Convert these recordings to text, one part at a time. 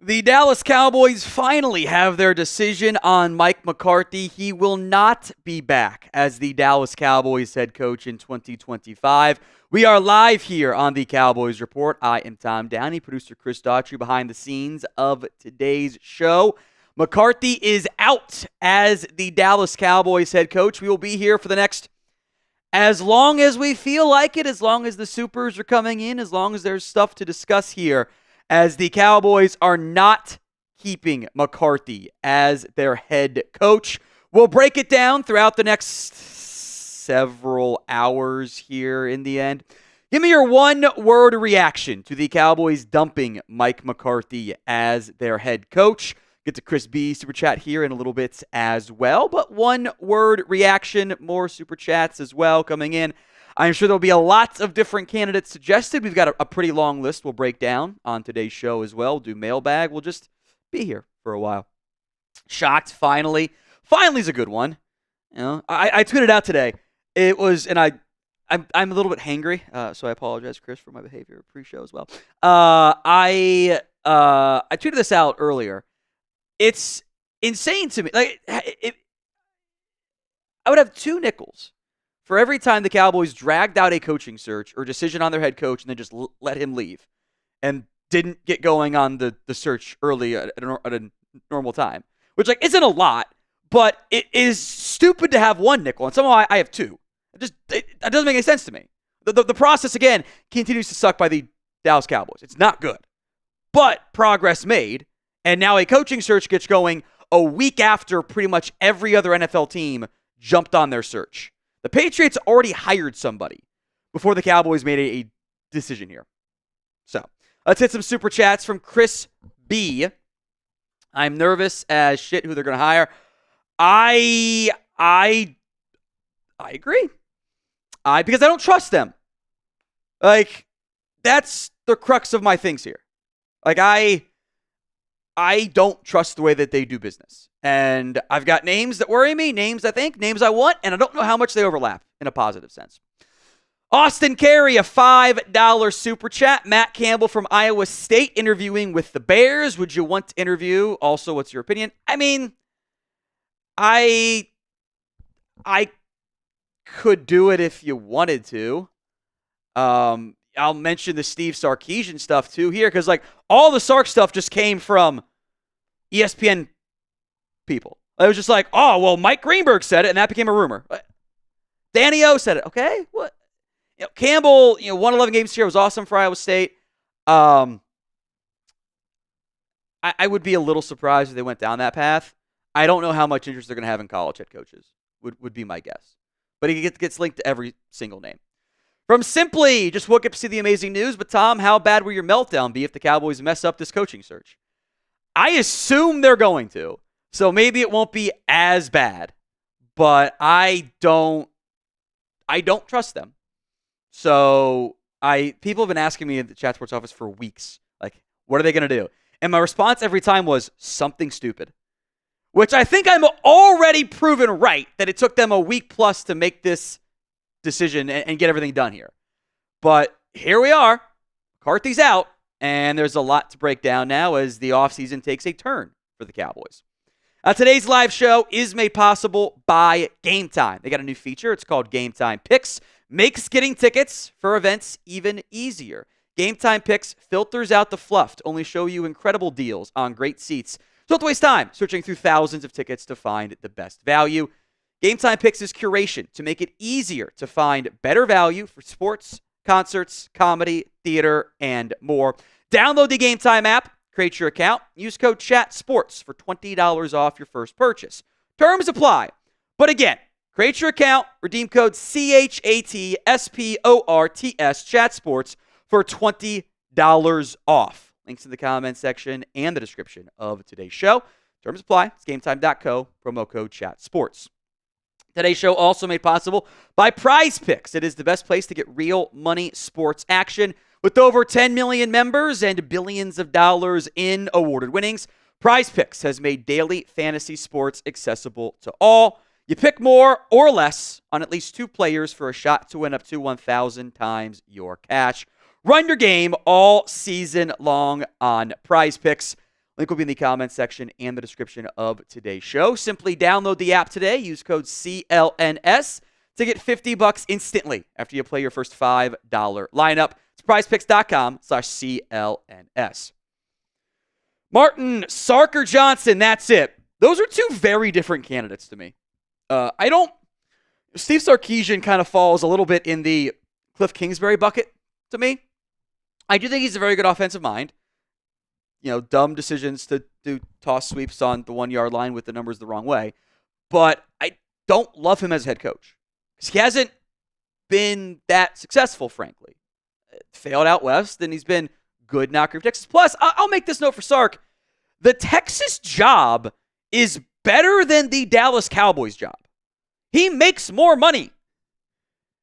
The Dallas Cowboys finally have their decision on Mike McCarthy. He will not be back as the Dallas Cowboys head coach in 2025. We are live here on the Cowboys Report. I am Tom Downey, producer Chris Daughtry behind the scenes of today's show. McCarthy is out as the Dallas Cowboys head coach. We will be here for the next, as long as we feel like it, as long as the supers are coming in, as long as there's stuff to discuss here, as the Cowboys are not keeping McCarthy as their head coach. We'll break it down throughout the next several hours here in the end. Give me your one-word reaction to the Cowboys dumping Mike McCarthy as their head coach. Get to Chris B. Super Chat here in a little bit as well. But one-word reaction, more Super Chats as well coming in. I'm sure there'll be a lot of different candidates suggested. We've got a pretty long list we'll break down on today's show as well. We'll do mailbag. We'll just be here for a while. Shocked, finally. Finally's a good one. You know, I tweeted out today. It was, and I'm a little bit hangry, so I apologize, Chris, for my behavior pre-show as well. I tweeted this out earlier. It's insane to me. Like, I would have two nickels for every time the Cowboys dragged out a coaching search or decision on their head coach and then just let him leave and didn't get going on the search early at a normal time, which like isn't a lot, but it is stupid to have one nickel, and somehow I have two. It doesn't make any sense to me. The process, again, continues to suck by the Dallas Cowboys. It's not good, but progress made, and now a coaching search gets going a week after pretty much every other NFL team jumped on their search. The Patriots already hired somebody before the Cowboys made a decision here. So, let's hit some Super Chats from Chris B. I'm nervous as shit who they're going to hire. I agree. Because I don't trust them. Like, that's the crux of my things here. Like, I don't trust the way that they do business. And I've got names that worry me, names I think, names I want, and I don't know how much they overlap in a positive sense. Austin Carey, a $5 Super Chat. Matt Campbell from Iowa State interviewing with the Bears. Would you want to interview? Also, what's your opinion? I mean, I could do it if you wanted to. I'll mention the Steve Sarkisian stuff too here, because like all the Sark stuff just came from ESPN people. It was just like, oh, well, Mike Greenberg said it, and that became a rumor. Danny O said it. Okay, what? Campbell, won 11 games here, was awesome for Iowa State. I would be a little surprised if they went down that path. I don't know how much interest they're going to have in college head coaches. Would be my guess. But he gets linked to every single name. From Simply, just woke up to see the amazing news. But Tom, how bad will your meltdown be if the Cowboys mess up this coaching search? I assume they're going to. So maybe it won't be as bad. But I don't trust them. So people have been asking me at the Chat Sports office for weeks, like, what are they going to do? And my response every time was something stupid. Which I think I'm already proven right, that it took them a week plus to make this decision and get everything done here. But here we are. McCarthy's out, and there's a lot to break down now as the offseason takes a turn for the Cowboys. Today's live show is made possible by GameTime. They got a new feature. It's called GameTime Picks. Makes getting tickets for events even easier. GameTime Picks filters out the fluff to only show you incredible deals on great seats. Don't waste time searching through thousands of tickets to find the best value. GameTime Picks is curation to make it easier to find better value for sports, concerts, comedy, theater, and more. Download the GameTime app, create your account, use code CHATSPORTS for $20 off your first purchase. Terms apply. But again, create your account, redeem code CHATSPORTS, CHATSPORTS for $20 off. Links in the comment section and the description of today's show. Terms apply. It's GameTime.co, promo code ChatSports. Today's show also made possible by PrizePicks. It is the best place to get real money sports action. With over 10 million members and billions of dollars in awarded winnings, PrizePicks has made daily fantasy sports accessible to all. You pick more or less on at least two players for a shot to win up to 1,000 times your cash. Run your game all season long on PrizePicks. Link will be in the comments section and the description of today's show. Simply download the app today. Use code CLNS to get $50 instantly after you play your first $5 lineup. It's prizepicks.com/CLNS. Martin Sarker Johnson, that's it. Those are two very different candidates to me. Steve Sarkisian kind of falls a little bit in the Cliff Kingsbury bucket to me. I do think he's a very good offensive mind. Dumb decisions to do toss sweeps on the 1-yard line with the numbers the wrong way. But I don't love him as head coach because he hasn't been that successful, frankly. Failed out west, and he's been good now for Texas. Plus, I'll make this note for Sark. The Texas job is better than the Dallas Cowboys job. He makes more money.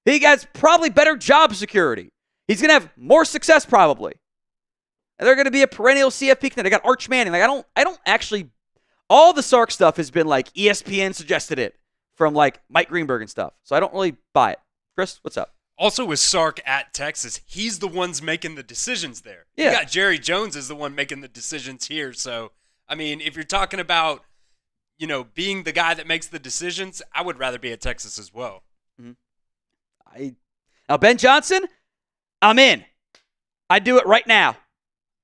He has probably better job security. He's going to have more success probably. And they're going to be a perennial CFP contender. They got Arch Manning. I don't actually, all the Sark stuff has been like ESPN suggested it from like Mike Greenberg and stuff. So I don't really buy it. Chris, what's up? Also with Sark at Texas, he's the ones making the decisions there. Yeah. You got Jerry Jones is the one making the decisions here. So, I mean, if you're talking about, being the guy that makes the decisions, I would rather be at Texas as well. Mm-hmm. Now, Ben Johnson, I'm in. I'd do it right now.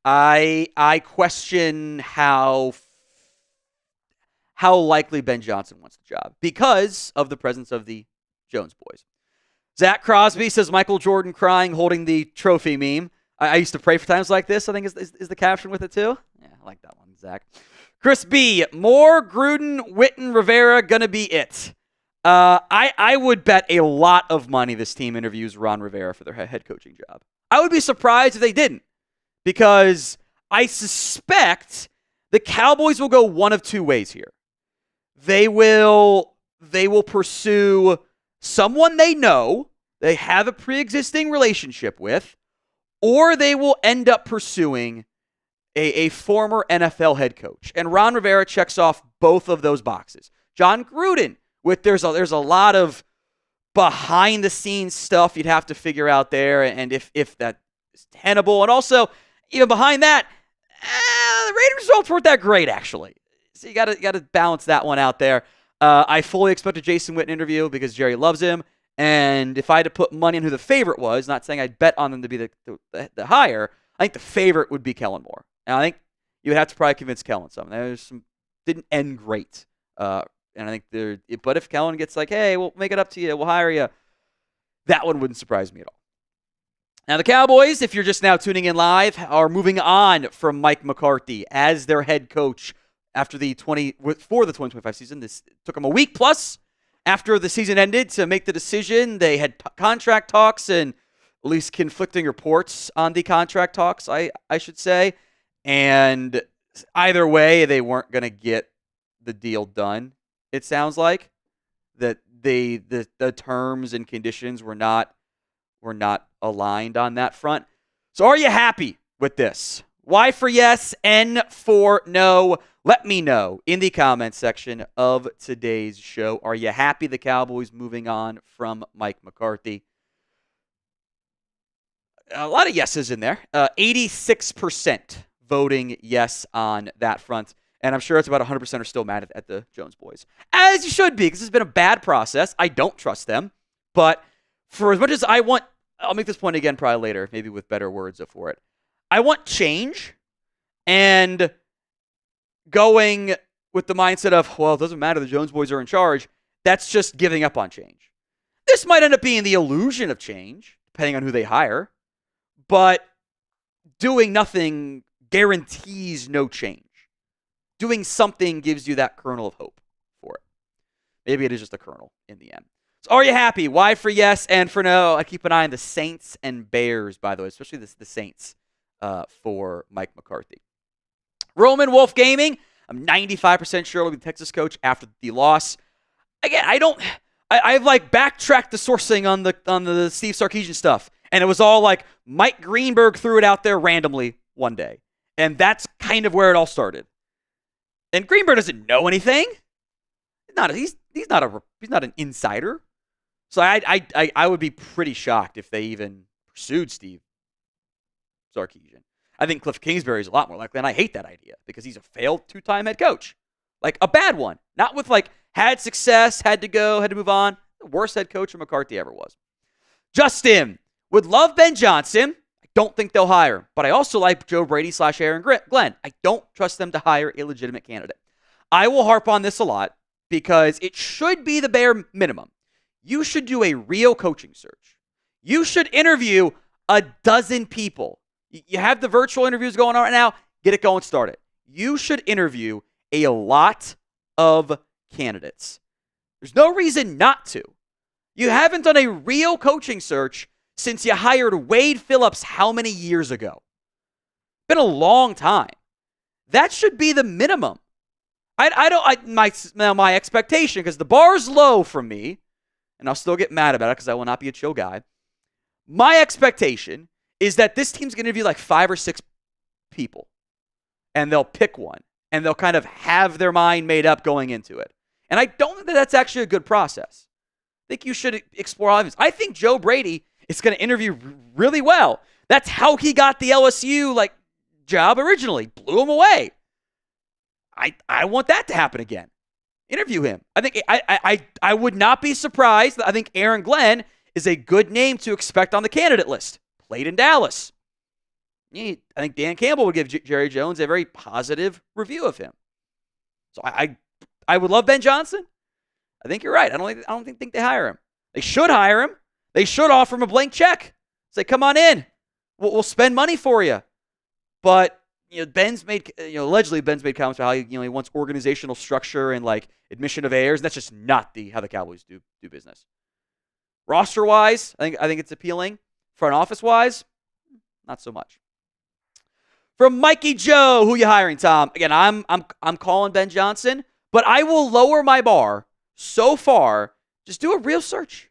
I question how likely Ben Johnson wants the job because of the presence of the Jones boys. Zach Crosby says Michael Jordan crying holding the trophy meme. I used to pray for times like this, I think is the caption with it too. Yeah, I like that one, Zach. Chris B, more Gruden, Witten, Rivera gonna be it. I would bet a lot of money this team interviews Ron Rivera for their head coaching job. I would be surprised if they didn't. Because I suspect the Cowboys will go one of two ways here. They will pursue someone they know, they have a pre-existing relationship with, or they will end up pursuing a former NFL head coach. And Ron Rivera checks off both of those boxes. John Gruden, there's a lot of behind-the-scenes stuff you'd have to figure out there, and if that is tenable. And also, even behind that, the Raiders results weren't that great, actually. So you got to balance that one out there. I fully expect a Jason Witten interview because Jerry loves him. And if I had to put money on who the favorite was, not saying I'd bet on them to be the higher, I think the favorite would be Kellen Moore. And I think you would have to probably convince Kellen some. There's some didn't end great. And I think but if Kellen gets like, hey, we'll make it up to you, we'll hire you, that one wouldn't surprise me at all. Now, the Cowboys, if you're just now tuning in live, are moving on from Mike McCarthy as their head coach for the 2025 season. This took them a week plus after the season ended to make the decision. They had contract talks and at least conflicting reports on the contract talks, I should say. And either way, they weren't going to get the deal done, it sounds like. That the terms and conditions were not aligned on that front. So are you happy with this? Y for yes, N for no. Let me know in the comments section of today's show. Are you happy the Cowboys moving on from Mike McCarthy? A lot of yeses in there. 86% voting yes on that front. And I'm sure it's about 100% are still mad at the Jones boys. As you should be, because it's been a bad process. I don't trust them. But for as much as I want, I'll make this point again probably later, maybe with better words for it. I want change, and going with the mindset of, well, it doesn't matter, the Jones boys are in charge, that's just giving up on change. This might end up being the illusion of change, depending on who they hire, but doing nothing guarantees no change. Doing something gives you that kernel of hope for it. Maybe it is just a kernel in the end. So are you happy? Y for yes and for no. I keep an eye on the Saints and Bears, by the way, especially the Saints for Mike McCarthy. Roman Wolf Gaming. I'm 95% sure it'll be the Texas coach after the loss. Again, I've like backtracked the sourcing on the Steve Sarkisian stuff, and it was all like Mike Greenberg threw it out there randomly one day, and that's kind of where it all started. And Greenberg doesn't know anything. He's not an insider. So I would be pretty shocked if they even pursued Steve Sarkisian. I think Cliff Kingsbury is a lot more likely, and I hate that idea because he's a failed 2-time head coach. Like a bad one. Not with like had success, had to go, had to move on. The worst head coach McCarthy ever was. Justin would love Ben Johnson. I don't think they'll hire him, but I also like Joe Brady / Aaron Glenn. I don't trust them to hire a legitimate candidate. I will harp on this a lot because it should be the bare minimum. You should do a real coaching search. You should interview a dozen people. You have the virtual interviews going on right now. Get it going, start it. You should interview a lot of candidates. There's no reason not to. You haven't done a real coaching search since you hired Wade Phillips how many years ago? Been a long time. That should be the minimum. My expectation, because the bar's low from me, and I'll still get mad about it because I will not be a chill guy. My expectation is that this team's going to interview like 5 or 6 people, and they'll pick one, and they'll kind of have their mind made up going into it. And I don't think that that's actually a good process. I think you should explore all of this. I think Joe Brady is going to interview really well. That's how he got the LSU job originally. Blew him away. I want that to happen again. Interview him. I think I would not be surprised. I think Aaron Glenn is a good name to expect on the candidate list. Played in Dallas. I think Dan Campbell would give Jerry Jones a very positive review of him. So I would love Ben Johnson. I think you're right. I don't think they hire him. They should hire him. They should offer him a blank check. Say, come on in. We'll spend money for you. But Ben's made allegedly Ben's made comments about how he wants organizational structure and admission of heirs. And that's just not how the Cowboys do business. Roster wise, I think it's appealing. Front office wise, not so much. From Mikey Joe, who you hiring, Tom? Again, I'm calling Ben Johnson, but I will lower my bar so far. Just do a real search.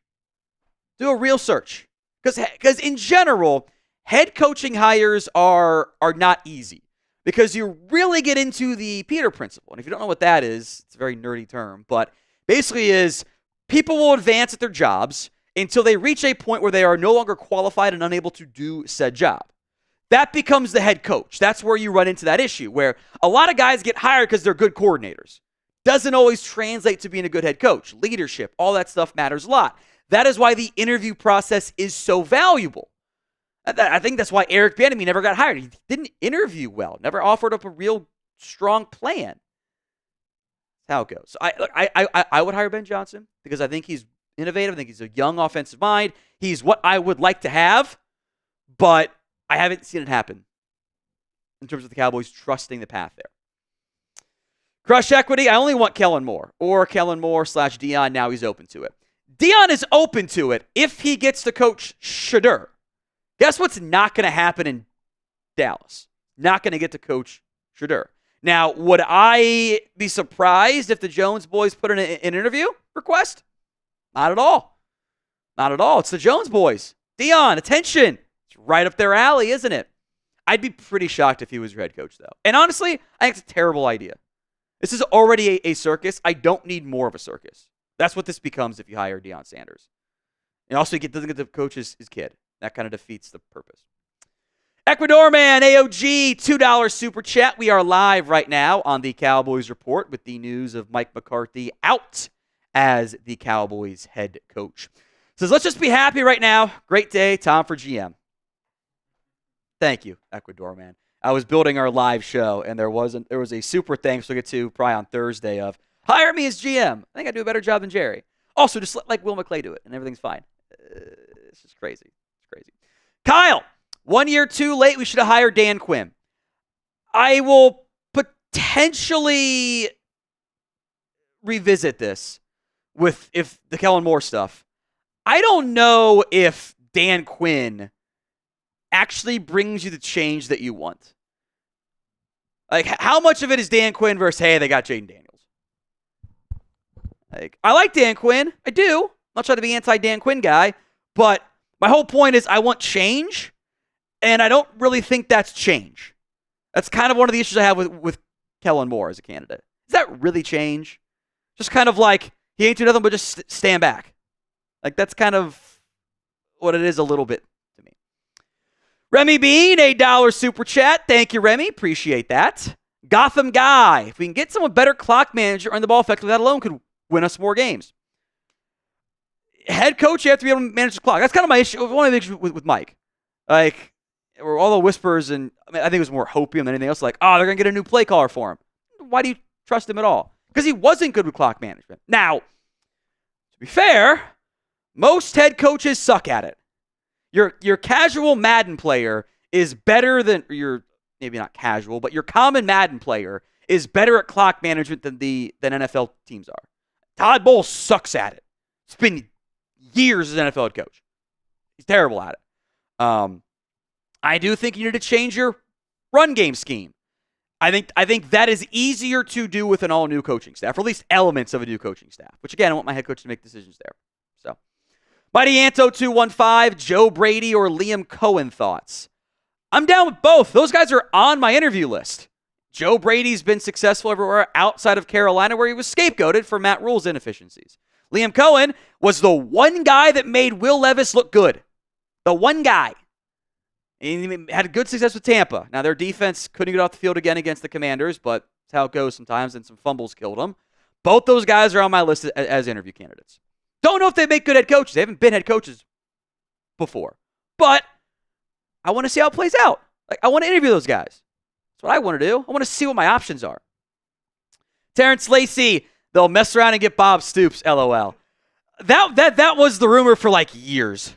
Do a real search. Because in general, head coaching hires are not easy. Because you really get into the Peter principle. And if you don't know what that is, it's a very nerdy term. But basically is people will advance at their jobs until they reach a point where they are no longer qualified and unable to do said job. That becomes the head coach. That's where you run into that issue, where a lot of guys get hired because they're good coordinators. Doesn't always translate to being a good head coach. Leadership, all that stuff matters a lot. That is why the interview process is so valuable. I think that's why Eric Bieniemy never got hired. He didn't interview well, never offered up a real strong plan. That's how it goes. So I would hire Ben Johnson because I think he's innovative. I think he's a young offensive mind. He's what I would like to have, but I haven't seen it happen in terms of the Cowboys trusting the path there. Crush equity, I only want Kellen Moore or Kellen Moore / Deion. Now he's open to it. Deion is open to it if he gets to coach Shedeur. Guess what's not going to happen in Dallas? Not going to get to coach Shedeur. Now, would I be surprised if the Jones boys put in an interview request? Not at all. Not at all. It's the Jones boys. Deion, attention. It's right up their alley, isn't it? I'd be pretty shocked if he was your head coach, though. And honestly, I think it's a terrible idea. This is already a circus. I don't need more of a circus. That's what this becomes if you hire Deion Sanders. And also, he doesn't get to coach his kid. That kind of defeats the purpose. Ecuador man, AOG, $2 super chat. We are live right now on the Cowboys Report with the news of Mike McCarthy out as the Cowboys head coach. Says, let's just be happy right now. Great day, Tom for GM. Thank you, Ecuador man. I was building our live show, and there was a super thanks we'll get to probably on Thursday of, hire me as GM. I think I do a better job than Jerry. Also, just let Will McClay do it, and everything's fine. It's just crazy. It's crazy. Kyle, 1 year too late. We should have hired Dan Quinn. I will potentially revisit this if the Kellen Moore stuff. I don't know if Dan Quinn actually brings you the change that you want. How much of it is Dan Quinn versus, hey, they got Jaden Daniels? I like Dan Quinn. I do. I'm not trying to be anti-Dan Quinn guy, but my whole point is I want change, and I don't really think that's change. That's kind of one of the issues I have with Kellen Moore as a candidate. Is that really change? Just kind of he ain't do nothing but just stand back. That's kind of what it is a little bit to me. Remy Bean, $8 super chat. Thank you, Remy. Appreciate that. Gotham Guy. If we can get someone better clock manager and the ball effectively, that alone could win us more games. Head coach, you have to be able to manage the clock. That's kind of my issue. One of the issues with Mike. Like, all the whispers, and I think it was more hopium than anything else. Like, oh, they're going to get a new play caller for him. Why do you trust him at all? Because he wasn't good with clock management. Now, to be fair, most head coaches suck at it. Your casual Madden player is better than your, maybe not casual, but your common Madden player is better at clock management than NFL teams are. Todd Bowles sucks at it. It's been years as an NFL head coach. He's terrible at it. I do think you need to change your run game scheme. I think that is easier to do with an all-new coaching staff, or at least elements of a new coaching staff, which, again, I want my head coach to make decisions there. So, Mighty Anto 215, Joe Brady or Liam Cohen thoughts. I'm down with both. Those guys are on my interview list. Joe Brady's been successful everywhere outside of Carolina, where he was scapegoated for Matt Rule's inefficiencies. Liam Cohen was the one guy that made Will Levis look good. The one guy. He had good success with Tampa. Now, their defense couldn't get off the field again against the Commanders, but that's how it goes sometimes, and some fumbles killed them. Both those guys are on my list as interview candidates. Don't know if they make good head coaches. They haven't been head coaches before. But I want to see how it plays out. Like, I want to interview those guys. That's what I want to do. I want to see what my options are. Terrence Lacey, they'll mess around and get Bob Stoops, LOL. That was the rumor for like years.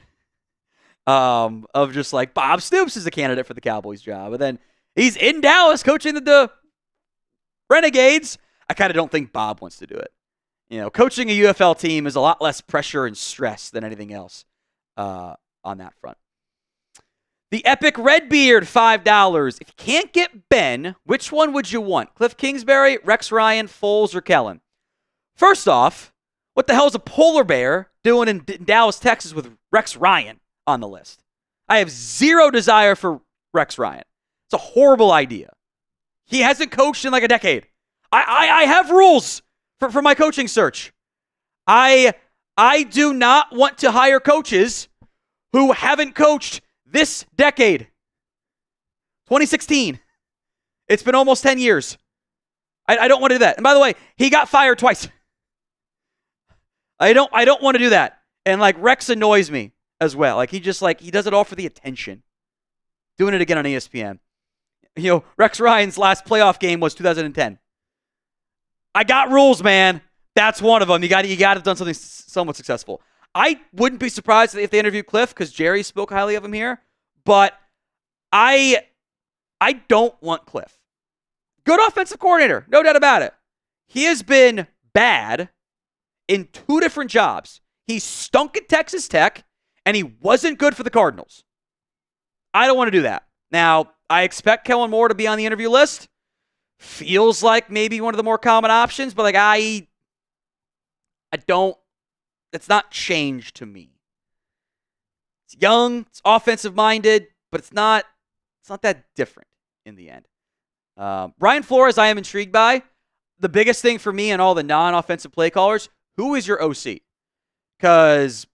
Of just like Bob Stoops is a candidate for the Cowboys job. And then he's in Dallas coaching the Renegades. I kind of don't think Bob wants to do it. You know, coaching a UFL team is a lot less pressure and stress than anything else on that front. The Epic Redbeard, $5. If you can't get Ben, which one would you want? Cliff Kingsbury, Rex Ryan, Foles, or Kellen? First off, what the hell is a polar bear doing in Dallas, Texas with Rex Ryan on the list? I have zero desire for Rex Ryan. It's a horrible idea. He hasn't coached in like a decade. I have rules for my coaching search. I do not want to hire coaches who haven't coached this decade. 2016. It's been almost 10 years. I don't want to do that. And by the way, he got fired twice. I don't want to do that. And like Rex annoys me as well. Like he does it all for the attention. Doing it again on ESPN. You know, Rex Ryan's last playoff game was 2010. I got rules, man. That's one of them. You got to have done something somewhat successful. I wouldn't be surprised if they interviewed Cliff because Jerry spoke highly of him here. But I don't want Cliff. Good offensive coordinator, no doubt about it. He has been bad in two different jobs. He stunk at Texas Tech, and he wasn't good for the Cardinals. I don't want to do that. Now, I expect Kellen Moore to be on the interview list. Feels like maybe one of the more common options, but like I don't. It's not changed to me. It's young, it's offensive minded, but it's not that different in the end. Brian Flores, I am intrigued by. The biggest thing for me and all the non-offensive play callers, who is your OC? Because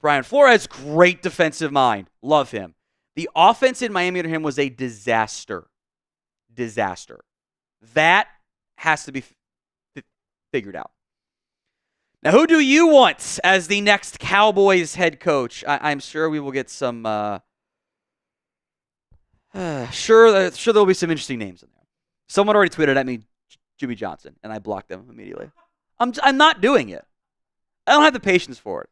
Brian Flores, great defensive mind. Love him. The offense in Miami under him was a disaster. That has to be figured out. Now, who do you want as the next Cowboys head coach? I'm sure we will get some. Sure, there'll be some interesting names in there. Someone already tweeted at me, Jimmy Johnson, and I blocked them immediately. I'm not doing it. I don't have the patience for it.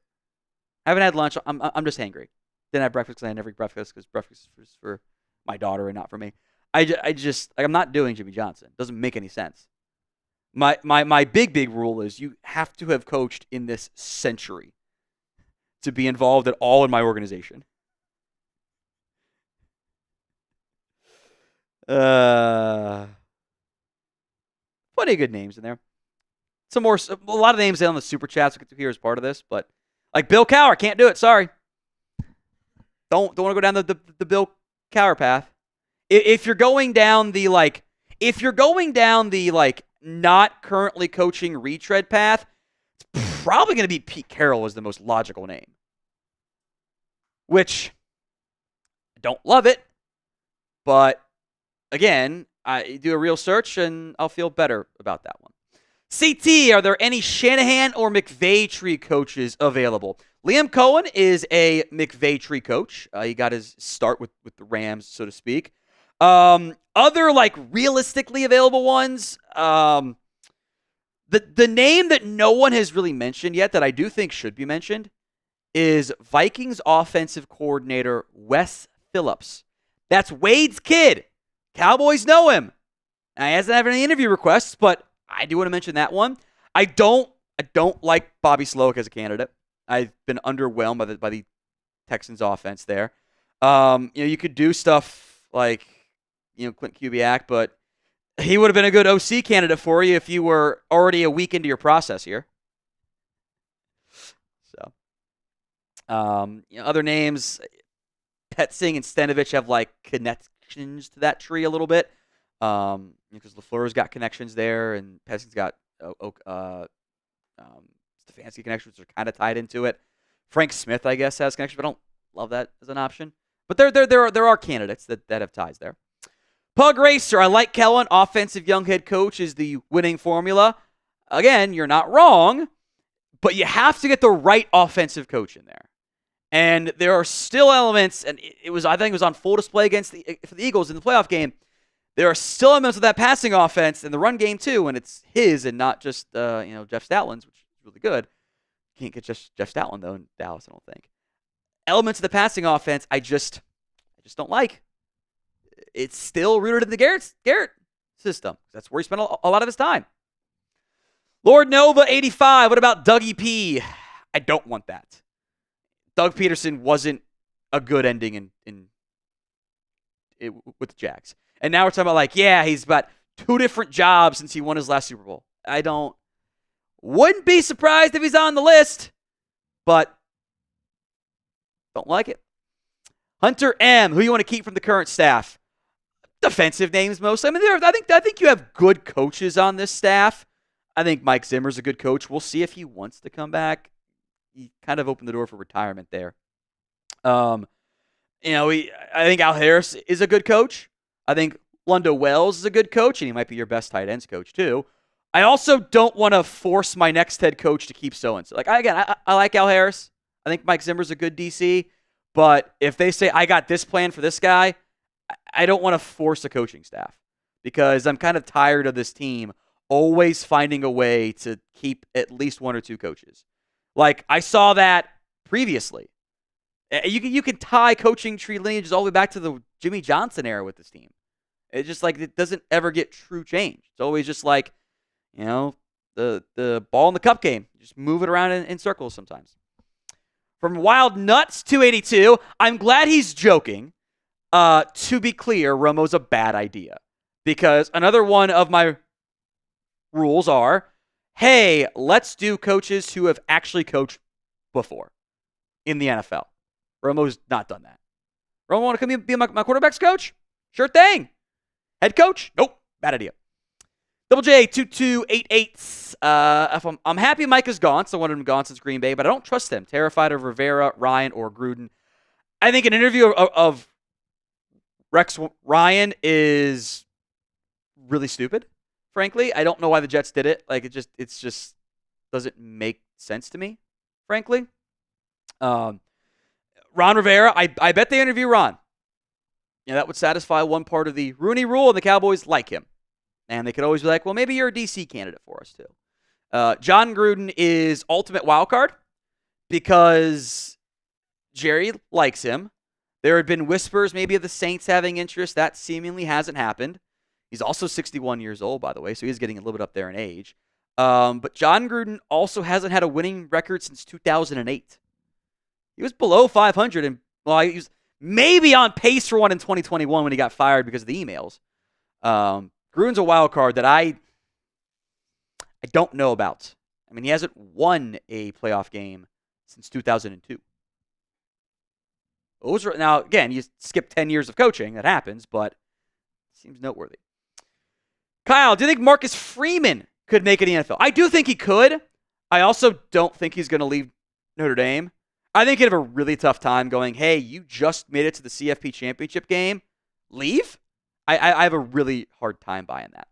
I haven't had lunch. I'm just hangry. Didn't have breakfast because I never eat breakfast because breakfast is for my daughter and not for me. I'm not doing Jimmy Johnson. It doesn't make any sense. My big rule is you have to have coached in this century to be involved at all in my organization. Plenty of good names in there. A lot of names on the super chats we get to hear as part of this, but like Bill Cowher, can't do it. Sorry. Don't want to go down the Bill Cowher path. If you're going down the not currently coaching retread path, it's probably going to be Pete Carroll as the most logical name. Which I don't love it, But again, I do a real search and I'll feel better about that one. CT, are there any Shanahan or McVay tree coaches available? Liam Cohen is a McVay tree coach. He got his start with the Rams, so to speak. Other like realistically available ones, the name that no one has really mentioned yet that I do think should be mentioned is Vikings offensive coordinator Wes Phillips. That's Wade's kid. Cowboys know him. Now, he hasn't had any interview requests, but I do want to mention that one. I don't like Bobby Slowick as a candidate. I've been underwhelmed by the Texans offense there. You could do stuff like Clint Kubiak, but he would have been a good OC candidate for you if you were already a week into your process here. So, other names, Petzing and Stenovich have like connections to that tree a little bit. Because LaFleur's got connections there, and Petzing's got Stefanski connections, which are kind of tied into it. Frank Smith, I guess, has connections, but I don't love that as an option. But there are candidates that have ties there. Pug Racer, I like Kellen. Offensive young head coach is the winning formula. Again, you're not wrong, but you have to get the right offensive coach in there. And there are still elements, and I think it was on full display for the Eagles in the playoff game. There are still elements of that passing offense in the run game too, and it's his and not just Jeff Stoutland's, which is really good. Can't get just Jeff Stoutland though in Dallas, I don't think. Elements of the passing offense, I just don't like. It's still rooted in the Garrett system. That's where he spent a lot of his time. Lord Nova 85. What about Dougie P? I don't want that. Doug Peterson wasn't a good ending with the Jags. And now we're talking about he's got 2 different jobs since he won his last Super Bowl. Wouldn't be surprised if he's on the list, but don't like it. Hunter M, who you want to keep from the current staff? Defensive names mostly. I mean, I think you have good coaches on this staff. I think Mike Zimmer's a good coach. We'll see if he wants to come back. He kind of opened the door for retirement there. I think Al Harris is a good coach. I think Lundo Wells is a good coach, and he might be your best tight ends coach too. I also don't want to force my next head coach to keep so-and-so. I like Al Harris. I think Mike Zimmer's a good DC. But if they say, I got this plan for this guy, I don't want to force a coaching staff because I'm kind of tired of this team always finding a way to keep at least 1 or 2 coaches. I saw that previously. You can tie coaching tree lineages all the way back to the Jimmy Johnson era with this team. It's just it doesn't ever get true change. It's always just the ball in the cup game. Just move it around in circles sometimes. From Wild Nuts 282, I'm glad he's joking. To be clear, Romo's a bad idea. Because another one of my rules are, hey, let's do coaches who have actually coached before in the NFL. Romo's not done that. Romo want to come be my quarterback's coach? Sure thing. Head coach? Nope. Bad idea. Double J 2288. I'm happy Mike is gone. So I wanted him gone since Green Bay, but I don't trust them. Terrified of Rivera, Ryan, or Gruden. I think an interview of Rex Ryan is really stupid. Frankly, I don't know why the Jets did it. It just doesn't make sense to me. Frankly, Ron Rivera. I bet they interview Ron. That would satisfy one part of the Rooney Rule, and the Cowboys like him. And they could always be like, well, maybe you're a DC candidate for us, too. John Gruden is ultimate wild card because Jerry likes him. There had been whispers maybe of the Saints having interest. That seemingly hasn't happened. He's also 61 years old, by the way, so he's getting a little bit up there in age. But John Gruden also hasn't had a winning record since 2008. He was below 500, and he was maybe on pace for one in 2021 when he got fired because of the emails. Gruden's a wild card that I don't know about. I mean, he hasn't won a playoff game since 2002. Now, again, you skip 10 years of coaching. That happens, but it seems noteworthy. Kyle, do you think Marcus Freeman could make it in the NFL? I do think he could. I also don't think he's going to leave Notre Dame. I think he'd have a really tough time going, hey, you just made it to the CFP championship game. leave? I have a really hard time buying that.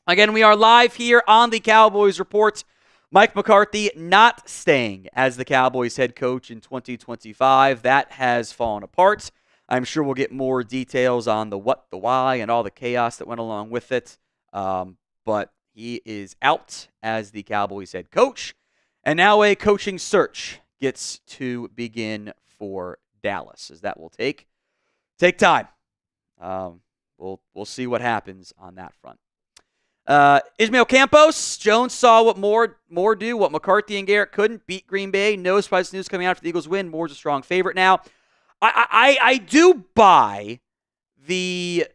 Again, we are live here on the Cowboys Report. Mike McCarthy not staying as the Cowboys head coach in 2025. That has fallen apart. I'm sure we'll get more details on the what, the why, and all the chaos that went along with it. But he is out as the Cowboys head coach. And now a coaching search gets to begin for Dallas, as that will take time. We'll see what happens on that front. Ismael Campos, Jones saw what Moore do, what McCarthy and Garrett couldn't, beat Green Bay. No surprise news coming out after the Eagles win. Moore's a strong favorite now. I do buy the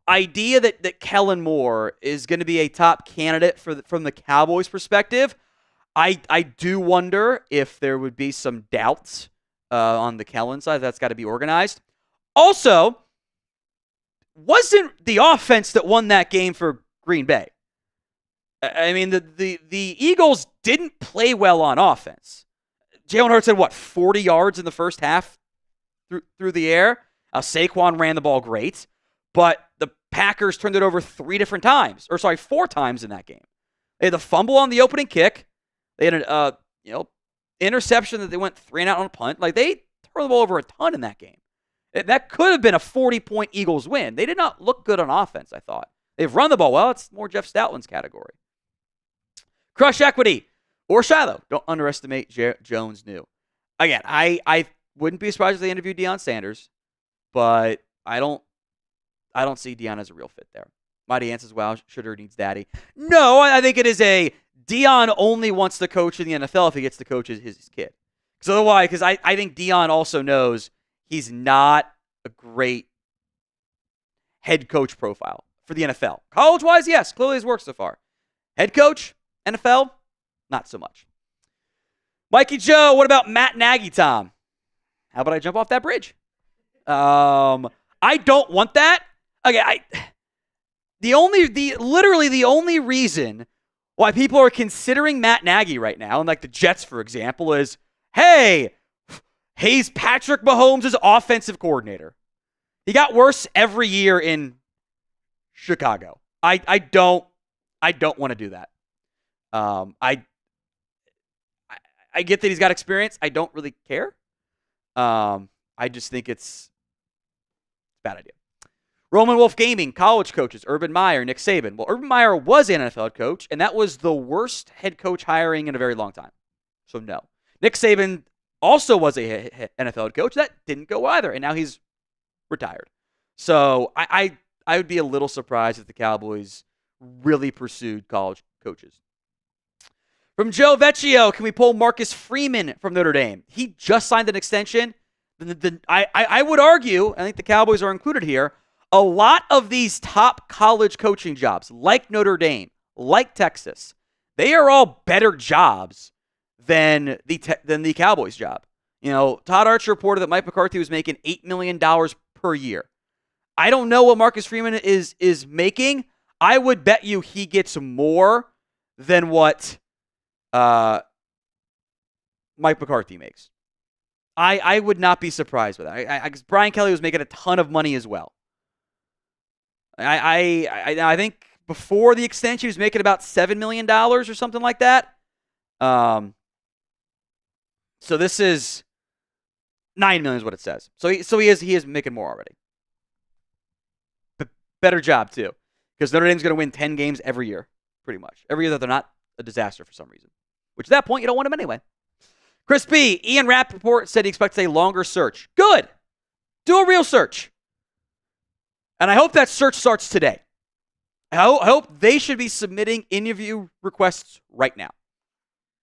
idea that Kellen Moore is going to be a top candidate from the Cowboys' perspective. I do wonder if there would be some doubts on the Kellen side. That's got to be organized. Also, wasn't the offense that won that game for Green Bay. I mean, the Eagles didn't play well on offense. Jalen Hurts had, 40 yards in the first half through the air? Saquon ran the ball great, but the Packers turned it over 4 times in that game. They had the fumble on the opening kick. They had an interception that they went 3 and out on a punt. Like, they turned the ball over a ton in that game. That could have been a 40-point Eagles win. They did not look good on offense, I thought. They've run the ball well. It's more Jeff Stoutland's category. Crush equity or shallow. Don't underestimate Jones new. Again, I wouldn't be surprised if they interviewed Deion Sanders, but I don't see Deion as a real fit there. Mighty Ants as well. Shooter needs daddy. No, I think it is a Deion only wants to coach in the NFL if he gets to coach his kid. So why? Because I think Deion also knows he's not a great head coach profile for the NFL. College-wise, yes, clearly has worked so far. Head coach, NFL, not so much. Mikey Joe, what about Matt Nagy, Tom? How about I jump off that bridge? I don't want that. Okay, literally the only reason why people are considering Matt Nagy right now, and like the Jets, for example, is, hey, he's Patrick Mahomes' offensive coordinator. He got worse every year in Chicago. I don't want to do that. I get that he's got experience. I don't really care. I just think it's a bad idea. Roman Wolf Gaming, college coaches, Urban Meyer, Nick Saban. Well, Urban Meyer was an NFL head coach, and that was the worst head coach hiring in a very long time. So no. Nick Saban also was a NFL head coach. That didn't go either, and now he's retired. So I would be a little surprised if the Cowboys really pursued college coaches. From Joe Vecchio, can we pull Marcus Freeman from Notre Dame? He just signed an extension. I would argue, I think the Cowboys are included here, a lot of these top college coaching jobs, like Notre Dame, like Texas, they are all better jobs than the Cowboys job. You know, Todd Archer reported that Mike McCarthy was making $8 million per year. I don't know what Marcus Freeman is making. I would bet you he gets more than what Mike McCarthy makes. I would not be surprised with that. Because Brian Kelly was making a ton of money as well. I think before the extension, he was making about $7 million or something like that. So this is $9 million is what it says. So he is making more already. Better job too, because Notre Dame's going to win 10 games every year, pretty much. Every year that they're not a disaster for some reason. Which at that point, you don't want them anyway. Chris B. Ian Rappaport said he expects a longer search. Good. Do a real search. And I hope that search starts today. I hope they should be submitting interview requests right now.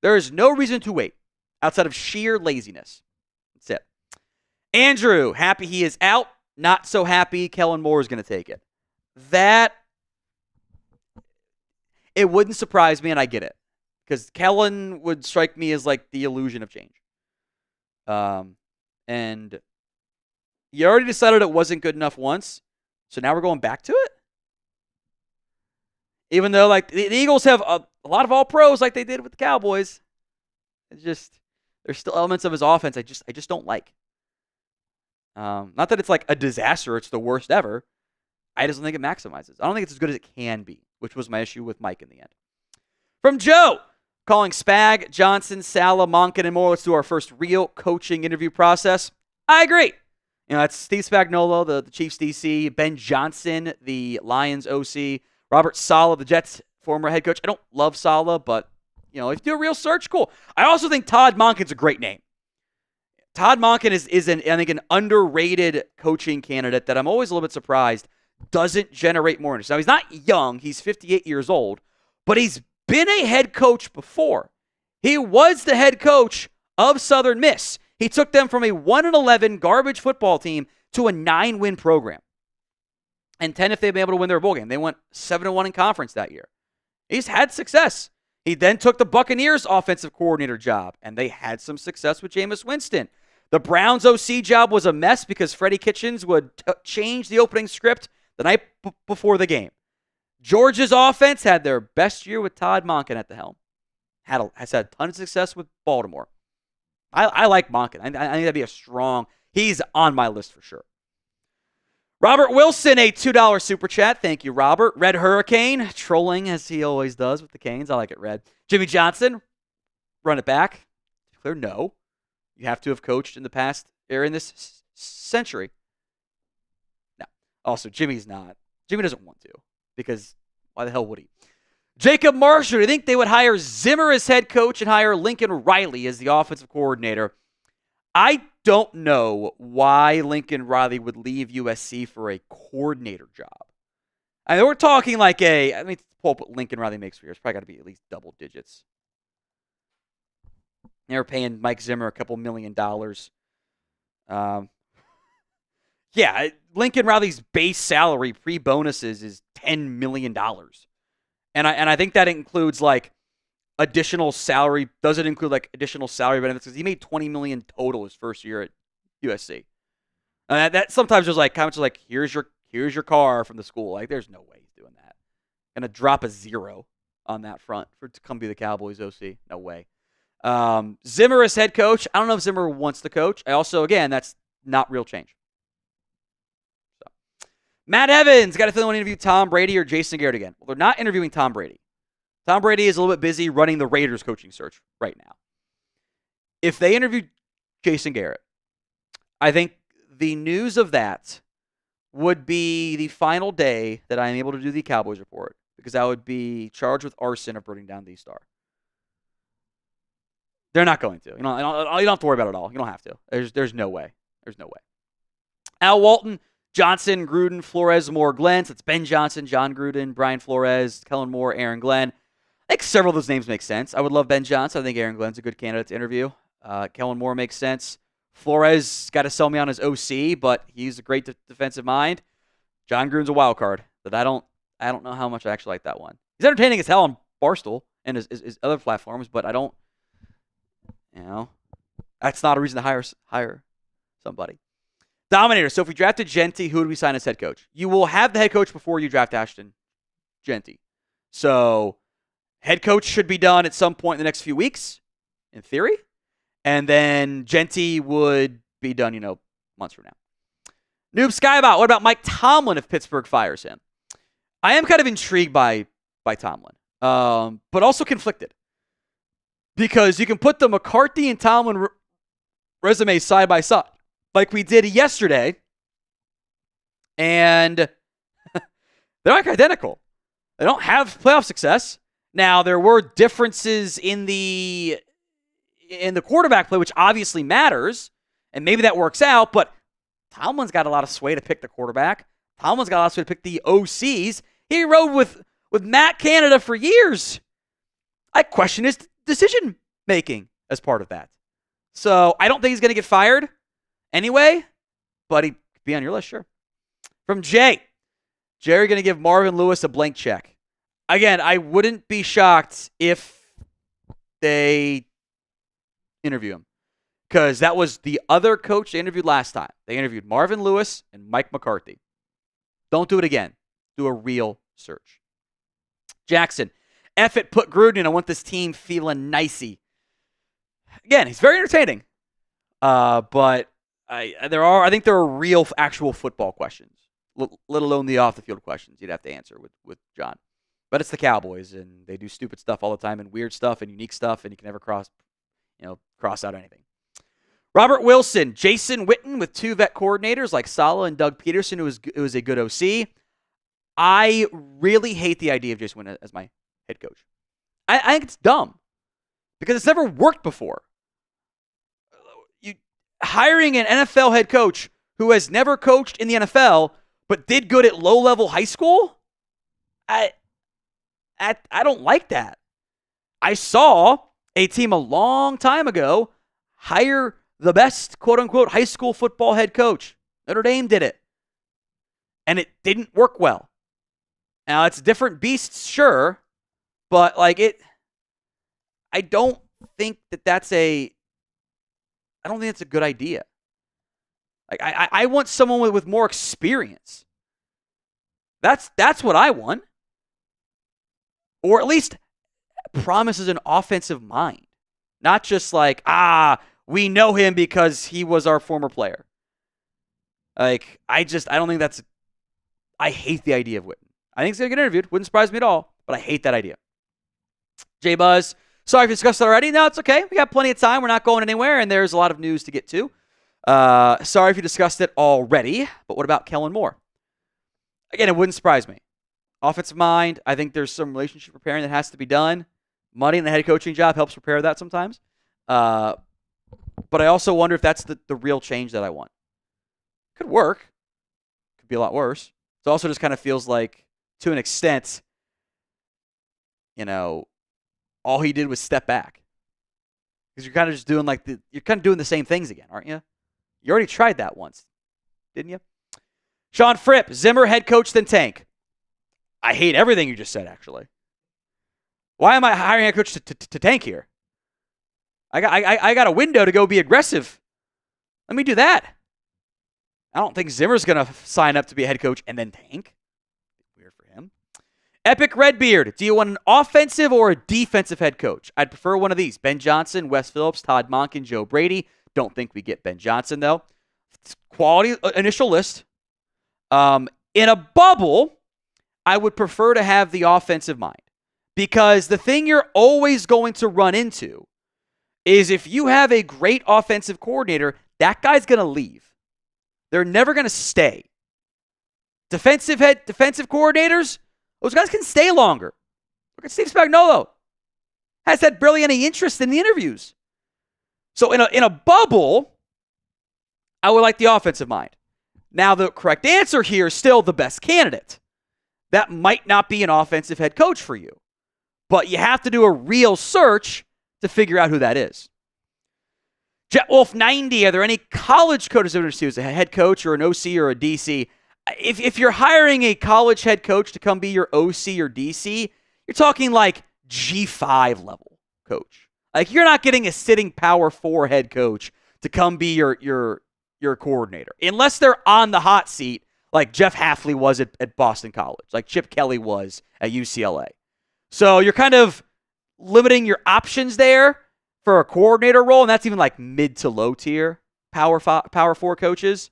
There is no reason to wait outside of sheer laziness. That's it. Andrew, happy he is out. Not so happy Kellen Moore is going to take it. That, it wouldn't surprise me, and I get it. Because Kellen would strike me as like the illusion of change. And you already decided it wasn't good enough once, so now we're going back to it? Even though like the Eagles have a lot of all-pros like they did with the Cowboys. It's just, there's still elements of his offense I just don't like. Not that it's like a disaster, it's the worst ever. I just don't think it maximizes. I don't think it's as good as it can be, which was my issue with Mike in the end. From Joe, calling Spag, Johnson, Sala, Monken, and more. Let's do our first real coaching interview process. I agree. That's Steve Spagnuolo, the Chiefs DC, Ben Johnson, the Lions OC, Robert Saleh, the Jets former head coach. I don't love Saleh, but if you do a real search, cool. I also think Todd Monken's a great name. Todd Monken is I think an underrated coaching candidate that I'm always a little bit surprised doesn't generate more interest. Now, he's not young. He's 58 years old, but he's been a head coach before. He was the head coach of Southern Miss. He took them from a 1-11 garbage football team to a 9-win program. And 10 if they'd been able to win their bowl game. They went 7-1 in conference that year. He's had success. He then took the Buccaneers offensive coordinator job, and they had some success with Jameis Winston. The Browns OC job was a mess because Freddie Kitchens would change the opening script the night before the game. Georgia's offense had their best year with Todd Monken at the helm. Has had a ton of success with Baltimore. I like Monken. I think that'd be a strong. He's on my list for sure. Robert Wilson, a $2 super chat. Thank you, Robert. Red Hurricane, trolling as he always does with the Canes. I like it, Red. Jimmy Johnson, run it back. Clear no. You have to have coached in the past or in this century. No. Also, Jimmy's not. Jimmy doesn't want to because why the hell would he? Jacob Marshall, do you think they would hire Zimmer as head coach and hire Lincoln Riley as the offensive coordinator? I don't know why Lincoln Riley would leave USC for a coordinator job. I mean, we're talking like pull up what Lincoln Riley makes for years. It's probably got to be at least double digits. They were paying Mike Zimmer a couple $1 million. Lincoln Riley's base salary pre-bonuses is $10 million. And I think that includes like additional salary. Does it include like additional salary benefits? Because he made $20 million total his first year at USC. That sometimes there's like comments like, here's your car from the school. Like, there's no way he's doing that. Gonna drop a zero on that front to come be the Cowboys OC. No way. Zimmer as head coach. I don't know if Zimmer wants to coach. I also, again, that's not real change. So, Matt Evans, got to feel they want to interview Tom Brady or Jason Garrett again. Well, they're not interviewing Tom Brady. Tom Brady is a little bit busy running the Raiders coaching search right now. If they interview Jason Garrett, I think the news of that would be the final day that I am able to do the Cowboys Report, because I would be charged with arson of burning down the Star. They're not going to. You don't have to worry about it at all. You don't have to. There's no way. There's no way. Al Walton, Johnson, Gruden, Flores, Moore, Glenn. So it's Ben Johnson, John Gruden, Brian Flores, Kellen Moore, Aaron Glenn. I think several of those names make sense. I would love Ben Johnson. I think Aaron Glenn's a good candidate to interview. Kellen Moore makes sense. Flores got to sell me on his OC, but he's a great defensive mind. John Gruden's a wild card, but I don't know how much I actually like that one. He's entertaining as hell on Barstool and his other platforms, but I don't. That's not a reason to hire somebody. Dominator. So if we drafted Genty, who would we sign as head coach? You will have the head coach before you draft Ashton Genty. So head coach should be done at some point in the next few weeks, in theory. And then Genty would be done, months from now. Noob Skybot. What about Mike Tomlin if Pittsburgh fires him? I am kind of intrigued by Tomlin, but also conflicted. Because you can put the McCarthy and Tomlin resumes side by side, like we did yesterday, and they're like identical. They don't have playoff success. Now, there were differences in the quarterback play, which obviously matters, and maybe that works out, but Tomlin's got a lot of sway to pick the quarterback. Tomlin's got a lot of sway to pick the OCs. He rode with Matt Canada for years. I question his decision-making as part of that. So I don't think he's going to get fired anyway, but he'd be on your list, sure. From Jerry going to give Marvin Lewis a blank check. Again, I wouldn't be shocked if they interview him, because that was the other coach they interviewed last time. They interviewed Marvin Lewis and Mike McCarthy. Don't do it again. Do a real search. Jackson. F it, put Gruden in. I want this team feeling nicey. Again, he's very entertaining. But I think there are real, actual football questions let alone the off-the-field questions you'd have to answer with John. But it's the Cowboys, and they do stupid stuff all the time and weird stuff and unique stuff, and you can never cross out anything. Robert Wilson, Jason Witten with 2 vet coordinators like Saleh and Doug Peterson, who was a good OC. I really hate the idea of Jason Witten as my head coach. I think it's dumb because it's never worked before. Hiring an NFL head coach who has never coached in the NFL but did good at low-level high school? I don't like that. I saw a team a long time ago hire the best, quote-unquote, high school football head coach. Notre Dame did it. And it didn't work well. Now, it's different beasts, sure, but I don't think that's a good idea. Like, I want someone with more experience. That's what I want. Or at least promises an offensive mind. Not just like, we know him because he was our former player. Like, I don't think that's... I hate the idea of Witten. I think he's going to get interviewed. Wouldn't surprise me at all, but I hate that idea. J Buzz, sorry if you discussed it already. No, it's okay. We got plenty of time. We're not going anywhere, and there's a lot of news to get to. Sorry if you discussed it already, but what about Kellen Moore? Again, it wouldn't surprise me. Offensive mind, I think there's some relationship repairing that has to be done. Money in the head coaching job helps repair that sometimes. But I also wonder if that's the real change that I want. Could work. Could be a lot worse. It also just kind of feels like, to an extent, all he did was step back. Because you're kind of just doing you're kind of doing the same things again, aren't you? You already tried that once, didn't you? Sean Fripp, Zimmer head coach then tank. I hate everything you just said, actually. Why am I hiring a coach to tank here? I got a window to go be aggressive. Let me do that. I don't think Zimmer's going to sign up to be a head coach and then tank. Weird for him. Epic Redbeard, do you want an offensive or a defensive head coach? I'd prefer one of these. Ben Johnson, Wes Phillips, Todd Monken, Joe Brady. Don't think we get Ben Johnson, though. It's quality initial list. In a bubble, I would prefer to have the offensive mind. Because the thing you're always going to run into is if you have a great offensive coordinator, that guy's going to leave. They're never going to stay. Defensive coordinators, those guys can stay longer. Look at Steve Spagnuolo. Has had barely any interest in the interviews. So in a bubble, I would like the offensive mind. Now, the correct answer here is still the best candidate. That might not be an offensive head coach for you. But you have to do a real search to figure out who that is. JetWolf 90, are there any college coaches of interest as a head coach or an OC or a DC? If you're hiring a college head coach to come be your OC or DC, you're talking like G5 level coach. Like, you're not getting a sitting Power 4 head coach to come be your coordinator. Unless they're on the hot seat like Jeff Hafley was at Boston College, like Chip Kelly was at UCLA. So you're kind of limiting your options there for a coordinator role, and that's even like mid to low tier Power 4 coaches.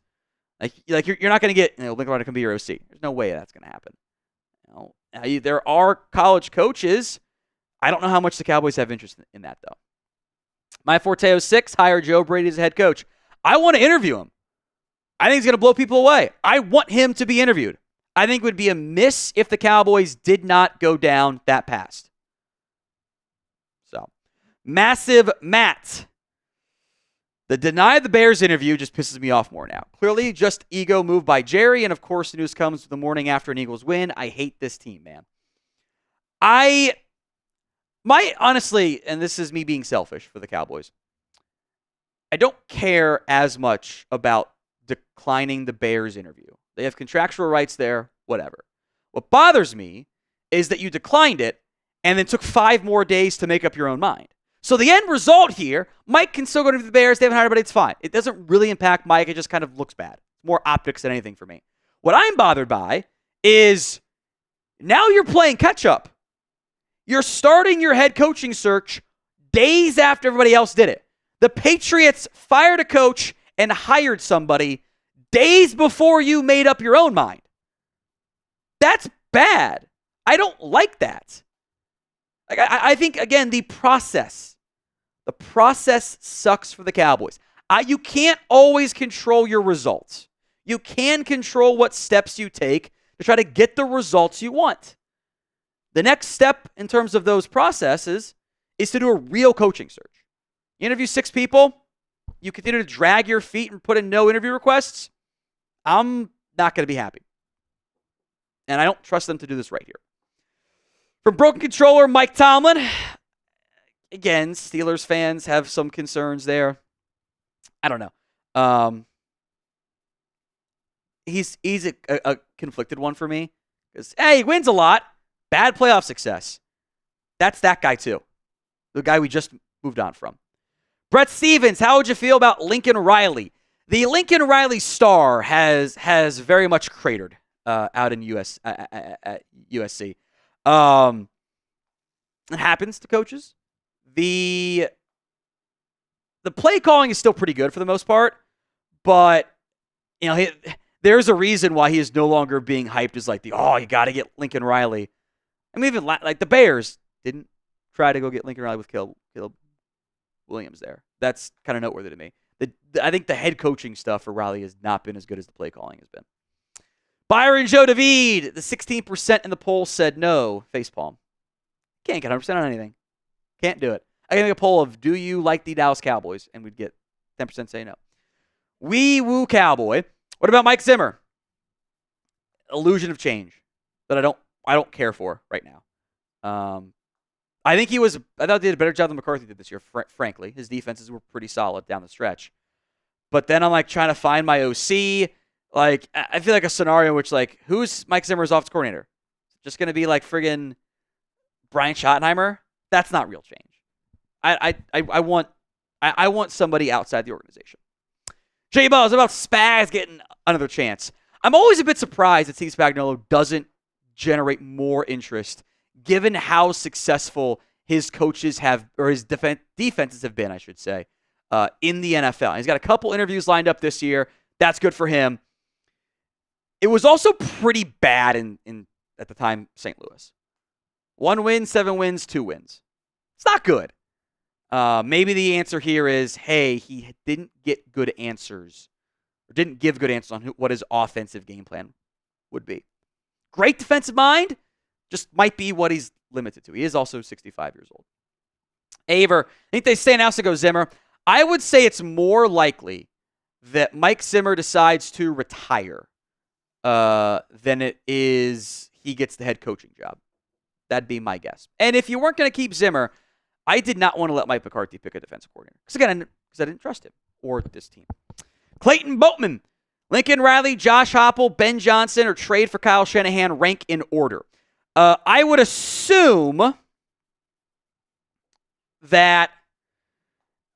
Like you're not going to get Lincoln to come be your OC. There's no way that's going to happen. Now, there are college coaches. I don't know how much the Cowboys have interest in that, though. My Forte 06, hire Joe Brady as a head coach. I want to interview him. I think he's going to blow people away. I want him to be interviewed. I think it would be a miss if the Cowboys did not go down that path. So, Massive Matt. The deny the Bears interview just pisses me off more now. Clearly just ego move by Jerry, and of course the news comes the morning after an Eagles win. I hate this team, man. Honestly, and this is me being selfish for the Cowboys, I don't care as much about declining the Bears interview. They have contractual rights there, whatever. What bothers me is that you declined it and then took 5 more days to make up your own mind. So the end result here, Mike can still go to the Bears. They haven't hired anybody. It's fine. It doesn't really impact Mike. It just kind of looks bad. More optics than anything for me. What I'm bothered by is now you're playing catch up. You're starting your head coaching search days after everybody else did it. The Patriots fired a coach and hired somebody days before you made up your own mind. That's bad. I don't like that. Like, I think, again, the process sucks for the Cowboys. You can't always control your results. You can control what steps you take to try to get the results you want. The next step in terms of those processes is to do a real coaching search. You interview 6 people, you continue to drag your feet and put in no interview requests, I'm not going to be happy. And I don't trust them to do this right here. From Broken Controller, Mike Tomlin. Again, Steelers fans have some concerns there. I don't know. He's a conflicted one for me. Because, hey, he wins a lot. Bad playoff success. That's that guy, too. The guy we just moved on from. Brett Stevens, how would you feel about Lincoln Riley? The Lincoln Riley star has very much cratered out in at USC. It happens to coaches. The play calling is still pretty good for the most part, but there's a reason why he is no longer being hyped as like you got to get Lincoln Riley. I mean, even like the Bears didn't try to go get Lincoln Riley with Caleb Williams there. That's kind of noteworthy to me. I think the head coaching stuff for Riley has not been as good as the play calling has been. Byron Joe David, the 16% in the poll said no. Facepalm. Can't get 100% on anything. Can't do it. I can make a poll of, do you like the Dallas Cowboys? And we'd get 10% say no. Wee woo Cowboy. What about Mike Zimmer? Illusion of change that I don't care for right now. I thought they did a better job than McCarthy did this year, frankly. His defenses were pretty solid down the stretch. But then I'm like trying to find my OC. Like, I feel like a scenario in which, like, who's Mike Zimmer's offensive coordinator? Just going to be like friggin' Brian Schottenheimer? That's not real change. I want somebody outside the organization. Jay Buzz, about Spags getting another chance. I'm always a bit surprised that Steve Spagnuolo doesn't generate more interest given how successful his coaches have, or his defenses have been, I should say, in the NFL. He's got a couple interviews lined up this year. That's good for him. It was also pretty bad in at the time, St. Louis. 1 win, 7 wins, 2 wins. It's not good. Maybe the answer here is, hey, he didn't get good answers, or didn't give good answers on what his offensive game plan would be. Great defensive mind, just might be what he's limited to. He is also 65 years old. Aver, I think they say now to go Zimmer. I would say it's more likely that Mike Zimmer decides to retire than it is he gets the head coaching job. That'd be my guess. And if you weren't going to keep Zimmer, I did not want to let Mike McCarthy pick a defensive coordinator. Because I didn't trust him or this team. Clayton Boatman, Lincoln Riley, Josh Heupel, Ben Johnson, or trade for Kyle Shanahan, rank in order. I would assume that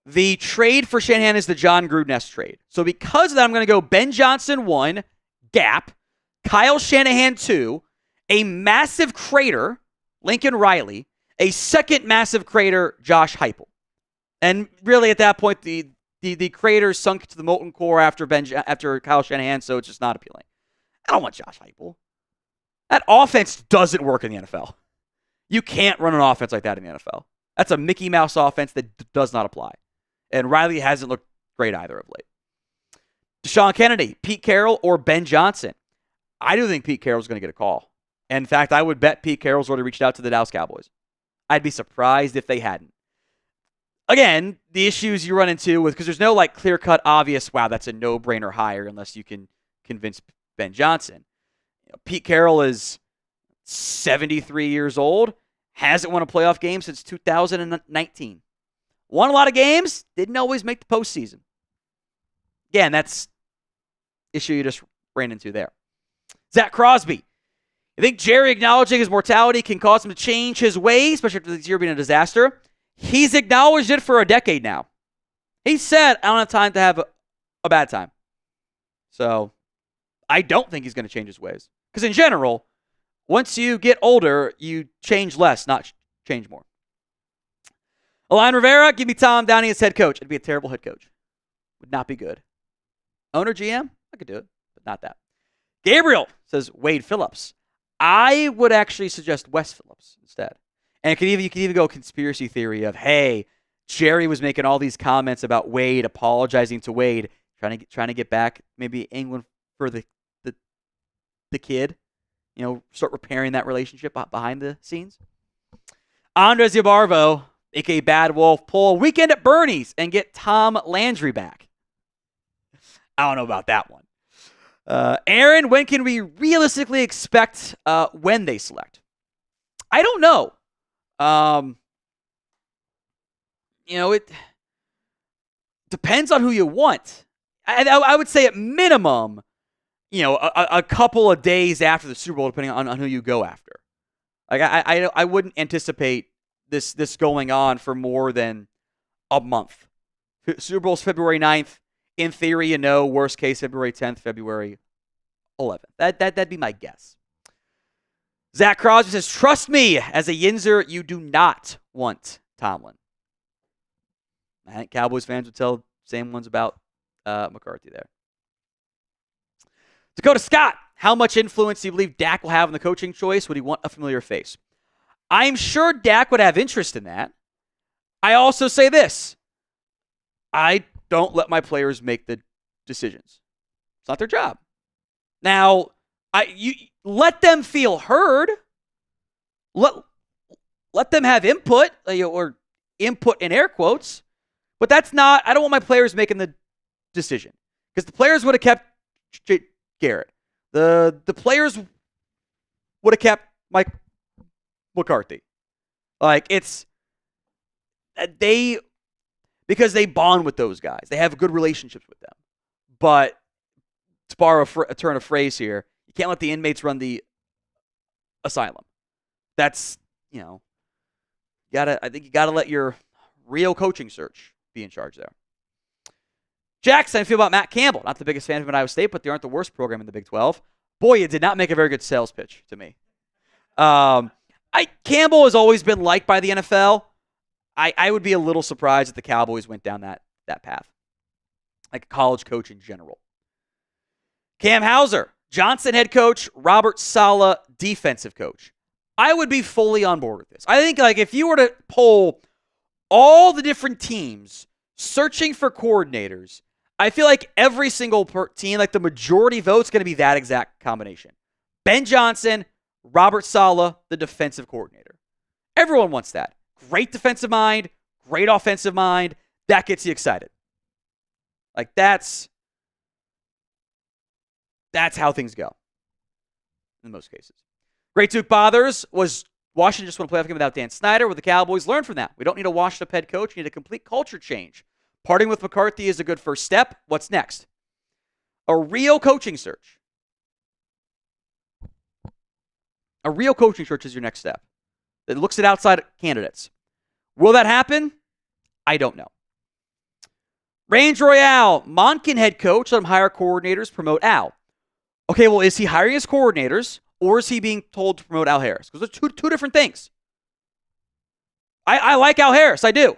the trade for Shanahan is the John Gruden-esque trade. So because of that, I'm going to go Ben Johnson 1, gap, Kyle Shanahan 2, a massive crater, Lincoln Riley, a second massive crater, Josh Heupel. And really at that point, the crater sunk to the molten core after Kyle Shanahan, so it's just not appealing. I don't want Josh Heupel. That offense doesn't work in the NFL. You can't run an offense like that in the NFL. That's a Mickey Mouse offense that does not apply. And Riley hasn't looked great either of late. Deshaun Kennedy, Pete Carroll, or Ben Johnson. I do think Pete Carroll's going to get a call. In fact, I would bet Pete Carroll's already reached out to the Dallas Cowboys. I'd be surprised if they hadn't. Again, the issues you run into with, because there's no like clear-cut, obvious, wow, that's a no-brainer hire unless you can convince Ben Johnson. Pete Carroll is 73 years old, hasn't won a playoff game since 2019. Won a lot of games, didn't always make the postseason. Again, that's issue you just ran into there. Zach Crosby. You think Jerry acknowledging his mortality can cause him to change his ways, especially after this year being a disaster? He's acknowledged it for a decade now. He said, I don't have time to have a bad time. So I don't think he's going to change his ways. Because in general, once you get older, you change less, not change more. Alain Rivera, give me Tom Downey as head coach. It'd be a terrible head coach. Would not be good. Owner, GM, I could do it, but not that. Gabriel says Wade Phillips. I would actually suggest Wes Phillips instead. And you could even go conspiracy theory of, hey, Jerry was making all these comments about Wade, apologizing to Wade, trying to get back maybe England for the kid, start repairing that relationship behind the scenes. Andres Yabarvo, a.k.a. Bad Wolf, pull a weekend at Bernie's and get Tom Landry back. I don't know about that one. Aaron, when can we realistically expect when they select? I don't know. It depends on who you want. I would say at minimum, a couple of days after the Super Bowl, depending on who you go after. Like I wouldn't anticipate this going on for more than a month. Super Bowl's February 9th. In theory, worst case February 10th, February 11th. That'd be my guess. Zach Crosby says, trust me, as a Yinzer, you do not want Tomlin. I think Cowboys fans would tell the same ones about McCarthy there. Dakota Scott, how much influence do you believe Dak will have in the coaching choice? Would he want a familiar face? I'm sure Dak would have interest in that. I also say this. I don't let my players make the decisions. It's not their job. Now, you let them feel heard. Let them have input, or input in air quotes. But that's not, I don't want my players making the decision. Because the players would have kept Garrett. The players would have kept Mike McCarthy. Because they bond with those guys. They have good relationships with them. But to borrow a turn of phrase here, you can't let the inmates run the asylum. That's, I think you gotta let your real coaching search be in charge there. Jackson, I feel about Matt Campbell. Not the biggest fan of him at Iowa State, but they aren't the worst program in the Big 12. Boy, you did not make a very good sales pitch to me. Campbell has always been liked by the NFL. I would be a little surprised if the Cowboys went down that path. Like a college coach in general. Cam Hauser, Johnson head coach, Robert Saleh defensive coach. I would be fully on board with this. I think if you were to poll all the different teams searching for coordinators, I feel like every single team, the majority vote, is going to be that exact combination. Ben Johnson, Robert Saleh, the defensive coordinator. Everyone wants that. Great defensive mind, great offensive mind. That gets you excited. That's how things go in most cases. Great Duke Bothers was Washington just won a playoff game without Dan Snyder. With the Cowboys, learn from that. We don't need a washed-up head coach. We need a complete culture change. Parting with McCarthy is a good first step. What's next? A real coaching search. A real coaching search is your next step. That looks at outside candidates. Will that happen? I don't know. Range Royale, Monken head coach, let him hire coordinators, promote Al. Okay, well, is he hiring his coordinators, or is he being told to promote Al Harris? Because they're two different things. I like Al Harris, I do.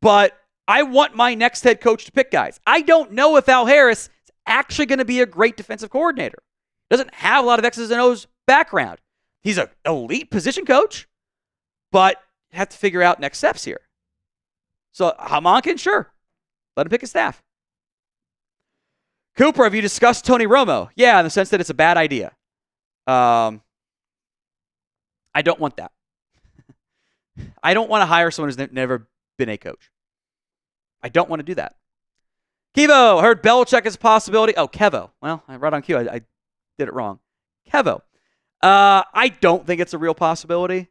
But I want my next head coach to pick guys. I don't know if Al Harris is actually going to be a great defensive coordinator. Doesn't have a lot of X's and O's background. He's an elite position coach, but you have to figure out next steps here. So, Monken, sure. Let him pick his staff. Cooper, have you discussed Tony Romo? Yeah, in the sense that it's a bad idea. I don't want that. I don't want to hire someone who's never been a coach. I don't want to do that. Kevo, heard Belichick is a possibility. Oh, Kevo. Well, I right on cue. I did it wrong. Kevo. I don't think it's a real possibility.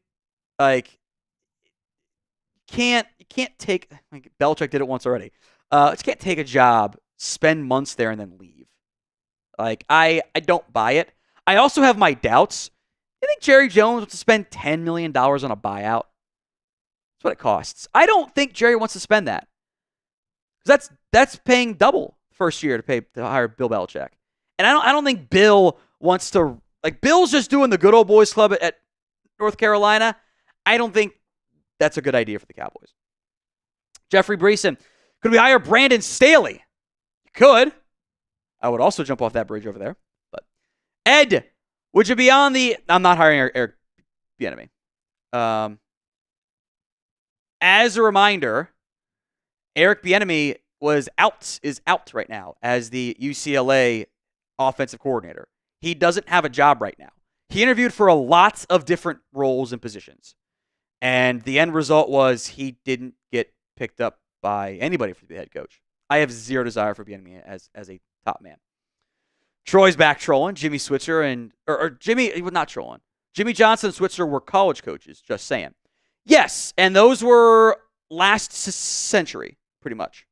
You can't take. Belichick did it once already. You can't take a job, spend months there, and then leave. I don't buy it. I also have my doubts. I think Jerry Jones wants to spend $10 million on a buyout. That's what it costs. I don't think Jerry wants to spend that. That's paying double first year to hire Bill Belichick. And I don't think Bill wants to, Bill's just doing the good old boys club at North Carolina. I don't think that's a good idea for the Cowboys. Jeffrey Breeson, could we hire Brandon Staley? You could. I would also jump off that bridge over there. But Ed, Would you be on the? I'm not hiring Eric Bieniemy. As a reminder, Eric Bieniemy is out right now as the UCLA offensive coordinator. He doesn't have a job right now. He interviewed for a lot of different roles and positions. And the end result was he didn't get picked up by anybody for the head coach. I have zero desire for Bieniemy as a top man. Troy's back trolling. Jimmy Switzer Jimmy, he was not trolling. Jimmy Johnson and Switzer were college coaches, just saying. Yes, and those were last century, pretty much.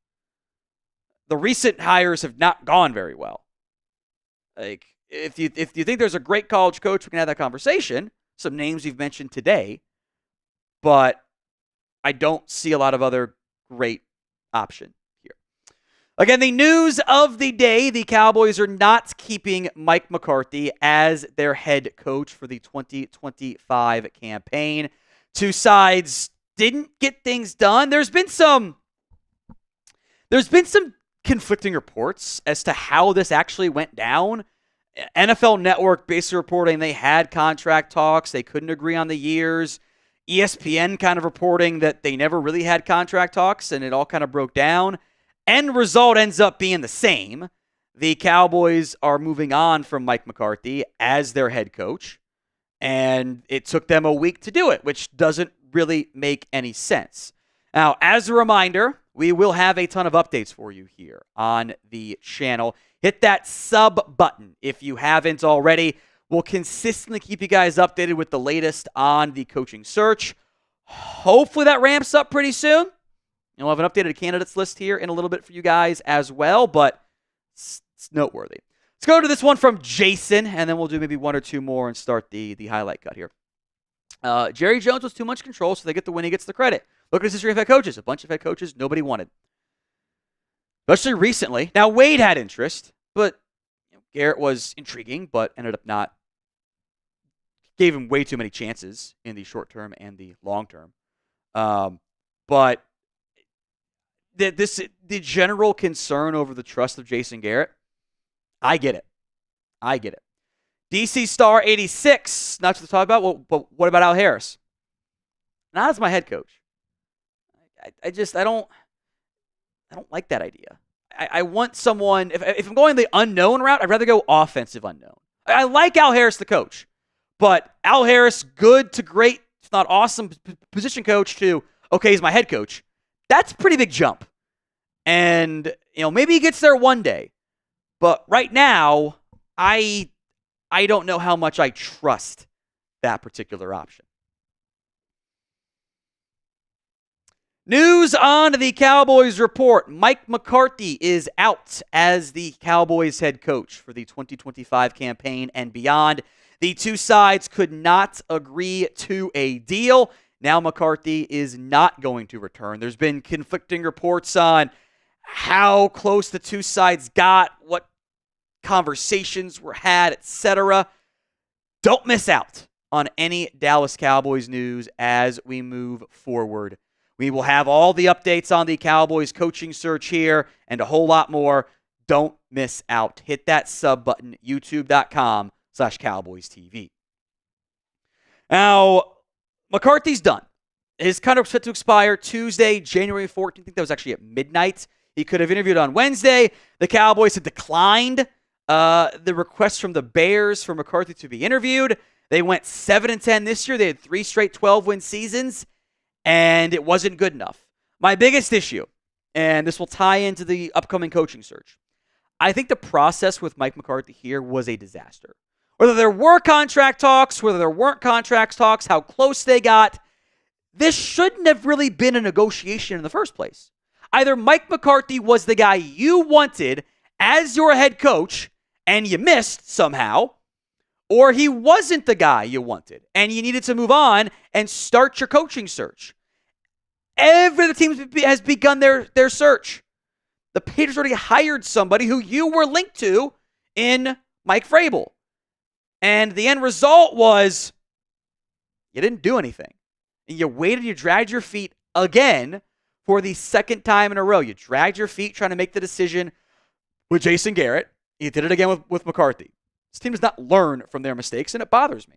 The recent hires have not gone very well. Like, if you think there's a great college coach, we can have that conversation. Some names you've mentioned today, but I don't see a lot of other great option here. Again, the news of the day, the Cowboys are not keeping Mike McCarthy as their head coach for the 2025 campaign. Two sides didn't get things done. There's been some conflicting reports as to how this actually went down. NFL Network basically reporting they had contract talks. They couldn't agree on the years. ESPN kind of reporting that they never really had contract talks and it all kind of broke down. End result ends up being the same. The Cowboys are moving on from Mike McCarthy as their head coach. And it took them a week to do it, which doesn't really make any sense. Now, as a reminder, we will have a ton of updates for you here on the channel. Hit that sub button if you haven't already. We'll consistently keep you guys updated with the latest on the coaching search. Hopefully that ramps up pretty soon. And we'll have an updated candidates list here in a little bit for you guys as well, but it's noteworthy. Let's go to this one from Jason, and then we'll do maybe one or two more and start the highlight cut here. Jerry Jones was too much control, so they get the win, he gets the credit. Look at his history of head coaches. A bunch of head coaches nobody wanted. Especially recently. Now, Wade had interest, but Garrett was intriguing, but ended up not. Gave him way too many chances in the short term and the long term. But the general concern over the trust of Jason Garrett, I get it. DC Star 86, not to talk about, well, but what about Al Harris? Not as my head coach. I don't like that idea. I want someone, if I'm going the unknown route, I'd rather go offensive unknown. I like Al Harris, the coach, but Al Harris, good to great, if not awesome position coach to, okay, he's my head coach. That's a pretty big jump. And, maybe he gets there one day. But right now, I don't know how much I trust that particular option. News on the Cowboys Report. Mike McCarthy is out as the Cowboys head coach for the 2025 campaign and beyond. The two sides could not agree to a deal. Now McCarthy is not going to return. There's been conflicting reports on how close the two sides got, what conversations were had, etc. Don't miss out on any Dallas Cowboys news as we move forward. We will have all the updates on the Cowboys coaching search here and a whole lot more. Don't miss out. Hit that sub button, youtube.com/CowboysTV. Now, McCarthy's done. His contract was set to expire Tuesday, January 14th. I think that was actually at midnight. He could have interviewed on Wednesday. The Cowboys had declined the request from the Bears for McCarthy to be interviewed. They went 7-10 this year. They had 3 straight 12-win seasons, and it wasn't good enough. My biggest issue, and this will tie into the upcoming coaching search, I think the process with Mike McCarthy here was a disaster. Whether there were contract talks, whether there weren't contract talks, how close they got, this shouldn't have really been a negotiation in the first place. Either Mike McCarthy was the guy you wanted as your head coach and you missed somehow, or he wasn't the guy you wanted and you needed to move on and start your coaching search. Every other team has begun their search. The Patriots already hired somebody who you were linked to in Mike Vrabel. And the end result was you didn't do anything. And you waited, you dragged your feet again for the second time in a row. You dragged your feet trying to make the decision with Jason Garrett. You did it again with McCarthy. This team does not learn from their mistakes, and it bothers me.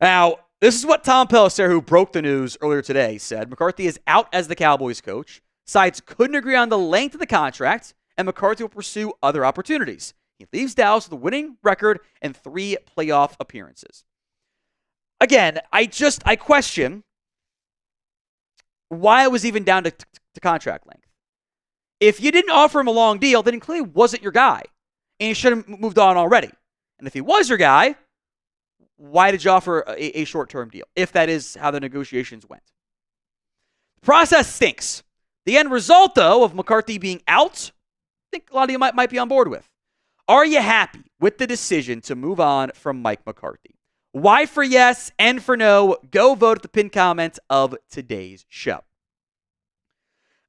Now, this is what Tom Pelissero, who broke the news earlier today, said. McCarthy is out as the Cowboys coach. Sides couldn't agree on the length of the contract, and McCarthy will pursue other opportunities. He leaves Dallas with a winning record and 3 playoff appearances. Again, I question why it was even down to contract length. If you didn't offer him a long deal, then he clearly wasn't your guy, and he should have moved on already. And if he was your guy, why did you offer a short-term deal, if that is how the negotiations went? The process stinks. The end result, though, of McCarthy being out, I think a lot of you might be on board with. Are you happy with the decision to move on from Mike McCarthy? Y for yes, N for no. Go vote at the pinned comment of today's show.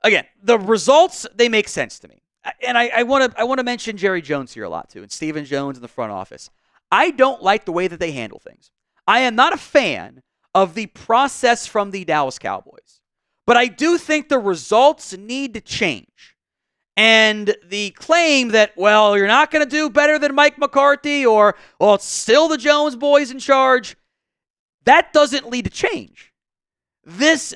Again, the results, they make sense to me. And I want to mention Jerry Jones here a lot, too, and Stephen Jones in the front office. I don't like the way that they handle things. I am not a fan of the process from the Dallas Cowboys. But I do think the results need to change. And the claim that, well, you're not going to do better than Mike McCarthy, or, well, it's still the Jones boys in charge, that doesn't lead to change. This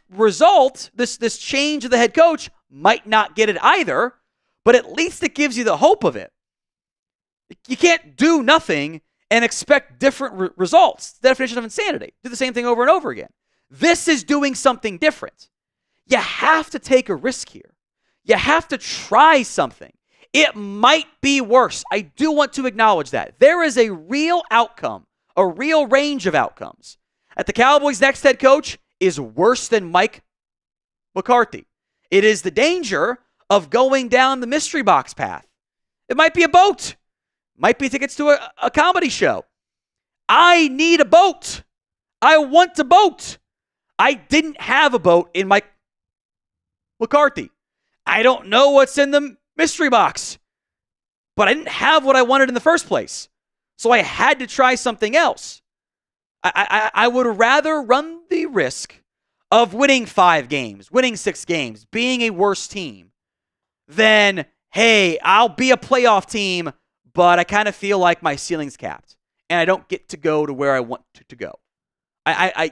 result, this change of the head coach might not get it either, but at least it gives you the hope of it. You can't do nothing and expect different results. The definition of insanity. Do the same thing over and over again. This is doing something different. You have to take a risk here. You have to try something. It might be worse. I do want to acknowledge that. There is a real outcome, a real range of outcomes. At the Cowboys' next head coach is worse than Mike McCarthy. It is the danger of going down the mystery box path. It might be a boat. Might be tickets to a comedy show. I need a boat. I want a boat. I didn't have a boat in Mike McCarthy. I don't know what's in the mystery box. But I didn't have what I wanted in the first place. So I had to try something else. I would rather run the risk of winning 5 games, winning 6 games, being a worse team, than, hey, I'll be a playoff team, but I kind of feel like my ceiling's capped, and I don't get to go to where I want to go.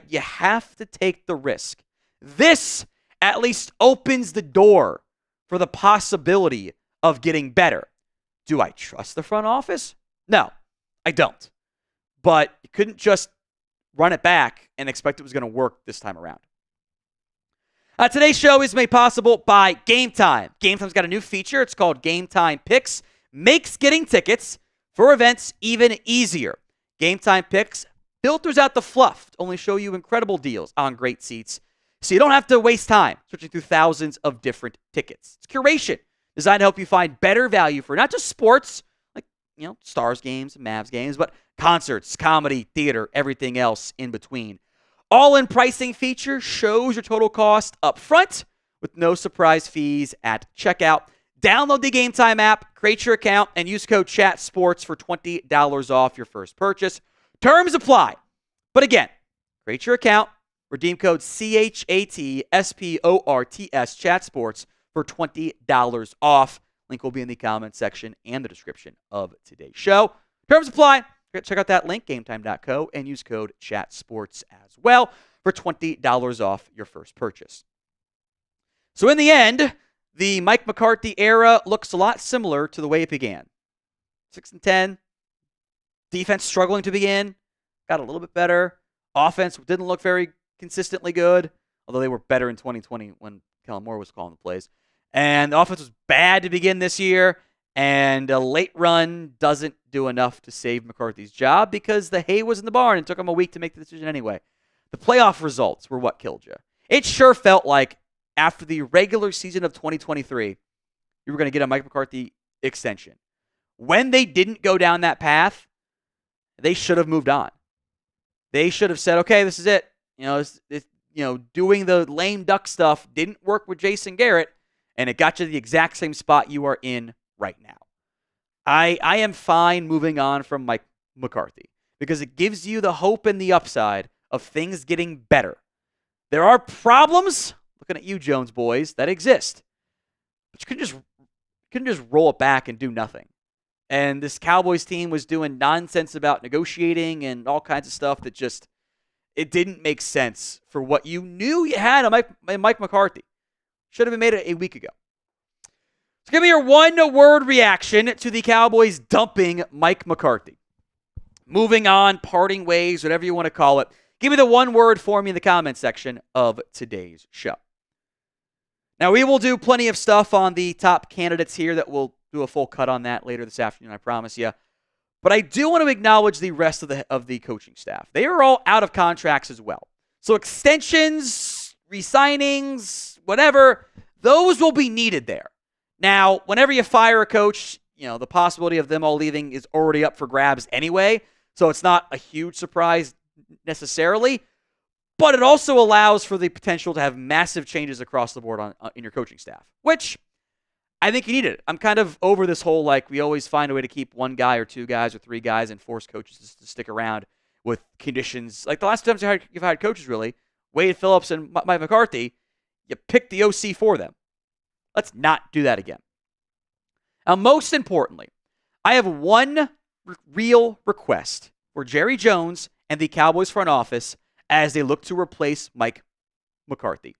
You have to take the risk. This at least opens the door for the possibility of getting better. Do I trust the front office? No, I don't. But you couldn't just run it back and expect it was going to work this time around. Today's show is made possible by GameTime. GameTime's got a new feature. It's called GameTime Picks. Makes getting tickets for events even easier. GameTime Picks filters out the fluff to only show you incredible deals on great seats, so you don't have to waste time searching through thousands of different tickets. It's curation designed to help you find better value for not just sports, like, Stars games, Mavs games, but concerts, comedy, theater, everything else in between. All-in pricing feature shows your total cost up front with no surprise fees at checkout. Download the GameTime app, create your account, and use code CHATSPORTS for $20 off your first purchase. Terms apply. But again, create your account, redeem code CHATSPORTS, CHATSPORTS, for $20 off. Link will be in the comment section and the description of today's show. Terms apply. Check out that link, gametime.co, and use code CHATSPORTS as well for $20 off your first purchase. So in the end, the Mike McCarthy era looks a lot similar to the way it began. 6-10, defense struggling to begin, got a little bit better. Offense didn't look very consistently good, although they were better in 2020 when Kellen Moore was calling the plays. And the offense was bad to begin this year, and a late run doesn't do enough to save McCarthy's job because the hay was in the barn and took him a week to make the decision anyway. The playoff results were what killed you. It sure felt like after the regular season of 2023, you were going to get a Mike McCarthy extension. When they didn't go down that path, they should have moved on. They should have said, okay, this is it. Doing the lame duck stuff didn't work with Jason Garrett, and it got you the exact same spot you are in right now. I am fine moving on from Mike McCarthy because it gives you the hope and the upside of things getting better. There are problems, looking at you, Jones boys, that exist. But you couldn't just roll it back and do nothing. And this Cowboys team was doing nonsense about negotiating and all kinds of stuff that just, it didn't make sense for what you knew you had on Mike McCarthy. Should have been made a week ago. So give me your one-word reaction to the Cowboys dumping Mike McCarthy. Moving on, parting ways, whatever you want to call it. Give me the one word for me in the comment section of today's show. Now, we will do plenty of stuff on the top candidates here that we'll do a full cut on that later this afternoon, I promise you. But I do want to acknowledge the rest of the coaching staff. They are all out of contracts as well. So extensions, re-signings, whatever, those will be needed there. Now, whenever you fire a coach, the possibility of them all leaving is already up for grabs anyway. So it's not a huge surprise necessarily. But it also allows for the potential to have massive changes across the board in your coaching staff, which I think you needed it. I'm kind of over this whole, we always find a way to keep one guy or two guys or three guys and force coaches to stick around with conditions. Like the last times you've hired coaches, really, Wade Phillips and Mike McCarthy, you picked the OC for them. Let's not do that again. Now, most importantly, I have one real request for Jerry Jones and the Cowboys front office as they look to replace Mike McCarthy.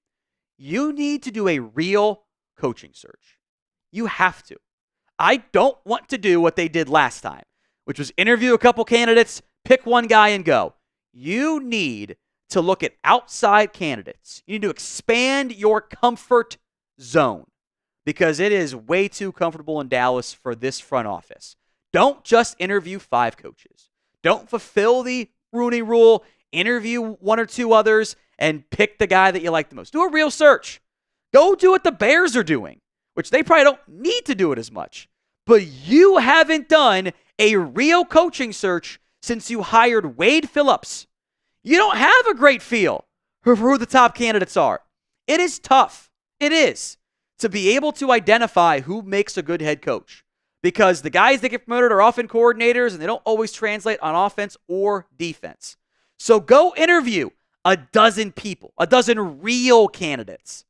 You need to do a real coaching search. You have to. I don't want to do what they did last time, which was interview a couple candidates, pick one guy, and go. You need to look at outside candidates. You need to expand your comfort zone because it is way too comfortable in Dallas for this front office. Don't just interview 5 coaches. Don't fulfill the Rooney Rule. Interview one or two others and pick the guy that you like the most. Do a real search. Go do what the Bears are doing, which they probably don't need to do it as much. But you haven't done a real coaching search since you hired Wade Phillips. You don't have a great feel for who the top candidates are. It is tough. It is to be able to identify who makes a good head coach because the guys that get promoted are often coordinators and they don't always translate on offense or defense. So go interview a dozen people, a dozen real candidates,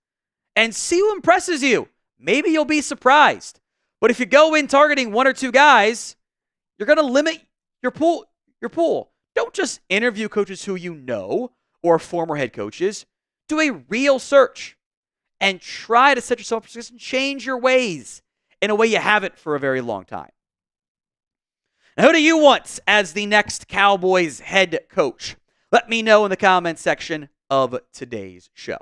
and see who impresses you. Maybe you'll be surprised. But if you go in targeting one or two guys, you're going to limit your pool. Don't just interview coaches who you know or former head coaches. Do a real search and try to set yourself up for success and change your ways in a way you haven't for a very long time. Now, who do you want as the next Cowboys head coach? Let me know in the comments section of today's show.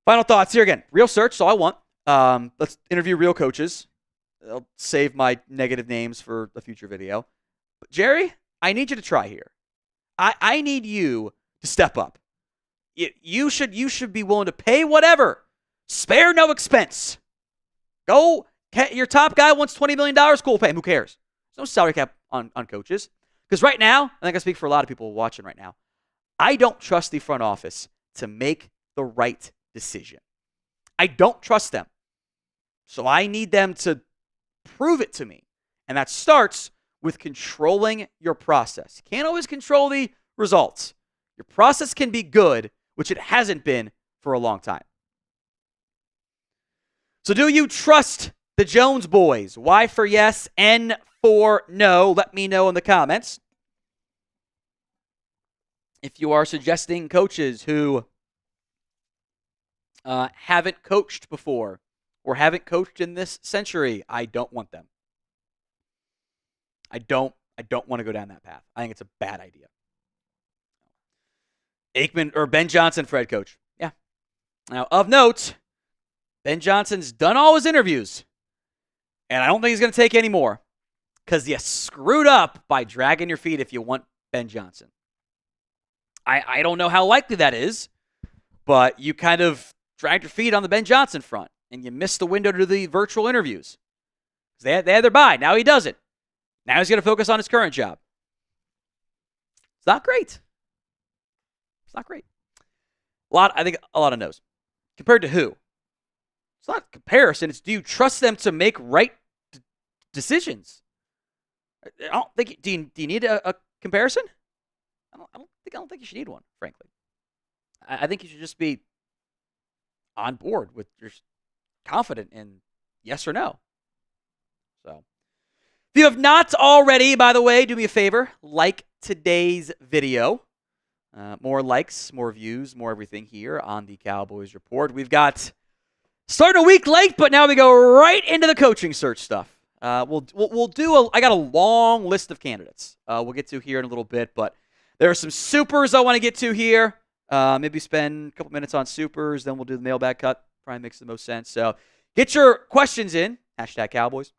Final thoughts here again. Real search is all I want. Let's interview real coaches. I'll save my negative names for a future video. But Jerry, I need you to try here. I need you to step up. You should be willing to pay whatever. Spare no expense. Go. Your top guy wants $20 million. Cool, pay him. Who cares? There's no salary cap on coaches. Because right now, I think I speak for a lot of people watching right now, I don't trust the front office to make the right decision. I don't trust them. So I need them to prove it to me. And that starts with controlling your process. You can't always control the results. Your process can be good, which it hasn't been for a long time. So do you trust the Jones boys? Y for yes, N for no. Let me know in the comments. If you are suggesting coaches who haven't coached before or haven't coached in this century, I don't want them. I don't want to go down that path. I think it's a bad idea. Aikman or Ben Johnson for head coach. Yeah. Now, of note, Ben Johnson's done all his interviews. And I don't think he's going to take any more because you screwed up by dragging your feet if you want Ben Johnson. I don't know how likely that is, but you kind of dragged your feet on the Ben Johnson front, and you missed the window to do the virtual interviews. They had their bye. Now he doesn't. Now he's going to focus on his current job. It's not great. It's not great. I think a lot of no's. Compared to who? It's not a comparison. It's do you trust them to make right decisions? I don't think. Do you need a comparison? I don't think you should need one, frankly. I think you should just be on board with your confident in yes or no. So If you have not already, by the way, do me a favor, like today's video. More likes, more views, more everything here on the Cowboys Report. We've got starting a week late, but now we go right into the coaching search stuff. We'll do I got a long list of candidates we'll get to here in a little bit, but there are some supers I want to get to here. Maybe spend a couple minutes on supers, then we'll do the mailbag cut. Probably makes the most sense. So get your questions in, #Cowboys.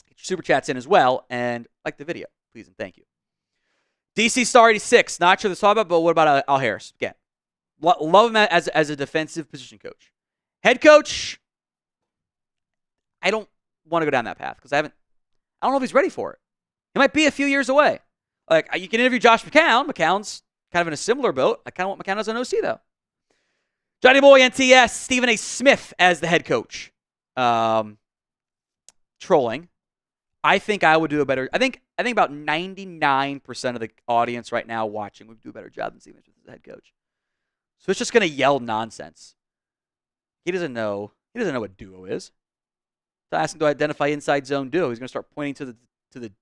Get your super chats in as well, and like the video, please and thank you. DC Star 86, not sure this talk about, but what about Al Harris? Again, love him as a defensive position coach. Head coach, I don't want to go down that path because I don't know if he's ready for it. He might be a few years away. Like, you can interview Josh McCown. McCown's kind of in a similar boat. I kind of want McCown as an OC, though. Johnny Boy NTS, Stephen A. Smith as the head coach. Trolling. I think I would do a better. I think about 99% of the audience right now watching would do a better job than Stephen A. Smith as the head coach. So it's just going to yell nonsense. He doesn't know what duo is. To ask him to identify inside zone duo, he's going to start pointing to the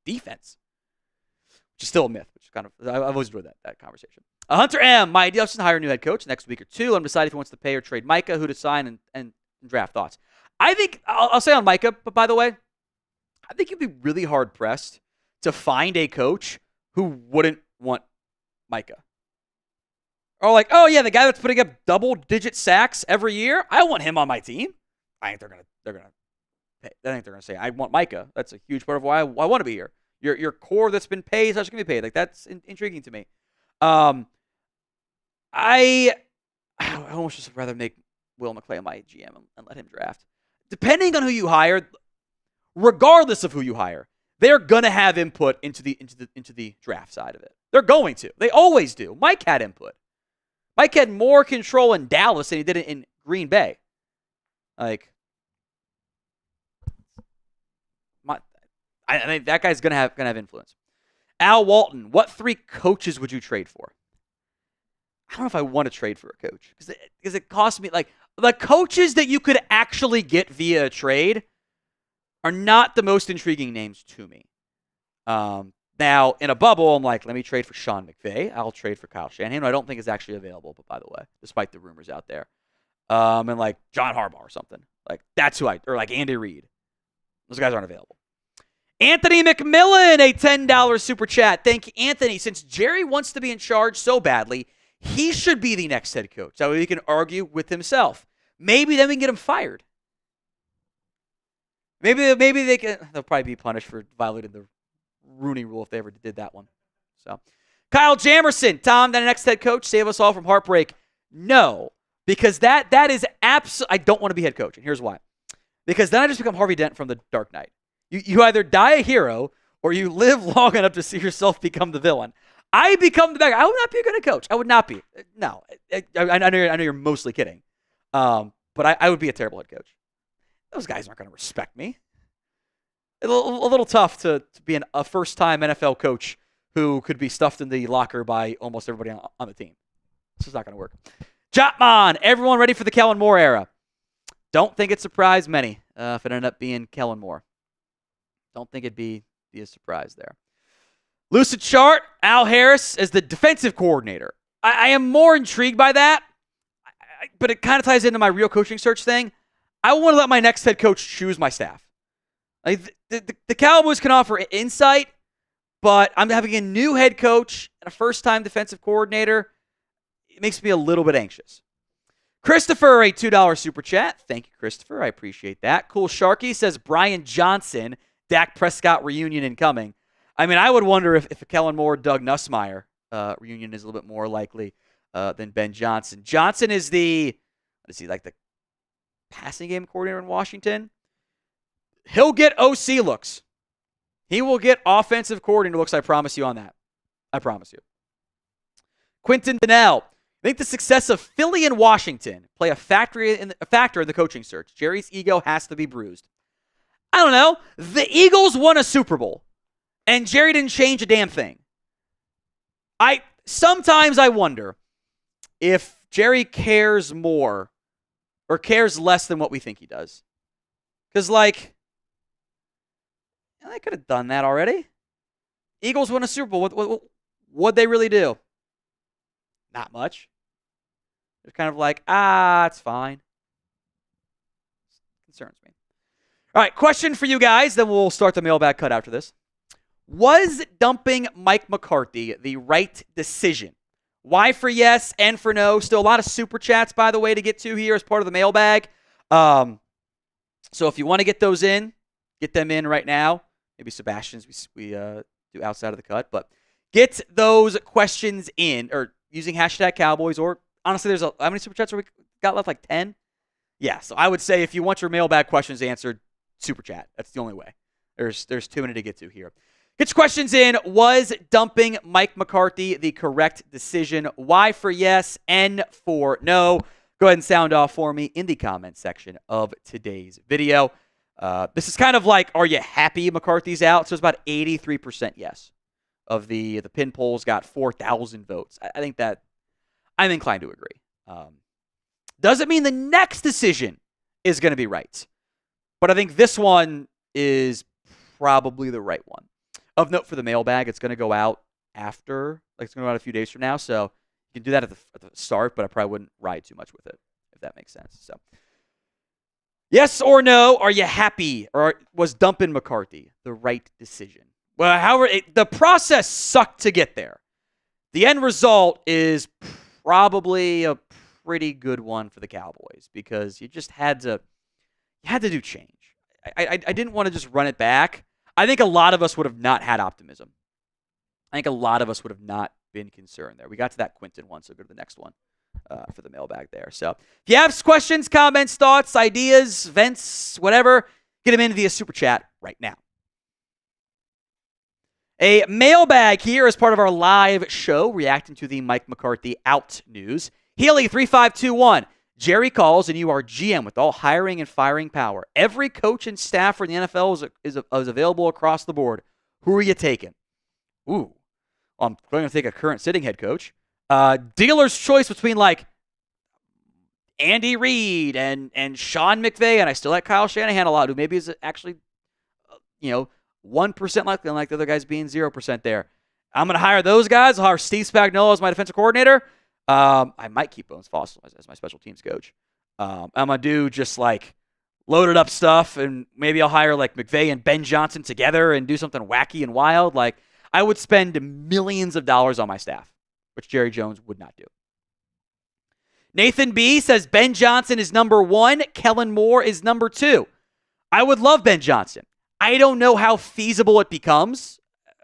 defense, which is still a myth. Which is kind of I've always enjoyed that conversation. Hunter M, my idea is to hire a new head coach next week or two. I'm deciding if he wants to pay or trade Micah, who to sign, and draft thoughts. I think I'll say on Micah, but by the way, I think you'd be really hard pressed to find a coach who wouldn't want Micah. Or like, oh yeah, the guy that's putting up double-digit sacks every year, I want him on my team. I think they're gonna pay. I think they're gonna say, I want Micah. That's a huge part of why I want to be here. Your core that's been paid is actually gonna be paid. Like, that's intriguing to me. I almost just rather make Will McClay my GM and let him draft. Depending on who you hire, regardless of who you hire, they're gonna have input into the draft side of it. They're going to. They always do. Mike had input. Mike had more control in Dallas than he did in Green Bay. Like, I think that guy's gonna have influence. Al Walton, what 3 coaches would you trade for? I don't know if I want to trade for a coach because it costs me, like, the coaches that you could actually get via a trade are not the most intriguing names to me. Now, in a bubble, I'm like, let me trade for Sean McVay. I'll trade for Kyle Shanahan, who I don't think is actually available, but by the way, despite the rumors out there. And like John Harbaugh or something. Like, that's who or like Andy Reid. Those guys aren't available. Anthony McMillan, a $10 super chat. Thank you, Anthony. Since Jerry wants to be in charge so badly, he should be the next head coach. That way he can argue with himself. Maybe then we can get him fired. Maybe they'll probably be punished for violating the Rooney rule if they ever did that one. So, Kyle Jamerson, Tom, the next head coach, save us all from heartbreak. No, because that is I don't want to be head coach, and here's why. Because then I just become Harvey Dent from The Dark Knight. You either die a hero or you live long enough to see yourself become the villain. I become the bad guy. I would not be a good head coach. I would not be. No, I know you're mostly kidding, but I would be a terrible head coach. Those guys aren't going to respect me. A little tough to be a first-time NFL coach who could be stuffed in the locker by almost everybody on the team. This is not going to work. Jotman, everyone ready for the Kellen Moore era? Don't think it surprised many if it ended up being Kellen Moore. Don't think it'd be a surprise there. Lucid Chart, Al Harris as the defensive coordinator. I am more intrigued by that, but it kind of ties into my real coaching search thing. I want to let my next head coach choose my staff. Like, the Cowboys can offer insight, but I'm having a new head coach and a first-time defensive coordinator. It makes me a little bit anxious. Christopher, a $2 super chat. Thank you, Christopher. I appreciate that. Cool Sharky says Brian Johnson, Dak Prescott reunion incoming. I mean, I would wonder if a Kellen Moore, Doug Nussmeier reunion is a little bit more likely than Ben Johnson. Johnson is the passing game coordinator in Washington. He'll get OC looks. He will get offensive coordinator looks, I promise you on that. I promise you. Quentin Donnell. I think the success of Philly and Washington play a factor in the coaching search. Jerry's ego has to be bruised. I don't know. The Eagles won a Super Bowl, and Jerry didn't change a damn thing. Sometimes I wonder if Jerry cares more or cares less than what we think he does. Because, like, They could have done that already. Eagles won a Super Bowl. What'd they really do? Not much. It's kind of like, it's fine. Concerns me. All right, question for you guys, then we'll start the mailbag cut after this. Was dumping Mike McCarthy the right decision? Y for yes, N for no. Still a lot of super chats, by the way, to get to here as part of the mailbag. So if you want to get those in, get them in right now. Maybe Sebastian's we do outside of the cut, but get those questions in, or using hashtag Cowboys, or honestly, there's how many super chats are we got left? Like 10? Yeah, so I would say if you want your mailbag questions answered, super chat. That's the only way. There's too many to get to here. Get your questions in. Was dumping Mike McCarthy the correct decision? Y for yes, N for no. Go ahead and sound off for me in the comment section of today's video. This is kind of like, are you happy McCarthy's out? So it's about 83% yes. Of the pin polls got 4,000 votes. I think that I'm inclined to agree. Doesn't mean the next decision is going to be right. But I think this one is probably the right one. Of note for the mailbag, it's going to go out after, like it's going to go out a few days from now. So you can do that at the start, but I probably wouldn't ride too much with it, if that makes sense. So, yes or no, are you happy, or was dumping McCarthy the right decision? Well, however, the process sucked to get there. The end result is probably a pretty good one for the Cowboys because you just had to do change. I didn't want to just run it back. I think a lot of us would have not had optimism. I think a lot of us would have not been concerned there. We got to that Quinton one, so go to the next one for the mailbag there. So if you have questions, comments, thoughts, ideas, vents, whatever, get them in via Super Chat right now. A mailbag here as part of our live show reacting to the Mike McCarthy out news. Healy3521. Jerry calls and you are GM with all hiring and firing power. Every coach and staffer in the NFL is available across the board. Who are you taking? Ooh, I'm going to take a current sitting head coach. Dealer's choice between like Andy Reid and Sean McVay, and I still like Kyle Shanahan a lot, who maybe is actually 1% likely, unlike the other guys being 0% there. I'm going to hire those guys. I'll hire Steve Spagnuolo as my defensive coordinator. I might keep Bones Fossil as my special teams coach. I'm going to do just like loaded up stuff, and maybe I'll hire like McVay and Ben Johnson together and do something wacky and wild. Like I would spend millions of dollars on my staff, which Jerry Jones would not do. Nathan B says Ben Johnson is number 1. Kellen Moore is number 2. I would love Ben Johnson. I don't know how feasible it becomes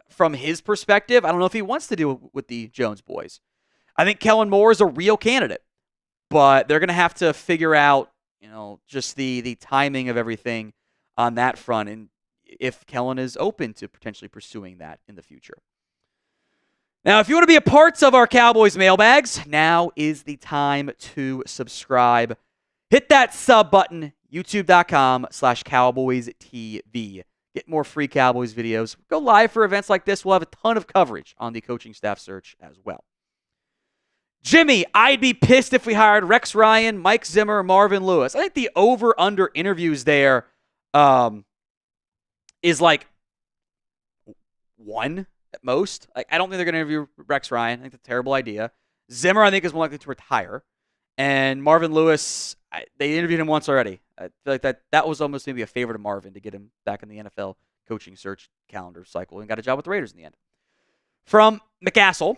from his perspective. I don't know if he wants to do it with the Jones boys. I think Kellen Moore is a real candidate, but they're going to have to figure out, just the timing of everything on that front, and if Kellen is open to potentially pursuing that in the future. Now, if you want to be a part of our Cowboys mailbags, now is the time to subscribe. Hit that sub button, youtube.com/CowboysTV. Get more free Cowboys videos. Go live for events like this. We'll have a ton of coverage on the coaching staff search as well. Jimmy, I'd be pissed if we hired Rex Ryan, Mike Zimmer, Marvin Lewis. I think the over-under interviews there is like 1 at most. Like, I don't think they're going to interview Rex Ryan. I think that's a terrible idea. Zimmer, I think, is more likely to retire. And Marvin Lewis, they interviewed him once already. I feel like that was almost maybe a favor to Marvin to get him back in the NFL coaching search calendar cycle, and got a job with the Raiders in the end. From McCassell.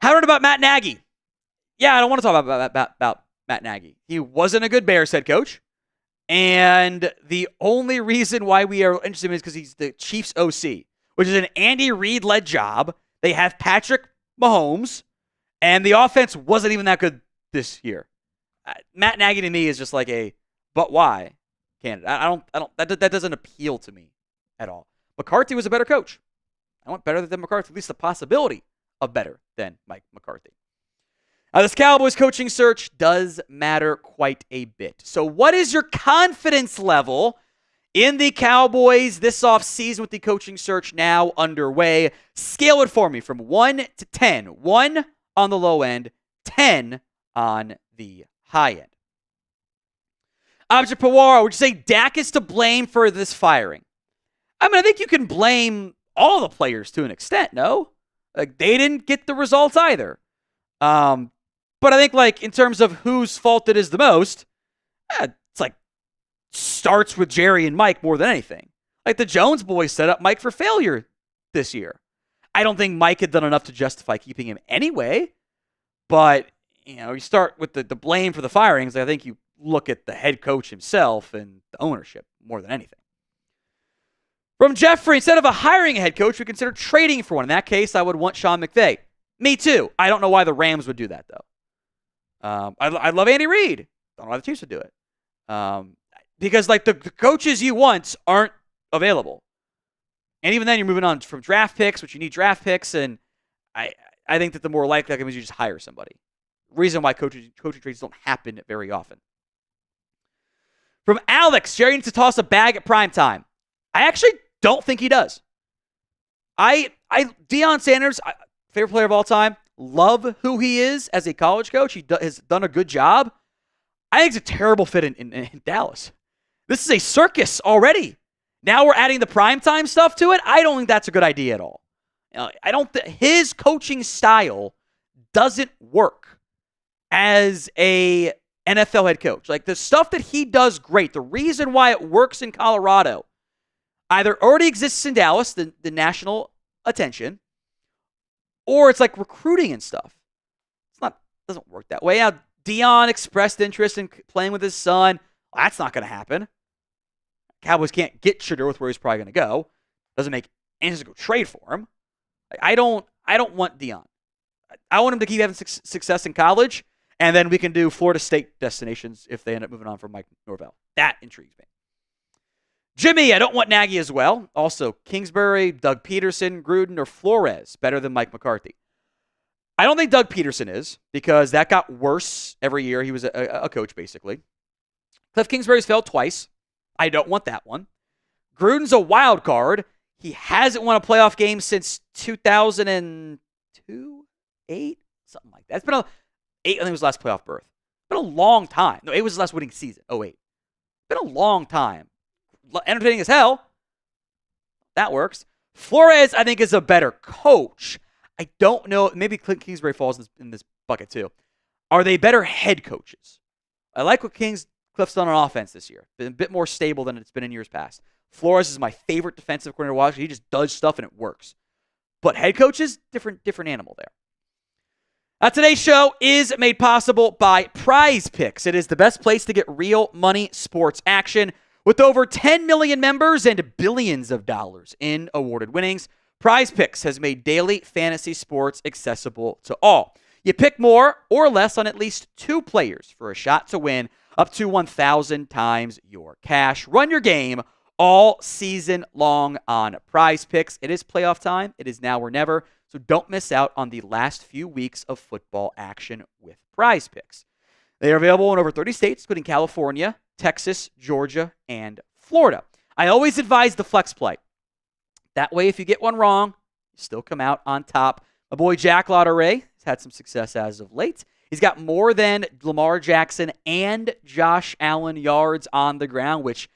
How about Matt Nagy? Yeah, I don't want to talk about Matt Nagy. He wasn't a good Bears head coach. And the only reason why we are interested in him is because he's the Chiefs OC, which is an Andy Reid-led job. They have Patrick Mahomes, and the offense wasn't even that good this year. Matt Nagy to me is just like a but why candidate. That doesn't appeal to me at all. McCarthy was a better coach. I want better than McCarthy, at least the possibility of better than Mike McCarthy. Now, this Cowboys coaching search does matter quite a bit. So what is your confidence level in the Cowboys this offseason with the coaching search now underway? Scale it for me from 1 to 10. 1 on the low end, 10 on the high end. Object Pawara, would you say Dak is to blame for this firing? I mean, I think you can blame all the players to an extent, no? Like, they didn't get the results either. But I think, like, in terms of whose fault it is the most, it's like starts with Jerry and Mike more than anything. Like, the Jones boys set up Mike for failure this year. I don't think Mike had done enough to justify keeping him anyway. But, you start with the blame for the firings. I think you look at the head coach himself and the ownership more than anything. From Jeffrey, instead of hiring a head coach, we consider trading for one. In that case, I would want Sean McVay. Me too. I don't know why the Rams would do that, though. I love Andy Reid. Don't know why the Chiefs would do it. Because, like, the coaches you want aren't available. And even then, you're moving on from draft picks, which you need draft picks. And I think that the more likely outcome is you just hire somebody. Reason why coaching trades don't happen very often. From Alex, Jerry needs to toss a bag at prime time. I actually don't think he does. Deion Sanders, favorite player of all time, love who he is as a college coach. He has done a good job. I think it's a terrible fit in Dallas. This is a circus already. Now we're adding the primetime stuff to it. I don't think that's a good idea at all. I don't his coaching style doesn't work as a NFL head coach. Like, the stuff that he does great, the reason why it works in Colorado either already exists in Dallas, the national attention, or it's like recruiting and stuff. Doesn't work that way. Now, Deion expressed interest in playing with his son. Well, that's not going to happen. Cowboys can't get Shedeur with where he's probably going to go. Doesn't make any sense to go trade for him. I don't want Deion. I want him to keep having success in college, and then we can do Florida State destinations if they end up moving on from Mike Norvell. That intrigues me. Jimmy, I don't want Nagy as well. Also, Kingsbury, Doug Peterson, Gruden, or Flores better than Mike McCarthy. I don't think Doug Peterson is, because that got worse every year. He was a coach, basically. Cliff Kingsbury's failed twice. I don't want that one. Gruden's a wild card. He hasn't won a playoff game since 2002, 8, something like that. It's been 8. I think it was his last playoff berth. It's been a long time. No, 8 was his last winning season. 08. It's been a long time. Entertaining as hell. That works. Flores, I think, is a better coach. I don't know. Maybe Cliff Kingsbury falls in this bucket too. Are they better head coaches? I like what Cliff's done on offense this year. Been a bit more stable than it's been in years past. Flores is my favorite defensive coordinator to watch. He just does stuff and it works. But head coaches, different animal there. Today's show is made possible by PrizePicks. It is the best place to get real money sports action. With over 10 million members and billions of dollars in awarded winnings, PrizePicks has made daily fantasy sports accessible to all. You pick more or less on at least 2 players for a shot to win up to 1,000 times your cash. Run your game all season long on PrizePicks. It is playoff time. It is now or never. So don't miss out on the last few weeks of football action with PrizePicks. They are available in over 30 states, including California, Texas, Georgia, and Florida. I always advise the flex play. That way, if you get one wrong, you still come out on top. My boy Jack Lauderay has had some success as of late. He's got more than Lamar Jackson and Josh Allen yards on the ground, which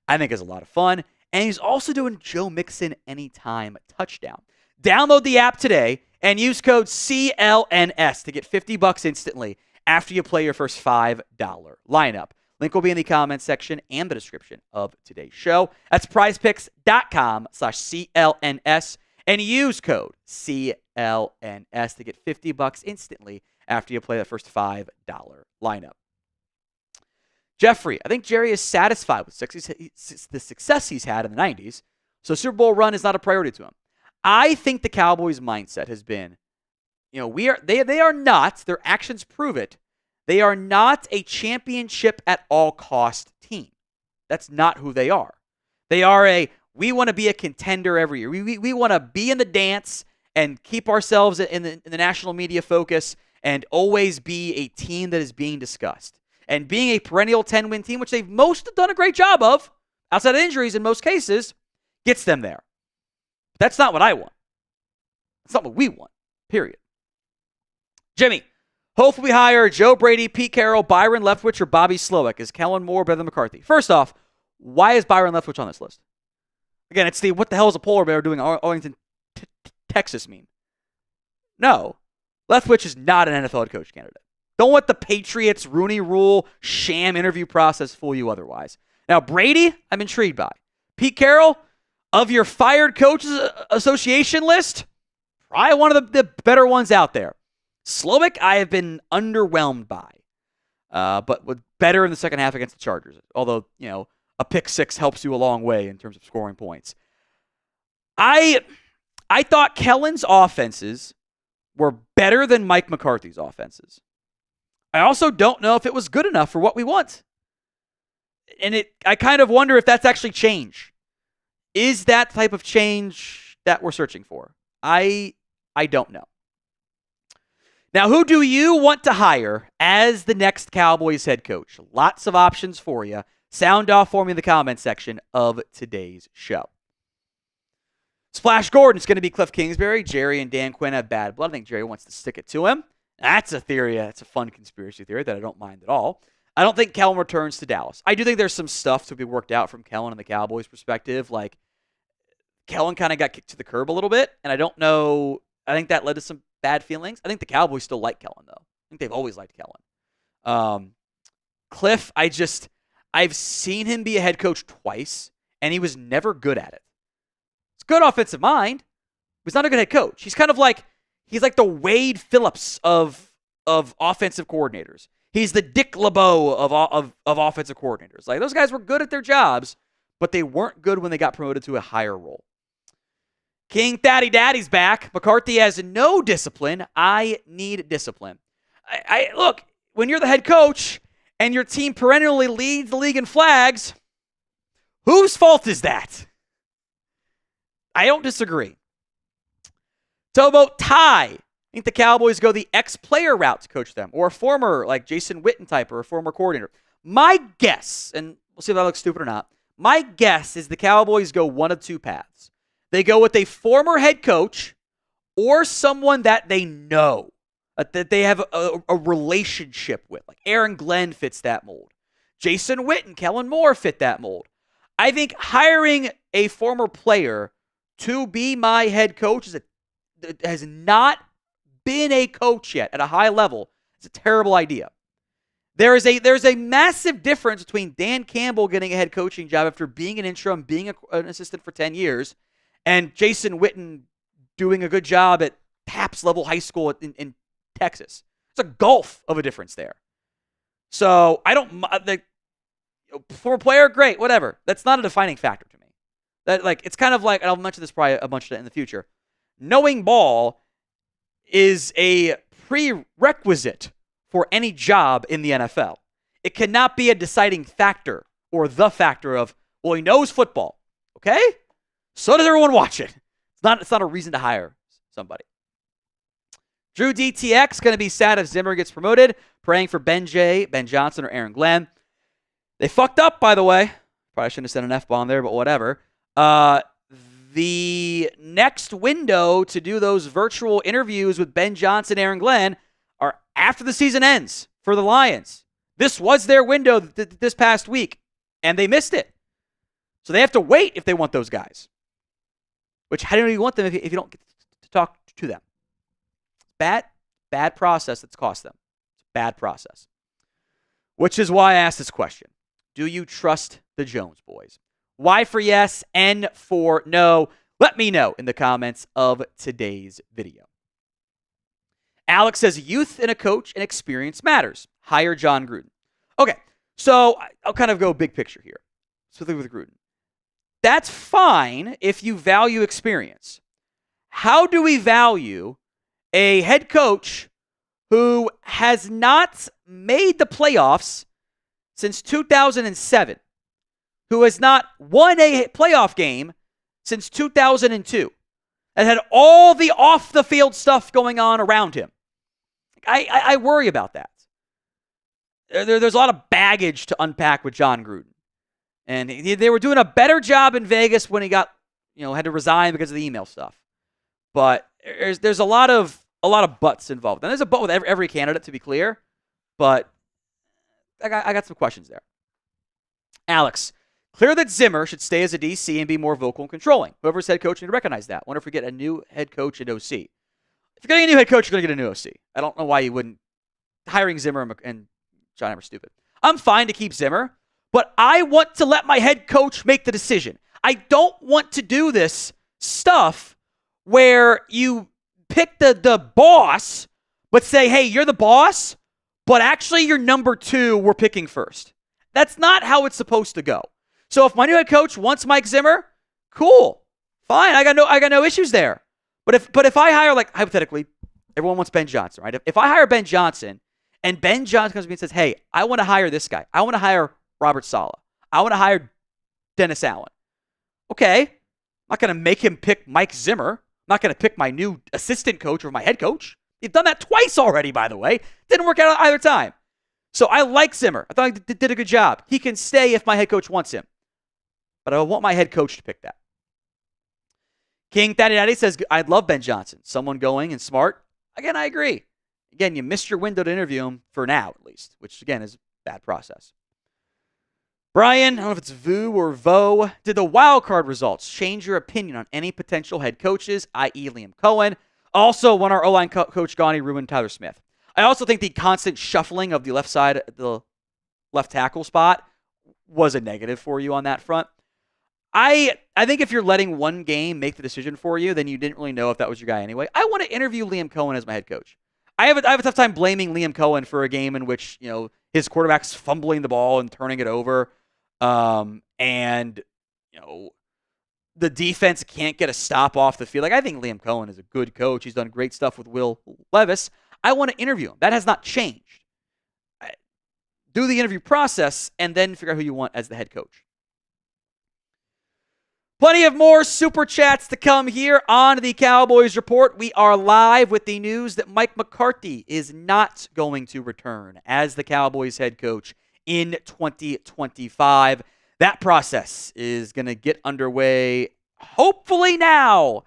I think is a lot of fun. And he's also doing Joe Mixon anytime touchdown. Download the app today and use code CLNS to get $50 instantly after you play your first $5 lineup. Link will be in the comments section and the description of today's show. That's prizepicks.com/CLNS and use code CLNS to get $50 instantly after you play that first $5 lineup. Jeffrey, I think Jerry is satisfied with the success he's had in the 90s, so Super Bowl run is not a priority to him. I think the Cowboys' mindset has been, they are not, their actions prove it, they are not a championship at all cost team. That's not who they are. They are we want to be a contender every year. We want to be in the dance and keep ourselves in the national media focus and always be a team that is being discussed. And being a perennial 10-win team, which they've most done a great job of, outside of injuries in most cases, gets them there. But that's not what I want. That's not what we want, period. Jimmy, hopefully we hire Joe Brady, Pete Carroll, Byron Leftwich, or Bobby Slowick. Is Kellen Moore better than McCarthy? First off, why is Byron Leftwich on this list? Again, it's the what the hell is a polar bear doing Arlington, Texas meme. No. Leftwich is not an NFL head coach candidate. Don't let the Patriots Rooney Rule sham interview process fool you otherwise. Now, Brady, I'm intrigued by. Pete Carroll, of your fired coaches association list, probably one of the better ones out there. Slovic, I have been underwhelmed by, but was better in the second half against the Chargers. Although, a pick six helps you a long way in terms of scoring points. I thought Kellen's offenses were better than Mike McCarthy's offenses. I also don't know if it was good enough for what we want. And I kind of wonder if that's actually change. Is that type of change that we're searching for? I don't know. Now, who do you want to hire as the next Cowboys head coach? Lots of options for you. Sound off for me in the comment section of today's show. Splash Gordon's going to be Cliff Kingsbury. Jerry and Dan Quinn have bad blood. I think Jerry wants to stick it to him. That's a theory. That's a fun conspiracy theory that I don't mind at all. I don't think Kellen returns to Dallas. I do think there's some stuff to be worked out from Kellen and the Cowboys' perspective. Like, Kellen kind of got kicked to the curb a little bit, and I don't know. I think that led to some bad feelings. I think the Cowboys still like Kellen, though. I think they've always liked Kellen. Cliff, I've seen him be a head coach twice, and he was never good at it. It's good offensive mind. He's not a good head coach. He's kind of like, he's like the Wade Phillips of offensive coordinators. He's the Dick LeBeau of offensive coordinators. Like, those guys were good at their jobs, but they weren't good when they got promoted to a higher role. King Thaddy Daddy's back. McCarthy has no discipline. I need discipline. I look, when you're the head coach and your team perennially leads the league in flags, whose fault is that? I don't disagree. Towboat Ty. I think the Cowboys go the ex-player route to coach them, or a former, like Jason Witten type, or a former coordinator. My guess, and we'll see if I look stupid or not, my guess is the Cowboys go one of two paths. They go with a former head coach or someone that they know, that they have a relationship with. Like Aaron Glenn fits that mold. Jason Witten, Kellen Moore fit that mold. I think hiring a former player to be my head coach has not been a coach yet at a high level. It's a terrible idea. There's a massive difference between Dan Campbell getting a head coaching job after being an interim, being an assistant for 10 years, and Jason Witten doing a good job at Taps level high school in Texas. It's a gulf of a difference there. So I don't, former player, great, whatever. That's not a defining factor to me. It's kind of like, and I'll mention this probably a bunch in the future. Knowing ball is a prerequisite for any job in the NFL. It cannot be a deciding factor or the factor of, well, he knows football. Okay? So does everyone watch it. It's not a reason to hire somebody. Drew DTX going to be sad if Zimmer gets promoted. Praying for Ben Johnson, or Aaron Glenn. They fucked up, by the way. Probably shouldn't have sent an F-bomb there, but whatever. The next window to do those virtual interviews with Ben Johnson, Aaron Glenn, are after the season ends for the Lions. This was their window this past week, and they missed it. So they have to wait if they want those guys. Which, how do you want them if you don't get to talk to them? Bad process that's cost them. It's a bad process. Which is why I asked this question. Do you trust the Jones boys? Y for yes, N for no. Let me know in the comments of today's video. Alex says youth in a coach and experience matters. Hire John Gruden. Okay, so I'll kind of go big picture here, specifically with Gruden. That's fine if you value experience. How do we value a head coach who has not made the playoffs since 2007, who has not won a playoff game since 2002, and had all the off-the-field stuff going on around him? I worry about that. There's a lot of baggage to unpack with John Gruden. And they were doing a better job in Vegas when he got, had to resign because of the email stuff. But there's a lot of butts involved. And there's a butt with every candidate, to be clear. But I got some questions there. Alex, Clear that Zimmer should stay as a DC and be more vocal and controlling. Whoever's head coach need to recognize that. Wonder if we get a new head coach and OC. If you're getting a new head coach, you're going to get a new OC. I don't know why you wouldn't. Hiring Zimmer and John Emmer stupid. I'm fine to keep Zimmer, but I want to let my head coach make the decision. I don't want to do this stuff where you pick the boss, but say, hey, you're the boss, but actually you're number 2, we're picking first. That's not how it's supposed to go. So if my new head coach wants Mike Zimmer, cool, fine. I got no issues there. But if I hire, like, hypothetically, everyone wants Ben Johnson, right? If I hire Ben Johnson and Ben Johnson comes to me and says, hey, I want to hire this guy. I want to hire Robert Saleh. I want to hire Dennis Allen. Okay, I'm not going to make him pick Mike Zimmer. I'm not going to pick my new assistant coach or my head coach. You've done that twice already, by the way. Didn't work out either time. So I like Zimmer. I thought he did a good job. He can stay if my head coach wants him. But I want my head coach to pick that. King Daddy says, I'd love Ben Johnson. Someone going and smart. Again, I agree. Again, you missed your window to interview him for now, at least, which, again, is a bad process. Brian, I don't know if it's Vu or Vo. Did the wild card results change your opinion on any potential head coaches, i.e. Liam Cohen? Also, when our O-line coach Gani ruined Tyler Smith. I also think the constant shuffling of the left side, the left tackle spot, was a negative for you on that front. I think if you're letting one game make the decision for you, then you didn't really know if that was your guy anyway. I want to interview Liam Cohen as my head coach. I have a tough time blaming Liam Cohen for a game in which, his quarterback's fumbling the ball and turning it over. And the defense can't get a stop off the field. Like, I think Liam Cohen is a good coach. He's done great stuff with Will Levis. I want to interview him. That has not changed. Do the interview process and then figure out who you want as the head coach. Plenty of more super chats to come here on the Cowboys Report. We are live with the news that Mike McCarthy is not going to return as the Cowboys head coach in 2025. That process is going to get underway hopefully now.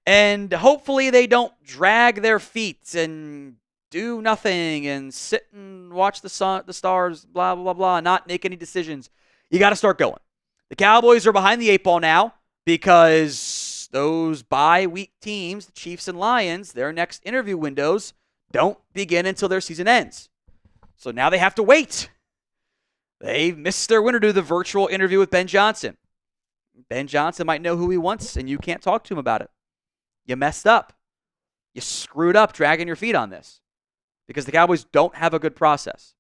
And hopefully they don't drag their feet and do nothing and sit and watch the stars, blah, blah, blah, not make any decisions. You got to start going. The Cowboys are behind the 8 ball now because those bye-week teams, the Chiefs and Lions, their next interview windows don't begin until their season ends. So now they have to wait. They missed their window to do the virtual interview with Ben Johnson. Ben Johnson might know who he wants, and you can't talk to him about it. You messed up. You screwed up dragging your feet on this because the Cowboys don't have a good process.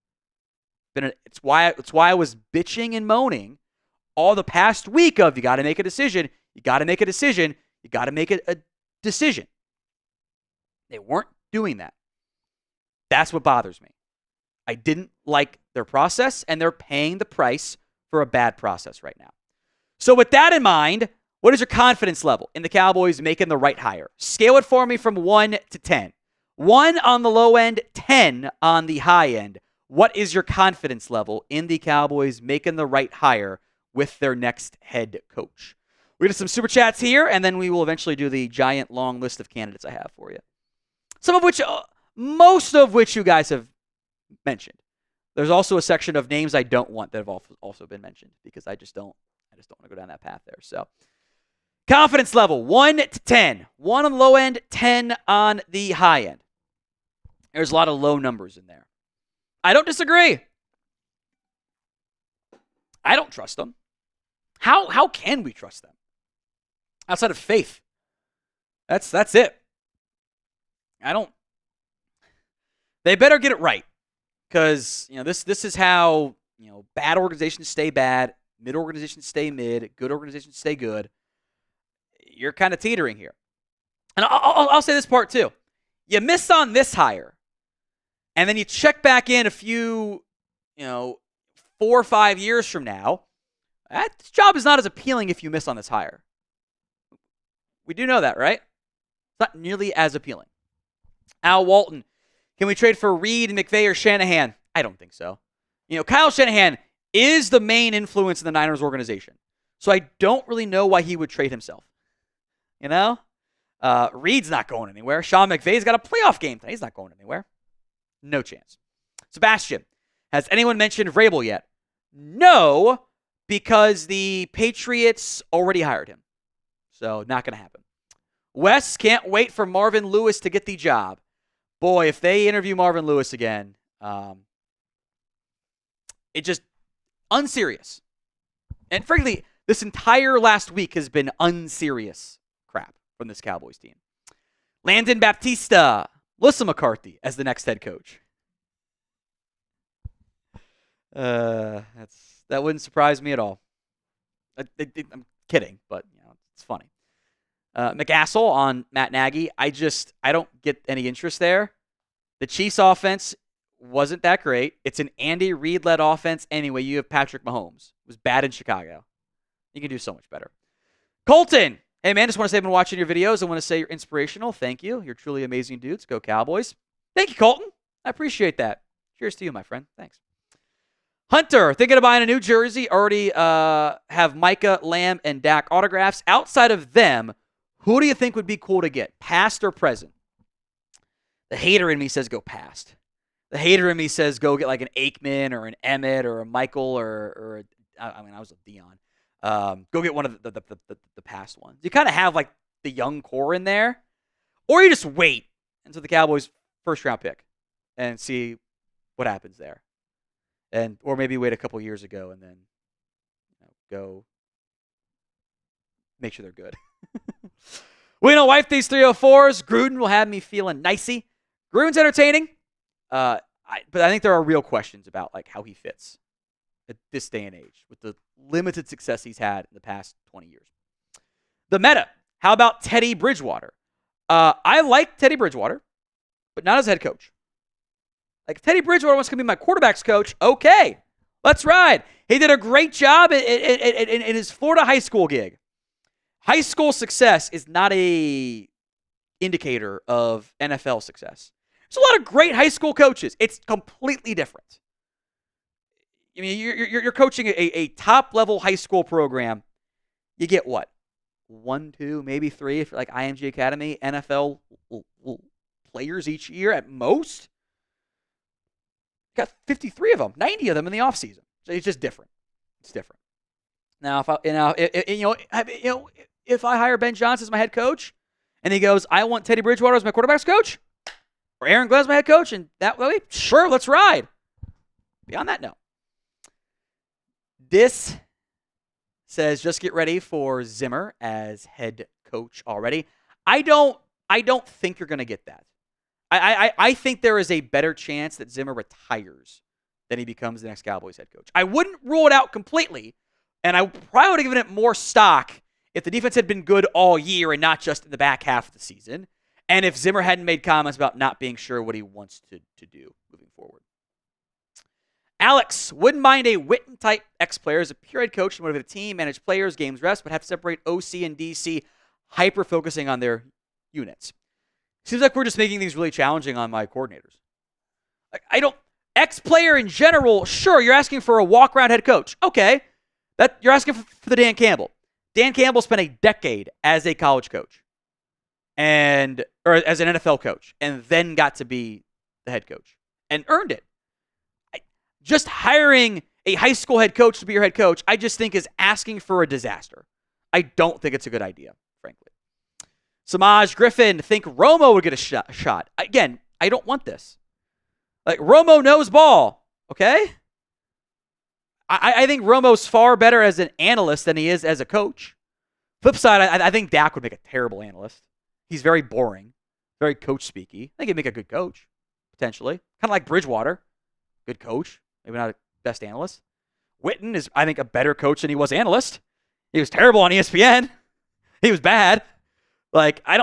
It's why I was bitching and moaning all the past week of you got to make a decision. You got to make a decision. You got to make a decision. They weren't doing that. That's what bothers me. I didn't like their process, and they're paying the price for a bad process right now. So with that in mind, what is your confidence level in the Cowboys making the right hire? Scale it for me from 1 to 10. 1 on the low end, 10 on the high end. What is your confidence level in the Cowboys making the right hire with their next head coach? We're going to some super chats here, and then we will eventually do the giant long list of candidates I have for you. Most of which you guys have mentioned. There's also a section of names I don't want that have also been mentioned because I just don't want to go down that path there. So, confidence level 1 to 10. 1 on the low end, 10 on the high end. There's a lot of low numbers in there. I don't disagree. I don't trust them. How can we trust them? Outside of faith. That's it. They better get it right. Because, this is how, bad organizations stay bad, mid organizations stay mid, good organizations stay good. You're kind of teetering here. And I'll say this part too. You miss on this hire, and then you check back in a few, 4 or 5 years from now, that job is not as appealing if you miss on this hire. We do know that, right? It's not nearly as appealing. Al Walton. Can we trade for Reed, McVay, or Shanahan? I don't think so. Kyle Shanahan is the main influence in the Niners organization. So I don't really know why he would trade himself. Reed's not going anywhere. Sean McVay's got a playoff game tonight. He's not going anywhere. No chance. Sebastian, has anyone mentioned Vrabel yet? No, because the Patriots already hired him. So not going to happen. Wes can't wait for Marvin Lewis to get the job. Boy, if they interview Marvin Lewis again, it just unserious. And frankly, this entire last week has been unserious crap from this Cowboys team. Landon Baptista, Melissa McCarthy as the next head coach. That wouldn't surprise me at all. I'm kidding, but it's funny. McAssel on Matt Nagy. I don't get any interest there. The Chiefs' offense wasn't that great. It's an Andy Reid-led offense anyway. You have Patrick Mahomes. It was bad in Chicago. You can do so much better. Colton. Hey, man, just want to say I've been watching your videos. I want to say you're inspirational. Thank you. You're truly amazing dudes. Go Cowboys. Thank you, Colton. I appreciate that. Cheers to you, my friend. Thanks. Hunter, thinking of buying a new jersey. Already have Micah, Lamb, and Dak autographs. Outside of them, who do you think would be cool to get, past or present? The hater in me says go past. The hater in me says go get like an Aikman or an Emmett or a Michael or I was a Dion. Go get one of the past ones. You kind of have like the young core in there, or you just wait until the Cowboys' first-round pick and see what happens there, or maybe wait a couple years ago and then go make sure they're good. We don't wipe these 304s. Gruden will have me feeling nicey. Gruden's entertaining, but I think there are real questions about like how he fits at this day and age with the limited success he's had in the past 20 years. The meta. How about Teddy Bridgewater? I like Teddy Bridgewater, but not as head coach. Like, if Teddy Bridgewater wants to be my quarterback's coach, okay, let's ride. He did a great job in his Florida high school gig. High school success is not a indicator of NFL success. There's a lot of great high school coaches. It's completely different. I mean, you're coaching a top-level high school program. You get what? 1, 2, maybe 3, if you're like IMG Academy, NFL players each year at most. Got 53 of them, 90 of them in the offseason. So it's just different. It's different. Now, if I hire Ben Johnson as my head coach, and he goes, I want Teddy Bridgewater as my quarterback's coach, or Aaron Glenn as my head coach, and that way, sure, let's ride. Beyond that, no. This says just get ready for Zimmer as head coach already. I don't think you're going to get that. I think there is a better chance that Zimmer retires than he becomes the next Cowboys head coach. I wouldn't rule it out completely, and I probably would have given it more stock if the defense had been good all year and not just in the back half of the season, and if Zimmer hadn't made comments about not being sure what he wants to do moving forward. Alex, wouldn't mind a Witten-type ex-player as a pure head coach to motivate the team, manage players, games rest, but have to separate OC and DC, hyper-focusing on their units. Seems like we're just making things really challenging on my coordinators. Like, ex-player in general, sure, you're asking for a walk-around head coach. Okay, you're asking for the Dan Campbell. Dan Campbell spent a decade as a college coach, or as an NFL coach, and then got to be the head coach and earned it. Just hiring a high school head coach to be your head coach, I just think is asking for a disaster. I don't think it's a good idea, frankly. Samaj Griffin, think Romo would get a shot. Again, I don't want this. Like, Romo knows ball, okay? I think Romo's far better as an analyst than he is as a coach. Flip side, I think Dak would make a terrible analyst. He's very boring, very coach-speaky. I think he'd make a good coach, potentially. Kind of like Bridgewater. Good coach. Maybe not a best analyst. Witten is, I think, a better coach than he was analyst. He was terrible on ESPN. He was bad. Like, I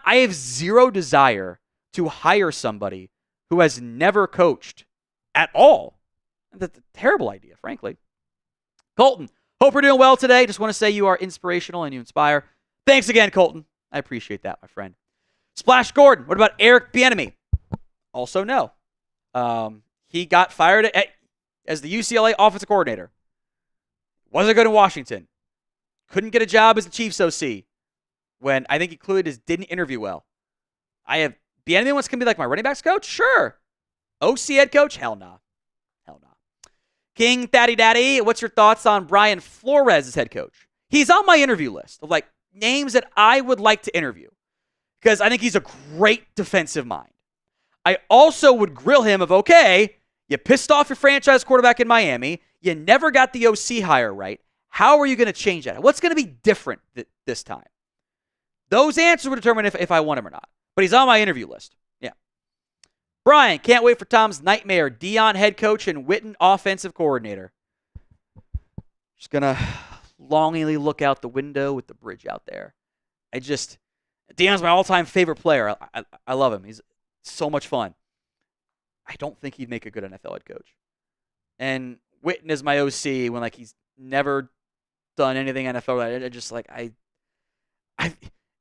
have zero desire to hire somebody who has never coached at all. That's a terrible idea, frankly. Colton, hope we're doing well today. Just want to say you are inspirational and you inspire. Thanks again, Colton. I appreciate that, my friend. Splash Gordon, what about Eric Bieniemy? Also, no. He got fired as the UCLA offensive coordinator. Wasn't good in Washington. Couldn't get a job as the Chiefs OC when I think he clearly just didn't interview well. Bieniemy wants to be like my running backs coach? Sure. OC head coach? Hell nah. Hell nah. King Thaddy Daddy, what's your thoughts on Brian Flores as head coach? He's on my interview list of like names that I would like to interview because I think he's a great defensive mind. I also would grill him of, okay, you pissed off your franchise quarterback in Miami. You never got the OC hire right. How are you going to change that? What's going to be different this time? Those answers would determine if I want him or not. But he's on my interview list. Yeah. Brian, can't wait for Tom's nightmare. Dion head coach and Witten offensive coordinator. Just going to longingly look out the window with the bridge out there. Dion's my all-time favorite player. I love him. He's so much fun. I don't think he'd make a good NFL head coach. And Witten is my OC when like he's never done anything NFL.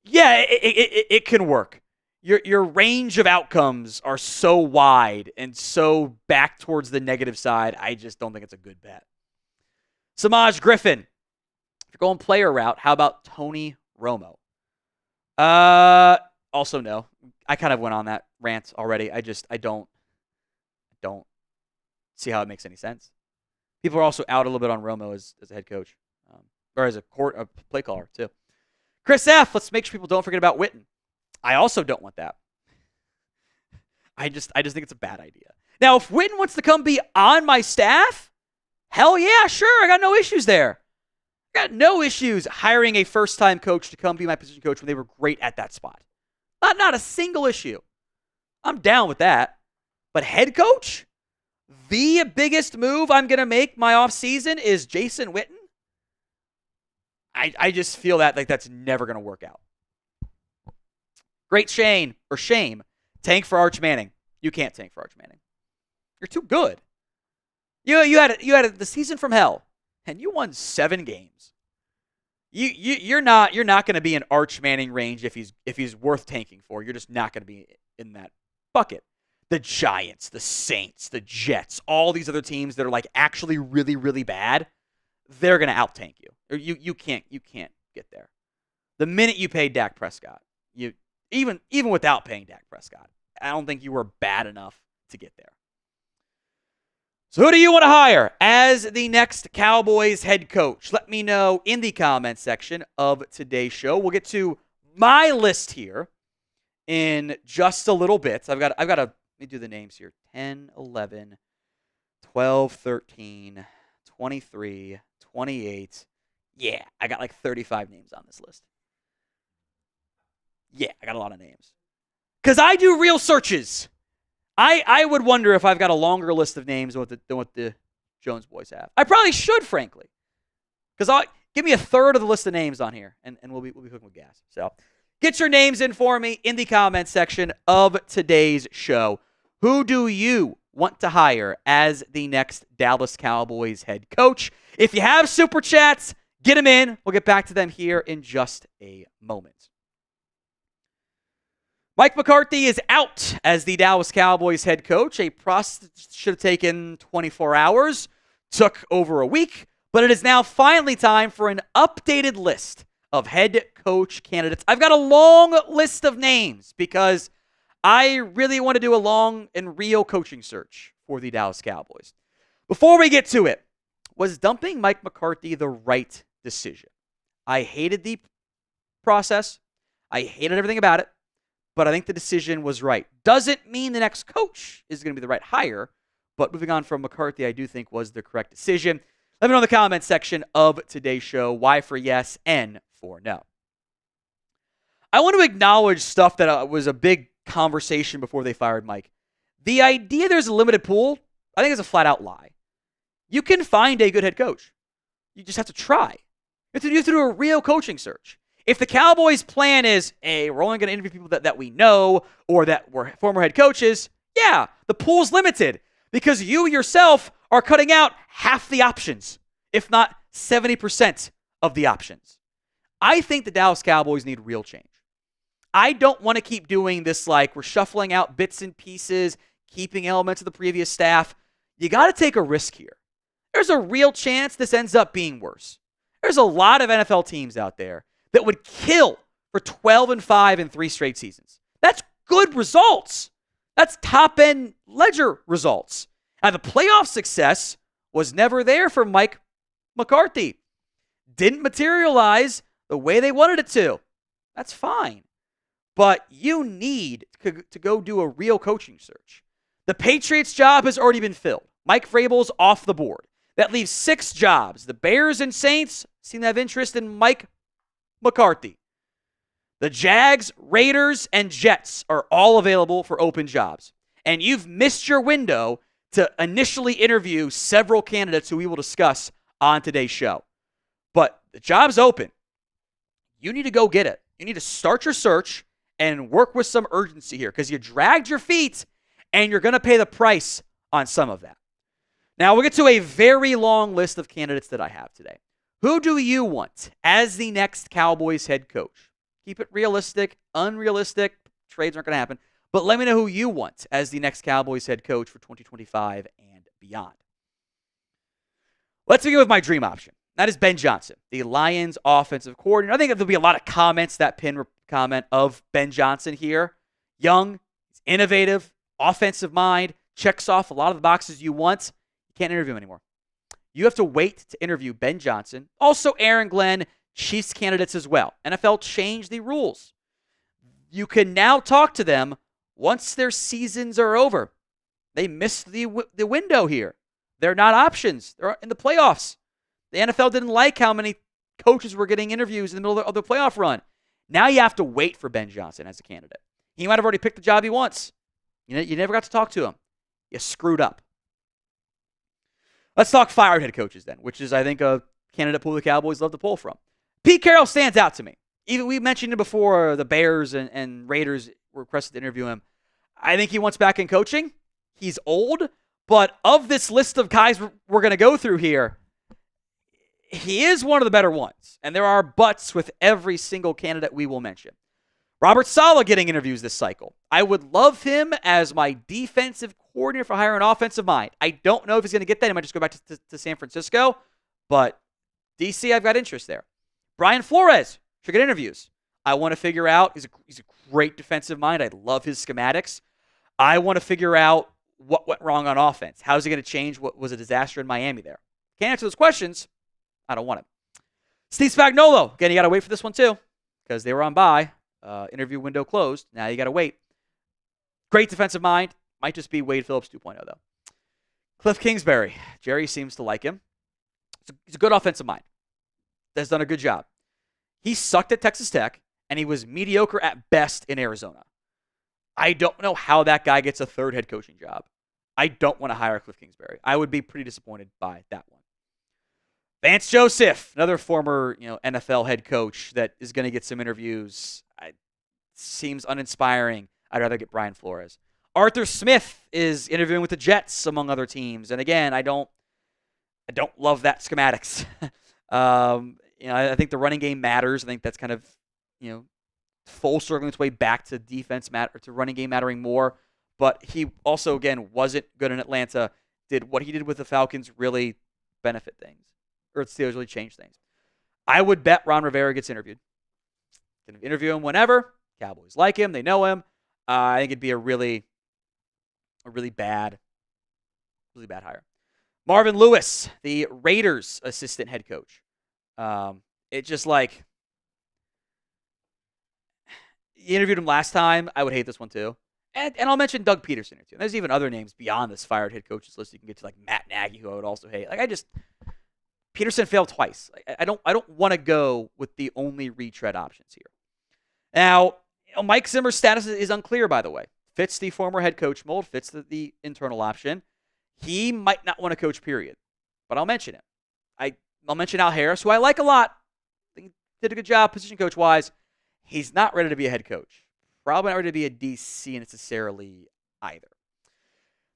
It can work. Your range of outcomes are so wide and so back towards the negative side. I just don't think it's a good bet. Samaj Griffin, if you're going player route, how about Tony Romo? Also no. I kind of went on that rant already. I don't see how it makes any sense. People are also out a little bit on Romo as a head coach, or as a play caller too. Chris F., let's make sure people don't forget about Witten. I also don't want that. I just think it's a bad idea. Now, if Witten wants to come be on my staff, hell yeah, sure, I got no issues there. I got no issues hiring a first-time coach to come be my position coach when they were great at that spot. Not a single issue. I'm down with that. But head coach? The biggest move I'm going to make my offseason is Jason Witten? I just feel that like that's never going to work out. Great shame. Tank for Arch Manning. You can't tank for Arch Manning. You're too good. You had the season from hell, and you won 7 games. You're not going to be in Arch Manning range if he's worth tanking for. You're just not going to be in that bucket. The Giants, the Saints, the Jets, all these other teams that are like actually really, really bad, they're going to out-tank you. Or you can't get there. The minute you pay Dak Prescott, even without paying Dak Prescott, I don't think you were bad enough to get there. So who do you want to hire as the next Cowboys head coach? Let me know in the comments section of today's show. We'll get to my list here in just a little bit. I've got to let me do the names here. 10, 11, 12, 13, 23, 28. Yeah, I got like 35 names on this list. Yeah, I got a lot of names. Because I do real searches. I would wonder if I've got a longer list of names than what the Jones boys have. I probably should, frankly. Because give me a third of the list of names on here, and we'll be cooking with gas. So get your names in for me in the comments section of today's show. Who do you want to hire as the next Dallas Cowboys head coach? If you have super chats, get them in. We'll get back to them here in just a moment. Mike McCarthy is out as the Dallas Cowboys head coach. A process should have taken 24 hours, took over a week, but it is now finally time for an updated list of head coach candidates. I've got a long list of names because I really want to do a long and real coaching search for the Dallas Cowboys. Before we get to it, was dumping Mike McCarthy the right decision? I hated the process. I hated everything about it. But I think the decision was right. Doesn't mean the next coach is going to be the right hire, but moving on from McCarthy, I do think was the correct decision. Let me know in the comments section of today's show why for yes, N for no. I want to acknowledge stuff that was a big conversation before they fired Mike. The idea there's a limited pool, I think is a flat-out lie. You can find a good head coach. You just have to try. You have to do a real coaching search. If the Cowboys' plan is, hey, we're only going to interview people that we know or that were former head coaches, yeah, the pool's limited because you yourself are cutting out half the options, if not 70% of the options. I think the Dallas Cowboys need real change. I don't want to keep doing this like we're shuffling out bits and pieces, keeping elements of the previous staff. You got to take a risk here. There's a real chance this ends up being worse. There's a lot of NFL teams out there that would kill for 12-5 in 3 straight seasons. That's good results. That's top-end ledger results. Now, the playoff success was never there for Mike McCarthy. Didn't materialize the way they wanted it to. That's fine. But you need to go do a real coaching search. The Patriots job has already been filled. Mike Vrabel's off the board. That leaves 6 jobs. The Bears and Saints seem to have interest in Mike McCarthy. The Jags, Raiders, and Jets are all available for open jobs. And you've missed your window to initially interview several candidates who we will discuss on today's show. But the job's open. You need to go get it. You need to start your search and work with some urgency here because you dragged your feet and you're going to pay the price on some of that. Now, we'll get to a very long list of candidates that I have today. Who do you want as the next Cowboys head coach? Keep it realistic, unrealistic. Trades aren't going to happen. But let me know who you want as the next Cowboys head coach for 2025 and beyond. Let's begin with my dream option. That is Ben Johnson, the Lions offensive coordinator. I think there'll be a lot of comments, that pin comment of Ben Johnson here. Young, innovative, offensive mind, checks off a lot of the boxes you want. You can't interview him anymore. You have to wait to interview Ben Johnson. Also, Aaron Glenn, Chiefs candidates as well. NFL changed the rules. You can now talk to them once their seasons are over. They missed the window here. They're not options. They're in the playoffs. The NFL didn't like how many coaches were getting interviews in the middle of the playoff run. Now you have to wait for Ben Johnson as a candidate. He might have already picked the job he wants. You never got to talk to him. You screwed up. Let's talk fired head coaches then, which is, I think, a candidate pool the Cowboys love to pull from. Pete Carroll stands out to me. Even we mentioned it before, the Bears and Raiders requested to interview him. I think he wants back in coaching. He's old, but of this list of guys we're going to go through here, he is one of the better ones. And there are buts with every single candidate we will mention. Robert Saleh getting interviews this cycle. I would love him as my defensive coordinator for hiring an offensive mind. I don't know if he's going to get that. He might just go back to San Francisco. But DC, I've got interest there. Brian Flores should get interviews. I want to figure out, he's a great defensive mind. I love his schematics. I want to figure out what went wrong on offense. How is he going to change what was a disaster in Miami there? Can't answer those questions. I don't want it. Steve Spagnuolo. Again, you got to wait for this one too because they were on bye. Interview window closed. Now you got to wait. Great defensive mind. Might just be Wade Phillips 2.0 though. Cliff Kingsbury. Jerry seems to like him. He's a good offensive mind. Has done a good job. He sucked at Texas Tech, and he was mediocre at best in Arizona. I don't know how that guy gets a third head coaching job. I don't want to hire Cliff Kingsbury. I would be pretty disappointed by that one. Vance Joseph, another former NFL head coach that is going to get some interviews. Seems uninspiring. I'd rather get Brian Flores. Arthur Smith is interviewing with the Jets, among other teams. And again, I don't love that schematics. I think the running game matters. I think that's kind of, full circling its way back to defense to running game mattering more. But he also, again, wasn't good in Atlanta. Did what he did with the Falcons really benefit things? Or Steelers really change things? I would bet Ron Rivera gets interviewed. Can interview him whenever. Cowboys like him. They know him. I think it'd be a really bad hire. Marvin Lewis, the Raiders assistant head coach. It just like, you interviewed him last time. I would hate this one too. And I'll mention Doug Peterson here too. There's even other names beyond this fired head coaches list. You can get to like Matt Nagy, who I would also hate. Peterson failed twice. I don't want to go with the only retread options here. Now, Mike Zimmer's status is unclear, by the way. Fits the former head coach mold, fits the internal option. He might not want to coach, period. But I'll mention him. I'll mention Al Harris, who I like a lot. I think he did a good job position coach-wise. He's not ready to be a head coach. Probably not ready to be a DC necessarily either.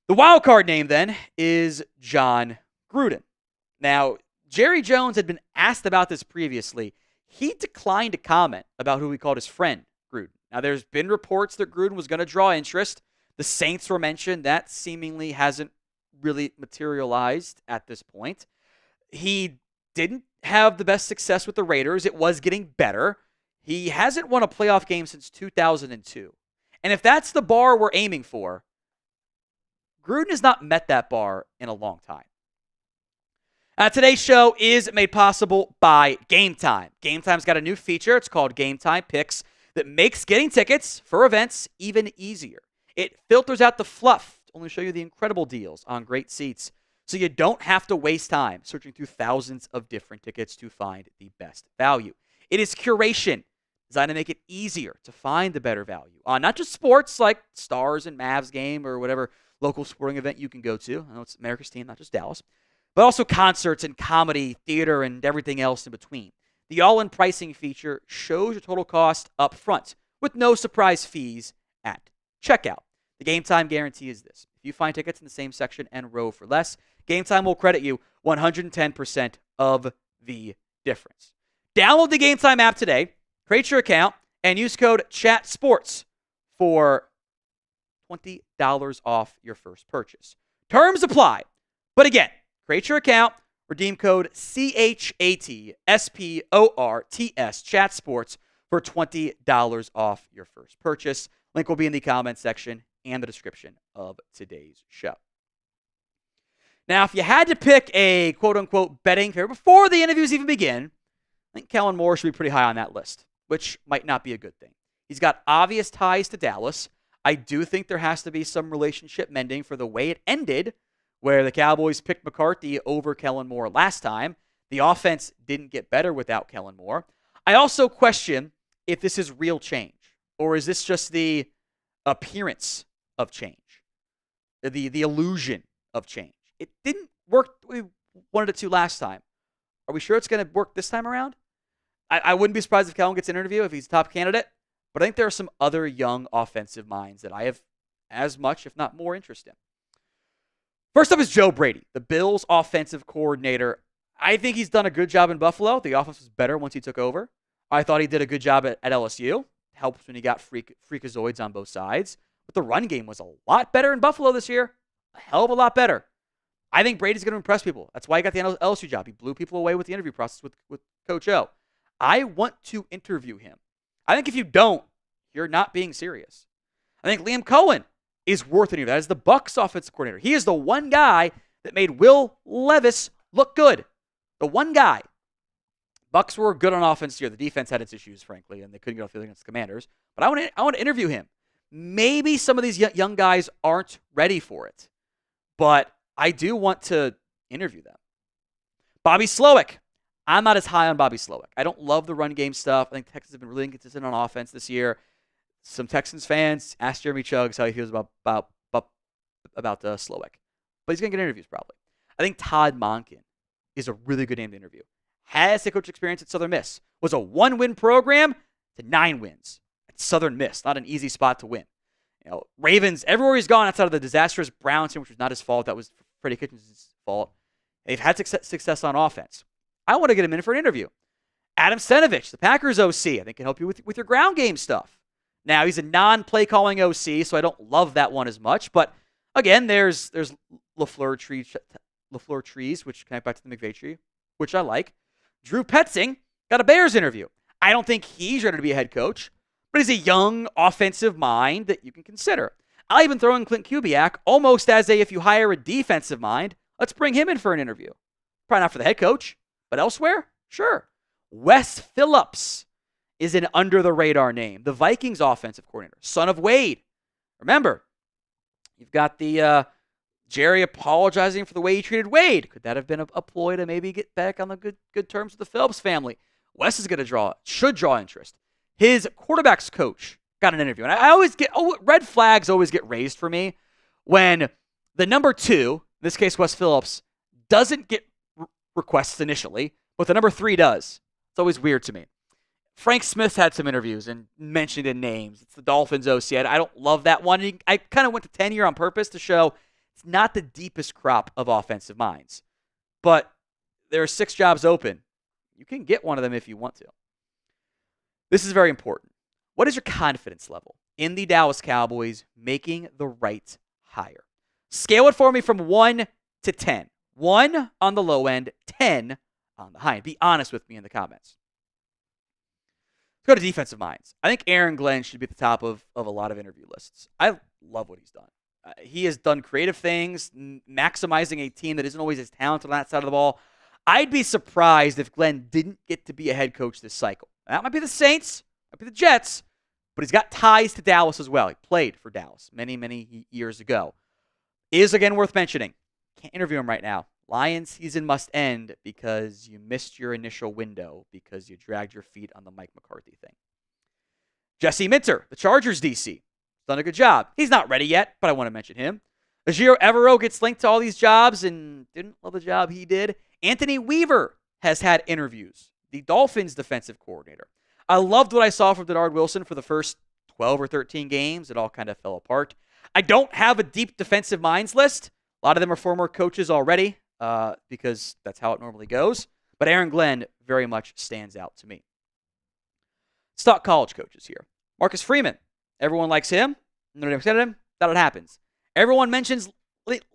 The wild card name, then, is John Gruden. Now, Jerry Jones had been asked about this previously. He declined to comment about who he called his friend, Gruden. Now, there's been reports that Gruden was going to draw interest. The Saints were mentioned. That seemingly hasn't really materialized at this point. He didn't have the best success with the Raiders. It was getting better. He hasn't won a playoff game since 2002. And if that's the bar we're aiming for, Gruden has not met that bar in a long time. Today's show is made possible by GameTime. GameTime's got a new feature. It's called GameTime Picks that makes getting tickets for events even easier. It filters out the fluff to only show you the incredible deals on great seats, so you don't have to waste time searching through thousands of different tickets to find the best value. It is curation designed to make it easier to find the better value on not just sports like Stars and Mavs game or whatever local sporting event you can go to. I know it's America's team, not just Dallas. But also concerts and comedy, theater, and everything else in between. The all-in pricing feature shows your total cost up front with no surprise fees at checkout. The Game Time guarantee is this. If you find tickets in the same section and row for less, Game Time will credit you 110% of the difference. Download the Game Time app today, create your account, and use code CHATSPORTS for $20 off your first purchase. Terms apply. But again, create your account, redeem code CHATSPORTS, ChatSports, for $20 off your first purchase. Link will be in the comment section and the description of today's show. Now, if you had to pick a quote-unquote betting favorite before the interviews even begin, I think Kellen Moore should be pretty high on that list, which might not be a good thing. He's got obvious ties to Dallas. I do think there has to be some relationship mending for the way it ended, where the Cowboys picked McCarthy over Kellen Moore last time. The offense didn't get better without Kellen Moore. I also question if this is real change, or is this just the appearance of change, the illusion of change. It didn't work the way we wanted it to last time. Are we sure it's going to work this time around? I wouldn't be surprised if Kellen gets an interview if he's a top candidate, but I think there are some other young offensive minds that I have as much, if not more, interest in. First up is Joe Brady, the Bills' offensive coordinator. I think he's done a good job in Buffalo. The offense was better once he took over. I thought he did a good job at LSU. Helps when he got freakazoids on both sides. But the run game was a lot better in Buffalo this year. A hell of a lot better. I think Brady's going to impress people. That's why he got the LSU job. He blew people away with the interview process with Coach O. I want to interview him. I think if you don't, you're not being serious. I think Liam Cohen is worth an interview. That is the Bucs offensive coordinator. He is the one guy that made Will Levis look good. The one guy. Bucs were good on offense here. The defense had its issues, frankly, and they couldn't get off the field against the Commanders. But I want to interview him. Maybe some of these young guys aren't ready for it, but I do want to interview them. Bobby Slowick. I'm not as high on Bobby Slowick. I don't love the run game stuff. I think Texans have been really inconsistent on offense this year. Some Texans fans asked Jeremy Chuggs how he feels about Slowick. But he's going to get interviews probably. I think Todd Monken is a really good name to interview. Has head coach experience at Southern Miss. Was a 1-win program to 9 wins at Southern Miss. Not an easy spot to win. Ravens, everywhere he's gone outside of the disastrous Browns team, which was not his fault. That was Freddie Kitchens' fault. They've had success on offense. I want to get him in for an interview. Adam Stenavich, the Packers OC, I think can help you with your ground game stuff. Now, he's a non-play calling OC, so I don't love that one as much. But again, there's LaFleur trees, which connect back to the McVay tree, which I like. Drew Petzing got a Bears interview. I don't think he's ready to be a head coach, but he's a young offensive mind that you can consider. I'll even throw in Clint Kubiak almost as if you hire a defensive mind, let's bring him in for an interview. Probably not for the head coach, but elsewhere, sure. Wes Phillips is an under-the-radar name. The Vikings offensive coordinator, son of Wade. Remember, you've got the Jerry apologizing for the way he treated Wade. Could that have been a ploy to maybe get back on the good terms with the Phillips family? Wes is going to should draw interest. His quarterback's coach got an interview. And I always get, red flags always get raised for me when the number 2, in this case Wes Phillips, doesn't get requests initially, but the number 3 does. It's always weird to me. Frank Smith had some interviews and mentioned in names. It's the Dolphins OC. I don't love that one. I kind of went to tenure on purpose to show it's not the deepest crop of offensive minds. But there are 6 jobs open. You can get one of them if you want to. This is very important. What is your confidence level in the Dallas Cowboys making the right hire? Scale it for me from 1 to 10. 1 on the low end, 10 on the high end. Be honest with me in the comments. Let's go to defensive minds. I think Aaron Glenn should be at the top of a lot of interview lists. I love what he's done. He has done creative things, maximizing a team that isn't always as talented on that side of the ball. I'd be surprised if Glenn didn't get to be a head coach this cycle. That might be the Saints, might be the Jets, but he's got ties to Dallas as well. He played for Dallas many years ago. Is again worth mentioning. Can't interview him right now. Lions season must end because you missed your initial window because you dragged your feet on the Mike McCarthy thing. Jesse Minter, the Chargers DC, done a good job. He's not ready yet, but I want to mention him. Ajiro Evero gets linked to all these jobs and didn't love the job he did. Anthony Weaver has had interviews. The Dolphins defensive coordinator. I loved what I saw from Denard Wilson for the first 12 or 13 games. It all kind of fell apart. I don't have a deep defensive minds list. A lot of them are former coaches already because that's how it normally goes. But Aaron Glenn very much stands out to me. Let's talk college coaches here. Marcus Freeman. Everyone likes him. Nobody excited him. That happens. Everyone mentions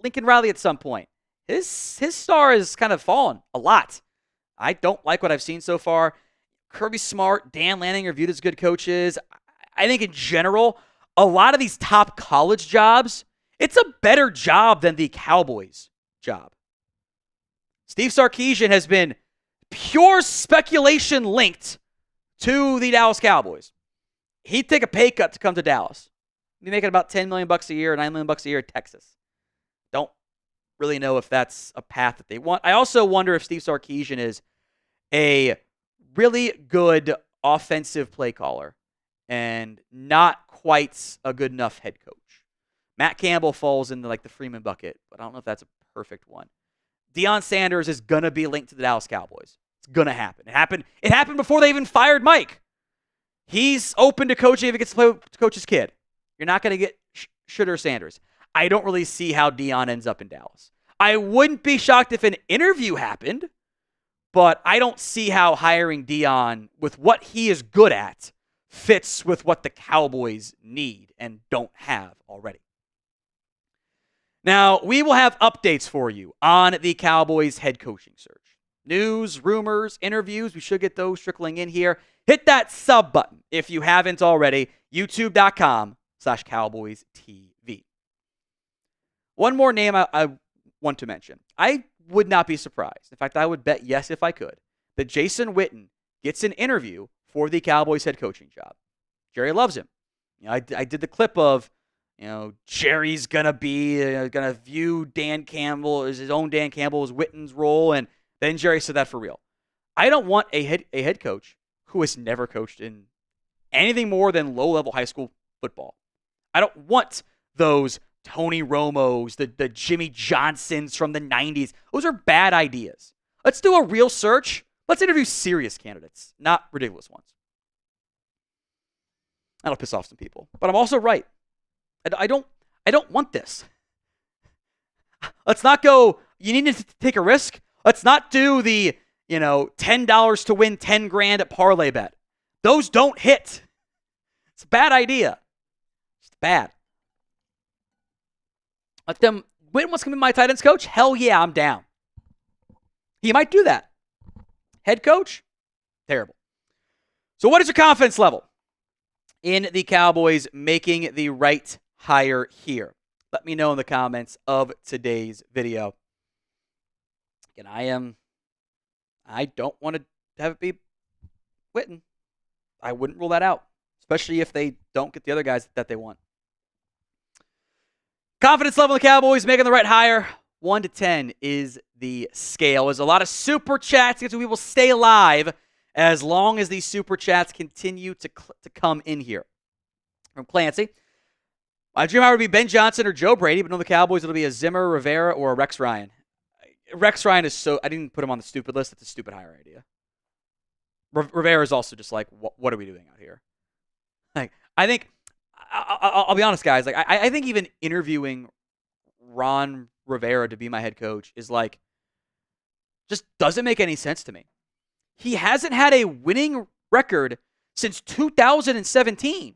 Lincoln Riley at some point. His star has kind of fallen a lot. I don't like what I've seen so far. Kirby Smart, Dan Lanning are viewed as good coaches. I think in general, a lot of these top college jobs, it's a better job than the Cowboys job. Steve Sarkisian has been pure speculation linked to the Dallas Cowboys. He'd take a pay cut to come to Dallas. He'd be making about $10 million a year, $9 million a year in Texas. Don't really know if that's a path that they want. I also wonder if Steve Sarkisian is a really good offensive play caller and not quite a good enough head coach. Matt Campbell falls into like the Freeman bucket, but I don't know if that's a perfect one. Deion Sanders is going to be linked to the Dallas Cowboys. It's going to happen. It happened before they even fired Mike. He's open to coaching if he gets to play with coach's kid. You're not going to get Shooter Sanders. I don't really see how Deion ends up in Dallas. I wouldn't be shocked if an interview happened, but I don't see how hiring Deion with what he is good at fits with what the Cowboys need and don't have already. Now, we will have updates for you on the Cowboys head coaching search. News, rumors, interviews, we should get those trickling in here. Hit that sub button if you haven't already. YouTube.com/CowboysTV. One more name I want to mention. I would not be surprised. In fact, I would bet yes if I could, that Jason Witten gets an interview for the Cowboys head coaching job. Jerry loves him. I did the clip of, Jerry's gonna view Dan Campbell as his own Dan Campbell as Witten's role, and then Jerry said that for real. I don't want a head coach who has never coached in anything more than low-level high school football. I don't want those Tony Romos, the Jimmy Johnsons from the 90s. Those are bad ideas. Let's do a real search. Let's interview serious candidates, not ridiculous ones. That'll piss off some people. But I'm also right. I don't want this. Let's not go, you need to take a risk. Let's not do the, $10 to win 10 grand at parlay bet. Those don't hit. It's a bad idea. It's bad. Let them, Witten wants to be my tight ends coach? Hell yeah, I'm down. He might do that. Head coach? Terrible. So what is your confidence level in the Cowboys making the right hire here? Let me know in the comments of today's video. And I don't want to have it be Witten. I wouldn't rule that out, especially if they don't get the other guys that they want. Confidence level in the Cowboys making the right hire. 1 to 10 is the scale. There's a lot of super chats. We will stay alive as long as these super chats continue to come in here. From Clancy. My dream hire would be Ben Johnson or Joe Brady, but on the Cowboys, it'll be a Zimmer, Rivera, or a Rex Ryan. Rex Ryan is I didn't put him on the stupid list. It's a stupid hire idea. Rivera is also just like, what are we doing out here? Like, I think, I'll be honest, guys. Like, I think even interviewing Ron Rivera to be my head coach is like, just doesn't make any sense to me. He hasn't had a winning record since 2017.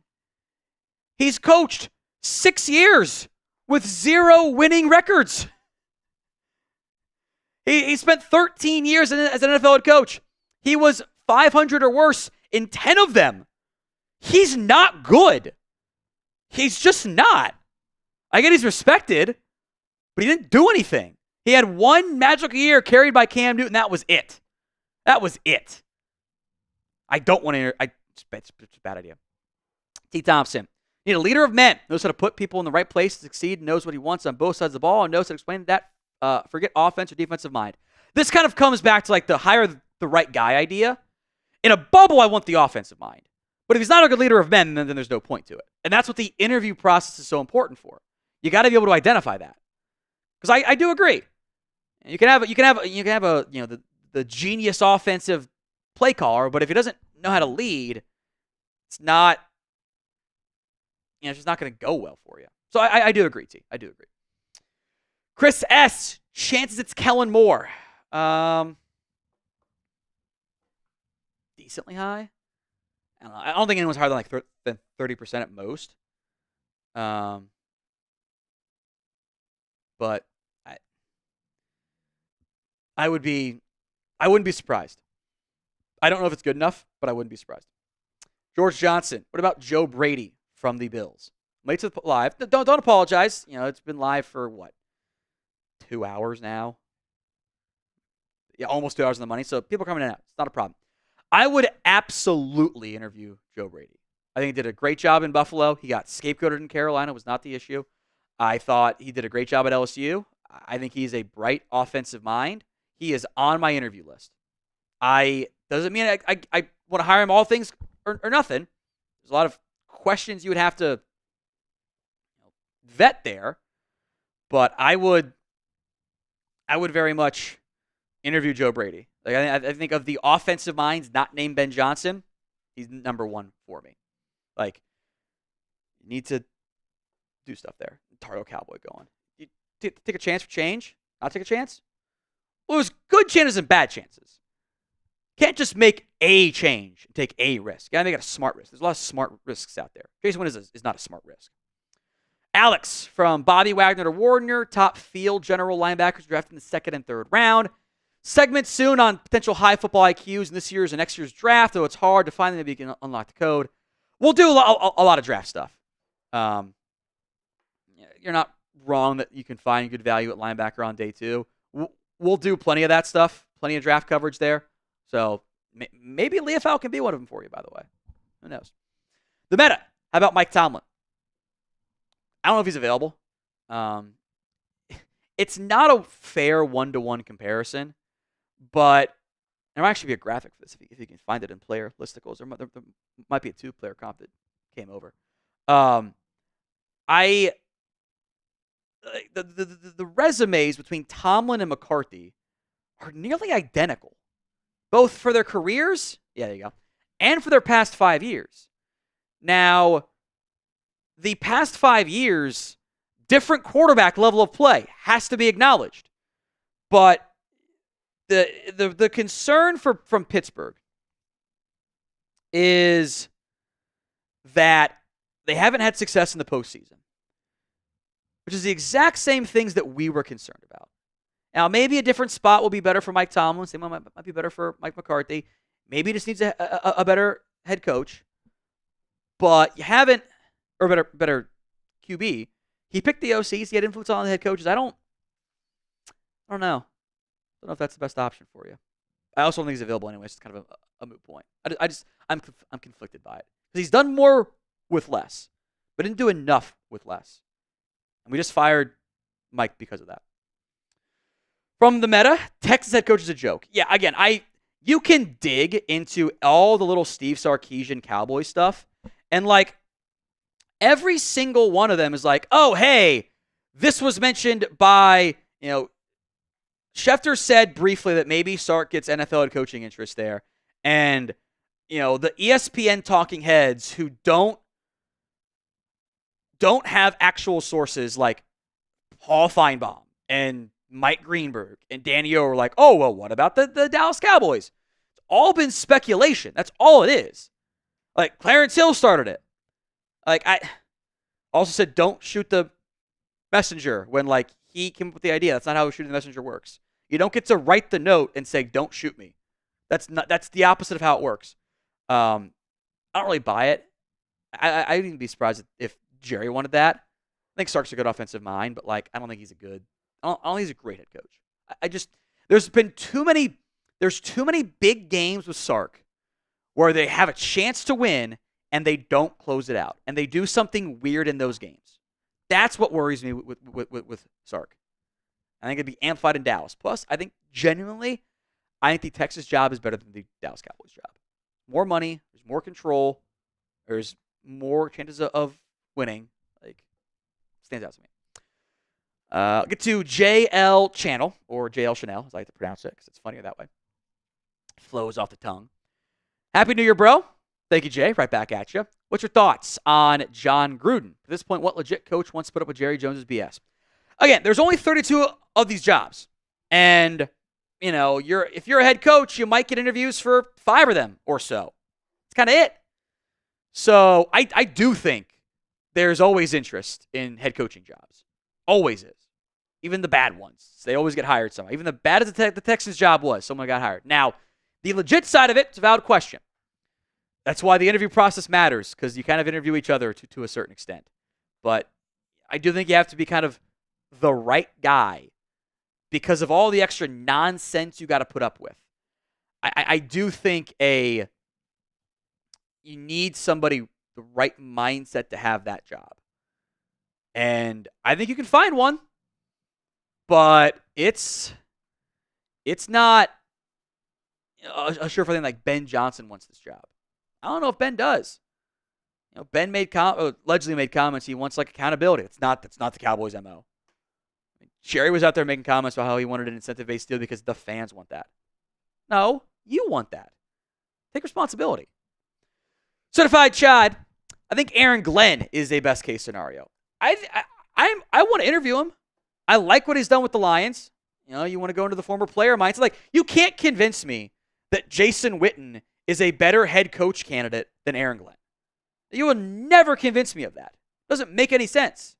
He's coached 6 years with 0 winning records. He spent 13 years as an NFL head coach. He was 500 or worse in 10 of them. He's not good. He's just not. I get he's respected, but he didn't do anything. He had one magical year carried by Cam Newton. That was it. That was it. I don't want to. It's a bad idea. T. Thompson. Need a leader of men. Knows how to put people in the right place to succeed. Knows what he wants on both sides of the ball. And knows how to explain that. Forget offense or defensive mind. This kind of comes back to like the hire the right guy idea. In a bubble, I want the offensive mind. But if he's not a good leader of men, then there's no point to it. And that's what the interview process is so important for. You got to be able to identify that. Because I do agree. You can have a the genius offensive play caller, but if he doesn't know how to lead, it's not it's just not going to go well for you. So I do agree, T. I do agree. Chris S. Chances it's Kellen Moore. Decently high. I don't think anyone's higher than 30% at most. But I wouldn't be surprised. I don't know if it's good enough, but I wouldn't be surprised. George Johnson. What about Joe Brady from the Bills? Late to the live. Don't apologize. It's been live for what? 2 hours now. Yeah, almost 2 hours on the money. So people are coming in and out. It's not a problem. I would absolutely interview Joe Brady. I think he did a great job in Buffalo. He got scapegoated in Carolina. Was not the issue. I thought he did a great job at LSU. I think he's a bright offensive mind. He is on my interview list. Doesn't mean I want to hire him all things or nothing. There's a lot of questions you would have to vet there, but I would very much interview Joe Brady. Like I think of the offensive minds not named Ben Johnson, he's number one for me. Like, you need to do stuff there. Tardo Cowboy going. You take a chance for change? Not take a chance? Well, there's good chances and bad chances. Can't just make a change and take a risk. You gotta make it a smart risk. There's a lot of smart risks out there. Jason Wynn is not a smart risk. Alex from Bobby Wagner to Warner, top field general linebackers drafted in the second and third round. Segment soon on potential high football IQs in this year's and next year's draft, though it's hard to find them. Maybe you can unlock the code. We'll do a lot of draft stuff. You're not wrong that you can find good value at linebacker on day two. We'll do plenty of that stuff, plenty of draft coverage there. So maybe Leofau can be one of them for you, by the way. Who knows? The meta. How about Mike Tomlin? I don't know if he's available. It's not a fair one-to-one comparison, but there might actually be a graphic for this if you can find it in player listicles. There might be a two-player comp that came over. The resumes between Tomlin and McCarthy are nearly identical, both for their careers, yeah, there you go, and for their past 5 years. Now, the past 5 years, different quarterback level of play has to be acknowledged, but the concern from Pittsburgh is that they haven't had success in the postseason, which is the exact same things that we were concerned about. Now, maybe a different spot will be better for Mike Tomlin. Same one might be better for Mike McCarthy. Maybe he just needs a better head coach. But you haven't, or better QB. He picked the OCs. He had influence on the head coaches. I don't know. I don't know if that's the best option for you. I also don't think he's available anyway. It's kind of a moot point. I'm conflicted by it. Because he's done more with less, but didn't do enough with less. And we just fired Mike because of that. From the meta, Texas head coach is a joke. Yeah, again, you can dig into all the little Steve Sarkisian Cowboy stuff, and like every single one of them is like, oh, hey, this was mentioned by, Schefter said briefly that maybe Sark gets NFL head coaching interest there. And, the ESPN talking heads who don't have actual sources like Paul Feinbaum and Mike Greenberg and Danny O are like, oh, well, what about the Dallas Cowboys? It's all been speculation. That's all it is. Like, Clarence Hill started it. Like, I also said, don't shoot the messenger when, like, he came up with the idea. That's not how shooting the messenger works. You don't get to write the note and say, don't shoot me. That's the opposite of how it works. I don't really buy it. I'd even be surprised if Jerry wanted that. I think Sark's a good offensive mind, but, like, I don't think he's a good I don't think he's a great head coach. I just there's too many big games with Sark where they have a chance to win and they don't close it out, and they do something weird in those games. That's what worries me with Sark. I think it'd be amplified in Dallas. Plus, I think genuinely, I think the Texas job is better than the Dallas Cowboys job. More money, there's more control, there's more chances of winning. Like, stands out to me. I'll get to JL Channel, or JL Chanel, as I like to pronounce it, because it's funnier that way. Flows off the tongue. Happy New Year, bro. Thank you, Jay. Right back at you. What's your thoughts on John Gruden? At this point, what legit coach wants to put up with Jerry Jones' BS? Again, there's only 32 of these jobs. And, if you're a head coach, you might get interviews for 5 of them or so. It's kind of it. So I do think there's always interest in head coaching jobs. Always is. Even the bad ones. They always get hired somehow. Even the bad as the Texans job was, someone got hired. Now, the legit side of it's a valid question. That's why the interview process matters, because you kind of interview each other to a certain extent. But I do think you have to be kind of the right guy because of all the extra nonsense you got to put up with. I do think you need somebody, the right mindset to have that job. And I think you can find one, but it's not a surefire thing like Ben Johnson wants this job. I don't know if Ben does. Ben allegedly made comments. He wants accountability. That's not the Cowboys' MO. Jerry was out there making comments about how he wanted an incentive-based deal because the fans want that. No, you want that. Take responsibility. Certified Chad. I think Aaron Glenn is a best-case scenario. I want to interview him. I like what he's done with the Lions. You want to go into the former player mindset. You can't convince me that Jason Witten is a better head coach candidate than Aaron Glenn. You will never convince me of that. It doesn't make any sense.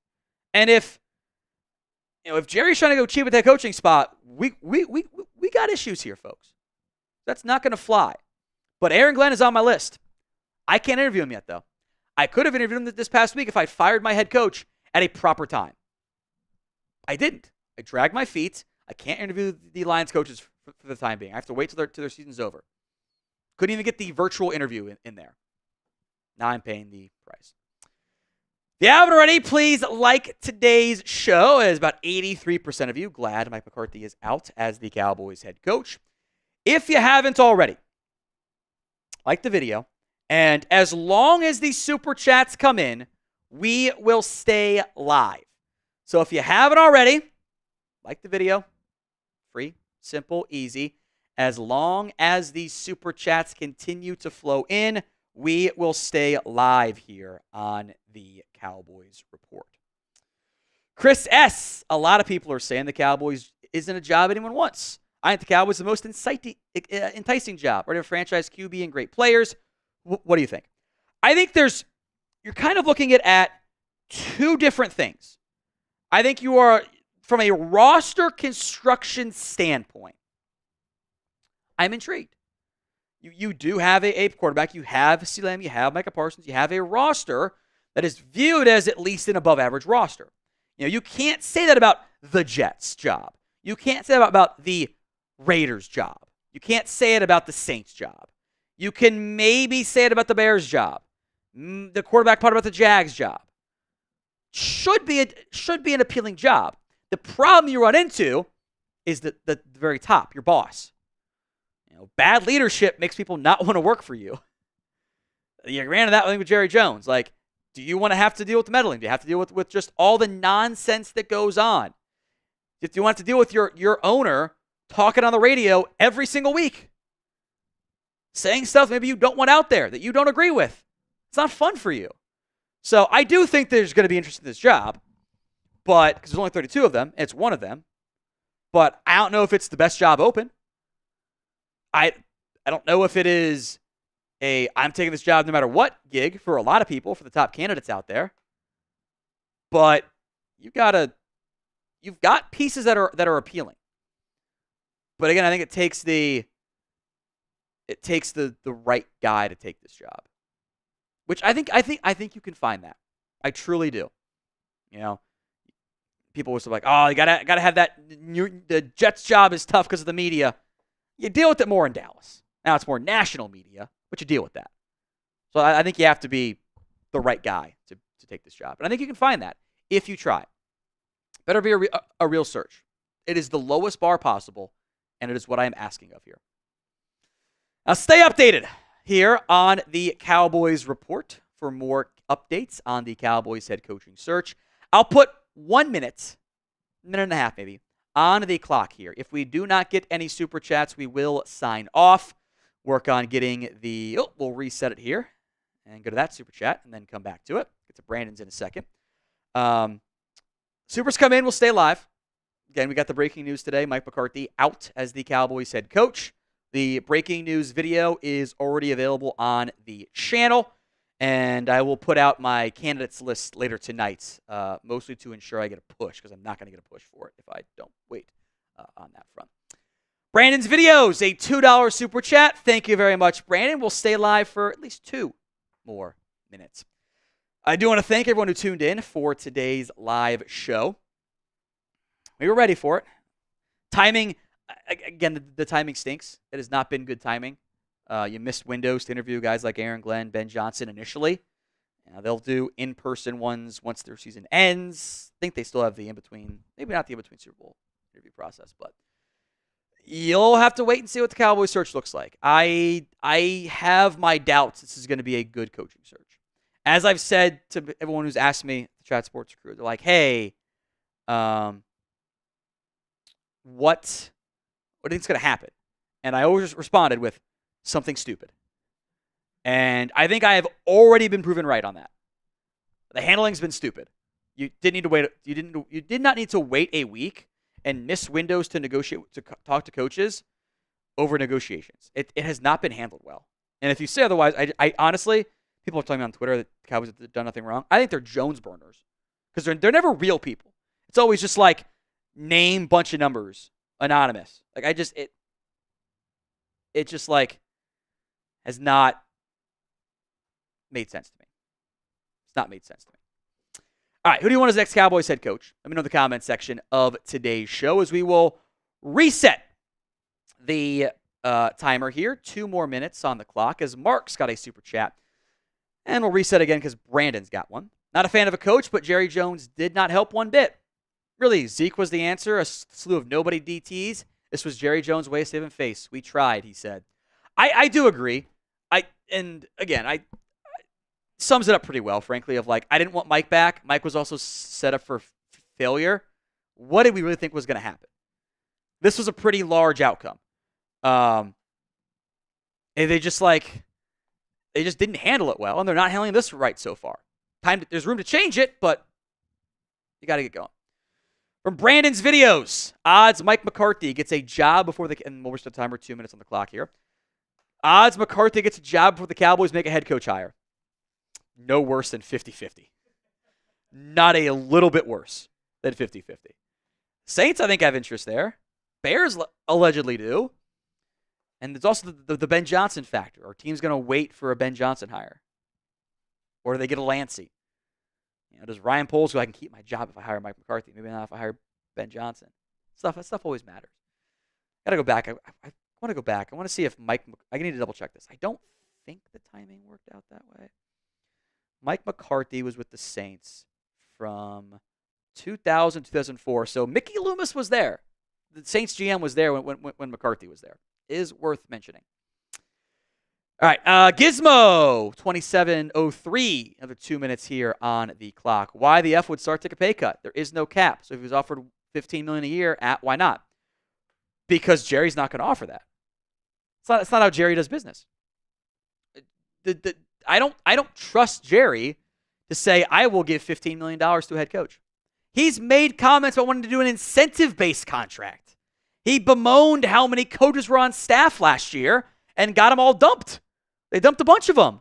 And if Jerry's trying to go cheap with that coaching spot, we got issues here, folks. That's not going to fly. But Aaron Glenn is on my list. I can't interview him yet, though. I could have interviewed him this past week if I fired my head coach at a proper time. I didn't. I dragged my feet. I can't interview the Lions coaches for the time being. I have to wait till their season's over. Couldn't even get the virtual interview in there. Now I'm paying the price. If you haven't already, please like today's show. As about 83% of you glad Mike McCarthy is out as the Cowboys head coach. If you haven't already, like the video. And as long as these super chats come in, we will stay live. So if you haven't already, like the video. Free, simple, easy. As long as these super chats continue to flow in, we will stay live here on the Cowboys Report. Chris S. A lot of people are saying the Cowboys isn't a job anyone wants. I think the Cowboys are the most enticing job. Right, a franchise QB and great players. What do you think? I think you're kind of looking at 2 different things. I think you are, from a roster construction standpoint, I'm intrigued. You do have a quarterback. You have CeeDee Lamb. You have Micah Parsons. You have a roster that is viewed as at least an above-average roster. You can't say that about the Jets' job. You can't say that about the Raiders' job. You can't say it about the Saints' job. You can maybe say it about the Bears' job. The quarterback part about the Jags' job. Should be an appealing job. The problem you run into is the very top, your boss. Bad leadership makes people not want to work for you. You ran into that thing with Jerry Jones. Do you want to have to deal with the meddling? Do you have to deal with just all the nonsense that goes on? Do you want to deal with your owner talking on the radio every single week? Saying stuff maybe you don't want out there that you don't agree with. It's not fun for you. So I do think there's going to be interest in this job, but because there's only 32 of them, and it's one of them. But I don't know if it's the best job open. I don't know if it is I'm taking this job no matter what gig for a lot of people, for the top candidates out there. But you've got pieces that are appealing. But again, I think it takes the right guy to take this job. Which I think you can find that. I truly do. people were like, oh, you gotta have that. The Jets' job is tough because of the media. You deal with it more in Dallas. Now it's more national media, but you deal with that. So I think you have to be the right guy to take this job. And I think you can find that if you try. Better be a real search. It is the lowest bar possible, and it is what I am asking of here. Now stay updated here on the Cowboys Report for more updates on the Cowboys head coaching search. I'll put 1 minute, minute and a half maybe, on the clock here. If we do not get any super chats, we will sign off. Work on getting we'll reset it here and go to that super chat and then come back to it. Get to Brandon's in a second. Supers come in, we'll stay live. Again, we got the breaking news today. Mike McCarthy out as the Cowboys head coach. The breaking news video is already available on the channel, and I will put out my candidates list later tonight, mostly to ensure I get a push, because I'm not going to get a push for it if I don't wait on that front. Brandon's videos, a $2 super chat. Thank you very much, Brandon. We'll stay live for at least 2 more minutes. I do want to thank everyone who tuned in for today's live show. We were ready for it. Timing, again, the timing stinks. It has not been good timing. You missed windows to interview guys like Aaron Glenn, Ben Johnson initially. They'll do in-person ones once their season ends. I think they still have the in-between, maybe not the in-between Super Bowl interview process, but you'll have to wait and see what the Cowboys search looks like. I have my doubts this is going to be a good coaching search. As I've said to everyone who's asked me, the Chat Sports crew, they're like, hey, what do you think's going to happen? And I always responded with something stupid. And I think I have already been proven right on that. The handling's been stupid. You didn't need to wait. You did not need to wait a week and miss windows to negotiate, to talk to coaches over negotiations. It has not been handled well. And if you say otherwise, I honestly, people are telling me on Twitter that the Cowboys have done nothing wrong. I think they're Jones burners because they're never real people. It's always just like name, bunch of numbers, anonymous. Like it just like has not made sense to me. It's not made sense to me. All right, who do you want as next Cowboys head coach? Let me know in the comment section of today's show as we will reset the timer here. 2 more minutes on the clock as Mark's got a super chat. And we'll reset again because Brandon's got one. Not a fan of a coach, but Jerry Jones did not help one bit. Really, Zeke was the answer, a slew of nobody DTs. This was Jerry Jones' way of saving face. We tried, he said. I do agree. I sums it up pretty well, frankly, of like, I didn't want Mike back. Mike was also set up for failure. What did we really think was going to happen? This was a pretty large outcome. And they just didn't handle it well, and they're not handling this right so far. There's room to change it, but you got to get going. From Brandon's videos, odds Mike McCarthy gets a job before and we'll reset the timer, 2 minutes on the clock here. Odds McCarthy gets a job before the Cowboys make a head coach hire. No worse than 50-50. Not a little bit worse than 50-50. Saints, I think, have interest there. Bears allegedly do. And there's also the Ben Johnson factor. Are teams going to wait for a Ben Johnson hire? Or do they get a Lancey? Does Ryan Poles go, I can keep my job if I hire Mike McCarthy? Maybe not if I hire Ben Johnson. That stuff always matters. Got to go back. I want to go back. I want to see if I need to double check this. I don't think the timing worked out that way. Mike McCarthy was with the Saints from 2000 to 2004. So Mickey Loomis was there. The Saints GM was there when McCarthy was there. Is worth mentioning. All right, Gizmo 2703. Another 2 minutes here on the clock. Why the F would start to take a pay cut? There is no cap. So if he was offered $15 million a year, why not? Because Jerry's not going to offer that. It's not how Jerry does business. I don't trust Jerry to say I will give $15 million to a head coach. He's made comments about wanting to do an incentive-based contract. He bemoaned how many coaches were on staff last year and got them all dumped. They dumped a bunch of them.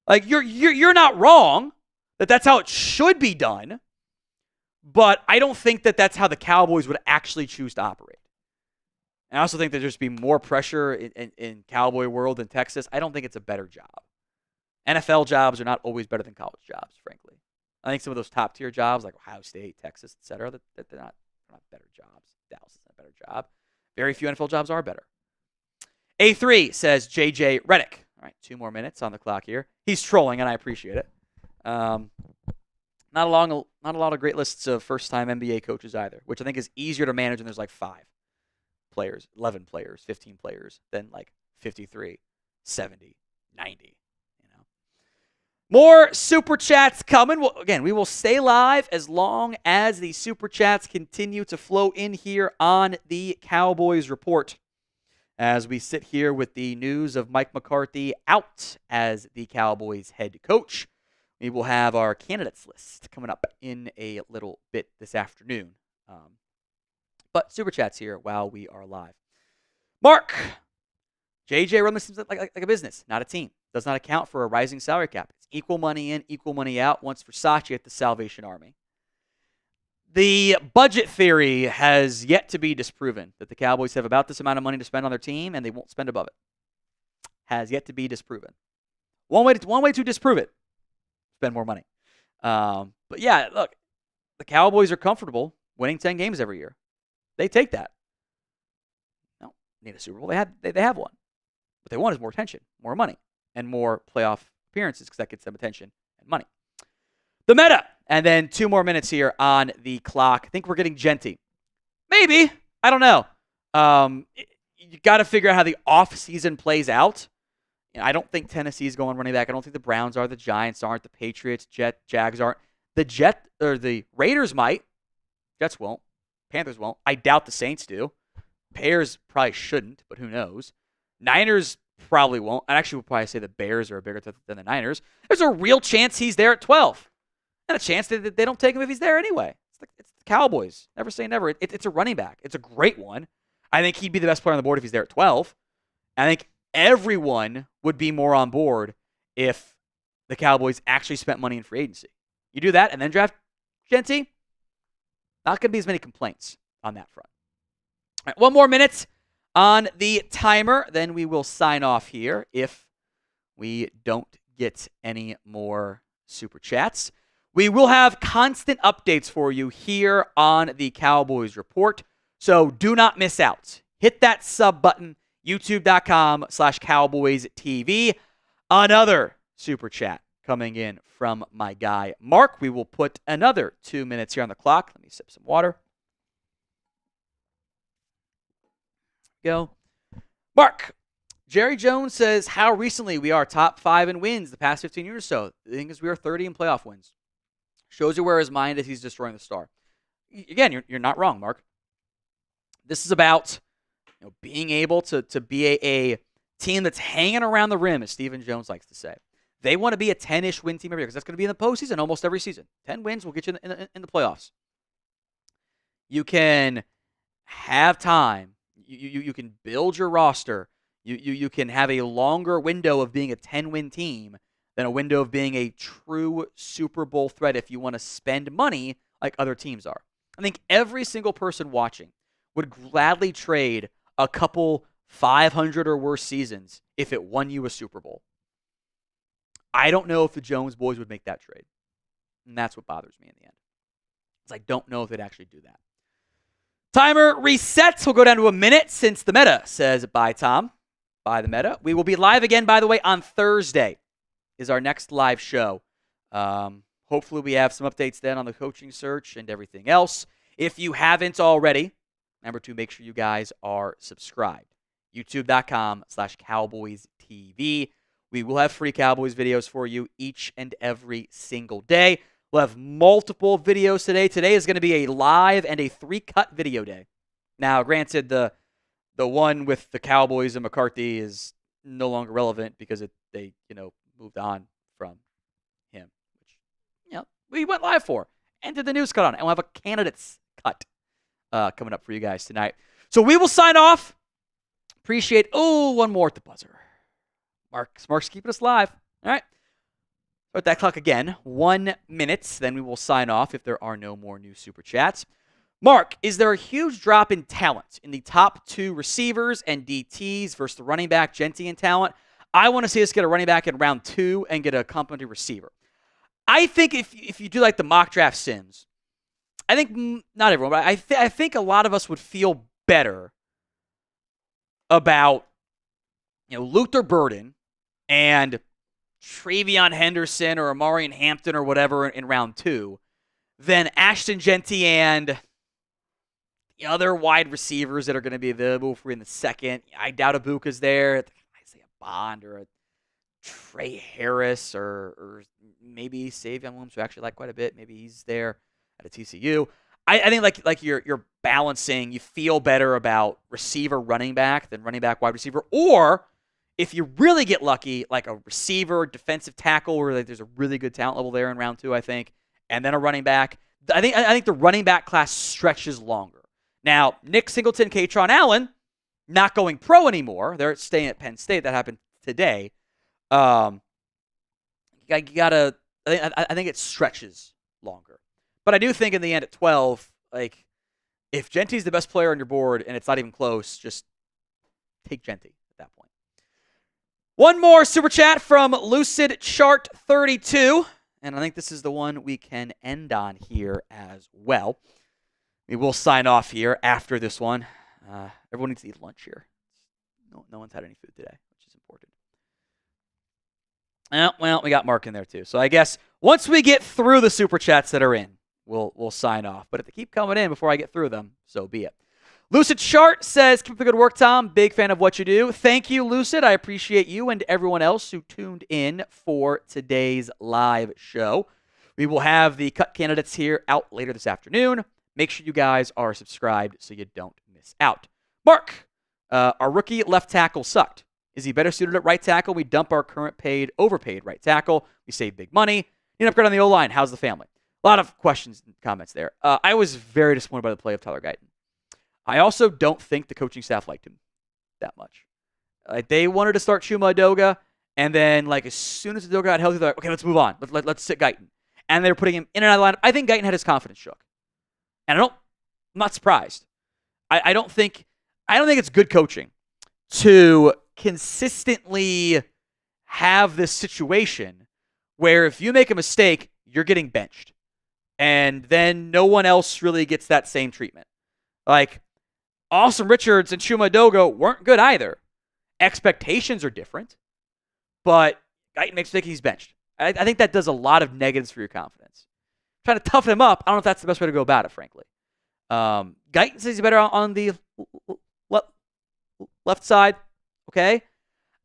Like, you're not wrong that that's how it should be done, but I don't think that that's how the Cowboys would actually choose to operate. And I also think that there's be more pressure in Cowboy world in Texas. I don't think it's a better job. NFL jobs are not always better than college jobs, frankly. I think some of those top tier jobs like Ohio State, Texas, etc., they're not better jobs. Dallas is not a better job. Very few NFL jobs are better. A3 says JJ Redick. All right, 2 more minutes on the clock here. He's trolling, and I appreciate it. Not a lot of great lists of first-time NBA coaches either, which I think is easier to manage when there's like 5 players, 11 players, 15 players than like 53, 70, 90. More Super Chats coming. Well, again, we will stay live as long as the Super Chats continue to flow in here on the Cowboys Report. As we sit here with the news of Mike McCarthy out as the Cowboys head coach, we will have our candidates list coming up in a little bit this afternoon. But Super Chats here while we are live. Mark, JJ Redick seems like a business, not a team. Does not account for a rising salary cap. It's equal money in, equal money out. Once Versace at the Salvation Army. The budget theory has yet to be disproven, that the Cowboys have about this amount of money to spend on their team and they won't spend above it. Has yet to be disproven. One way to disprove it, spend more money. But yeah, look, the Cowboys are comfortable winning 10 games every year. They take that. They don't need a Super Bowl. They have one. What they want is more attention, more money, and more playoff appearances because that gets them attention and money. The meta. And then 2 more minutes here on the clock. I think we're getting Genty. Maybe. I don't know. You got to figure out how the offseason plays out. I don't think Tennessee's going running back. I don't think the Browns are. The Giants aren't. The Patriots, Jags aren't. The Raiders might. Jets won't. Panthers won't. I doubt the Saints do. Bears probably shouldn't, but who knows. Niners probably won't. I actually would probably say the Bears are a bigger threat than the Niners. There's a real chance he's there at 12. And a chance that they don't take him if he's there anyway. It's the Cowboys. Never say never. It's a running back. It's a great one. I think he'd be the best player on the board if he's there at 12. I think everyone would be more on board if the Cowboys actually spent money in free agency. You do that and then draft Genty, not going to be as many complaints on that front. All right, 1 more minute on the timer. Then we will sign off here if we don't get any more Super Chats. We will have constant updates for you here on the Cowboys Report, so do not miss out. Hit that sub button, youtube.com/CowboysTV. Another Super Chat coming in from my guy, Mark. We will put another 2 minutes here on the clock. Let me sip some water. Go. Mark. Jerry Jones says how recently we are top 5 in wins the past 15 years or so. The thing is we are 30 in playoff wins. Shows you where his mind is. He's destroying the star. Again, you're not wrong, Mark. This is about being able to be a team that's hanging around the rim, as Stephen Jones likes to say. They want to be a 10-ish win team every year because that's going to be in the postseason almost every season. 10 wins will get you in the playoffs. You can have time. You can build your roster. You can have a longer window of being a 10-win team than a window of being a true Super Bowl threat if you want to spend money like other teams are. I think every single person watching would gladly trade a couple 500 or worse seasons if it won you a Super Bowl. I don't know if the Jones boys would make that trade. And that's what bothers me in the end. I don't know if they'd actually do that. Timer resets. We'll go down to a minute since the meta says bye, Tom. Bye, the meta. We will be live again, by the way, on Thursday is our next live show. Hopefully we have some updates then on the coaching search and everything else. If you haven't already, remember to make sure you guys are subscribed. YouTube.com/CowboysTV. We will have free Cowboys videos for you each and every single day. We'll have multiple videos today. Today is going to be a live and a 3-cut video day. Now, granted, the one with the Cowboys and McCarthy is no longer relevant because they moved on from him, which we went live for and did the news cut on it. And we'll have a candidates cut coming up for you guys tonight. So we will sign off. Appreciate, one more at the buzzer. Mark's keeping us live. All right. Start that clock again. 1 minute. Then we will sign off if there are no more new Super Chats. Mark, is there a huge drop in talent in the top 2 receivers and DTs versus the running back, Genty, in talent? I want to see us get a running back in round 2 and get a complimentary receiver. I think if you do like the mock draft sims, I think not everyone, but I think a lot of us would feel better about Luther Burden and Travion Henderson or Amarian Hampton or whatever in round 2 than Ashton Genty and the other wide receivers that are going to be available for in the second. I doubt Ibuka's there. Isaiah Bond or a Trey Harris or maybe Savion Williams, who I actually like quite a bit. Maybe he's there at a TCU. I think like you're balancing. You feel better about receiver running back than running back wide receiver. Or if you really get lucky, like a receiver, defensive tackle, where like there's a really good talent level there in round 2, I think, and then a running back. I think the running back class stretches longer. Now, Nick Singleton, Katron Allen, not going pro anymore. They're staying at Penn State. That happened today. I think it stretches longer. But I do think in the end at 12, like, if Genty's the best player on your board and it's not even close, just take Genty at that point. One more super chat from Lucid Chart 32, and I think this is the one we can end on here as well. We will sign off here after this one. Everyone needs to eat lunch here. No one's had any food today, which is important. Well, we got Mark in there too. So I guess once we get through the super chats that are in, we'll sign off. But if they keep coming in before I get through them, so be it. Lucid Chart says, keep up the good work, Tom. Big fan of what you do. Thank you, Lucid. I appreciate you and everyone else who tuned in for today's live show. We will have the cut candidates here out later this afternoon. Make sure you guys are subscribed so you don't miss out. Mark, our rookie left tackle sucked. Is he better suited at right tackle? We dump our current overpaid right tackle. We save big money. Need an upgrade on the O-line. How's the family? A lot of questions and comments there. I was very disappointed by the play of Tyler Guyton. I also don't think the coaching staff liked him that much. They wanted to start Chuma Edoga, and then as soon as Edoga got healthy, they're like, okay, let's move on. Let's sit Guyton. And they were putting him in and out of the lineup. I think Guyton had his confidence shook. And I'm not surprised. I don't think it's good coaching to consistently have this situation where if you make a mistake, you're getting benched. And then no one else really gets that same treatment. Like, Austin Richards and Chuma Edoga weren't good either. Expectations are different, but Guyton makes a mistake, he's benched. I think that does a lot of negatives for your confidence. Trying to toughen him up, I don't know if that's the best way to go about it, frankly. Guyton says he's better on the left side. Okay.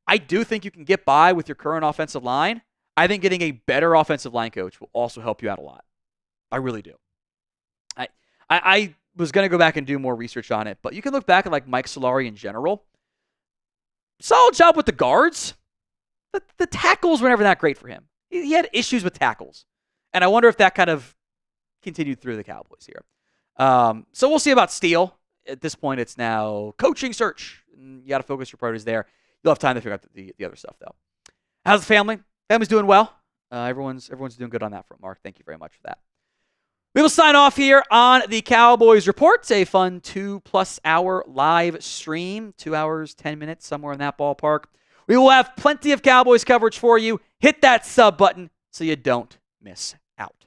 I do think you can get by with your current offensive line. I think getting a better offensive line coach will also help you out a lot. I really do. I was going to go back and do more research on it, but you can look back at Mike Solari in general. Solid job with the guards. The tackles were never that great for him. He had issues with tackles. And I wonder if that kind of continued through the Cowboys here. So we'll see about Steele. At this point, it's now coaching search. You got to focus your priorities there. You'll have time to figure out the other stuff, though. How's the family? Family's doing well. Everyone's doing good on that front, Mark. Thank you very much for that. We will sign off here on the Cowboys Report. It's a fun 2+ hour live stream. 2 hours, 10 minutes, somewhere in that ballpark. We will have plenty of Cowboys coverage for you. Hit that sub button so you don't miss out.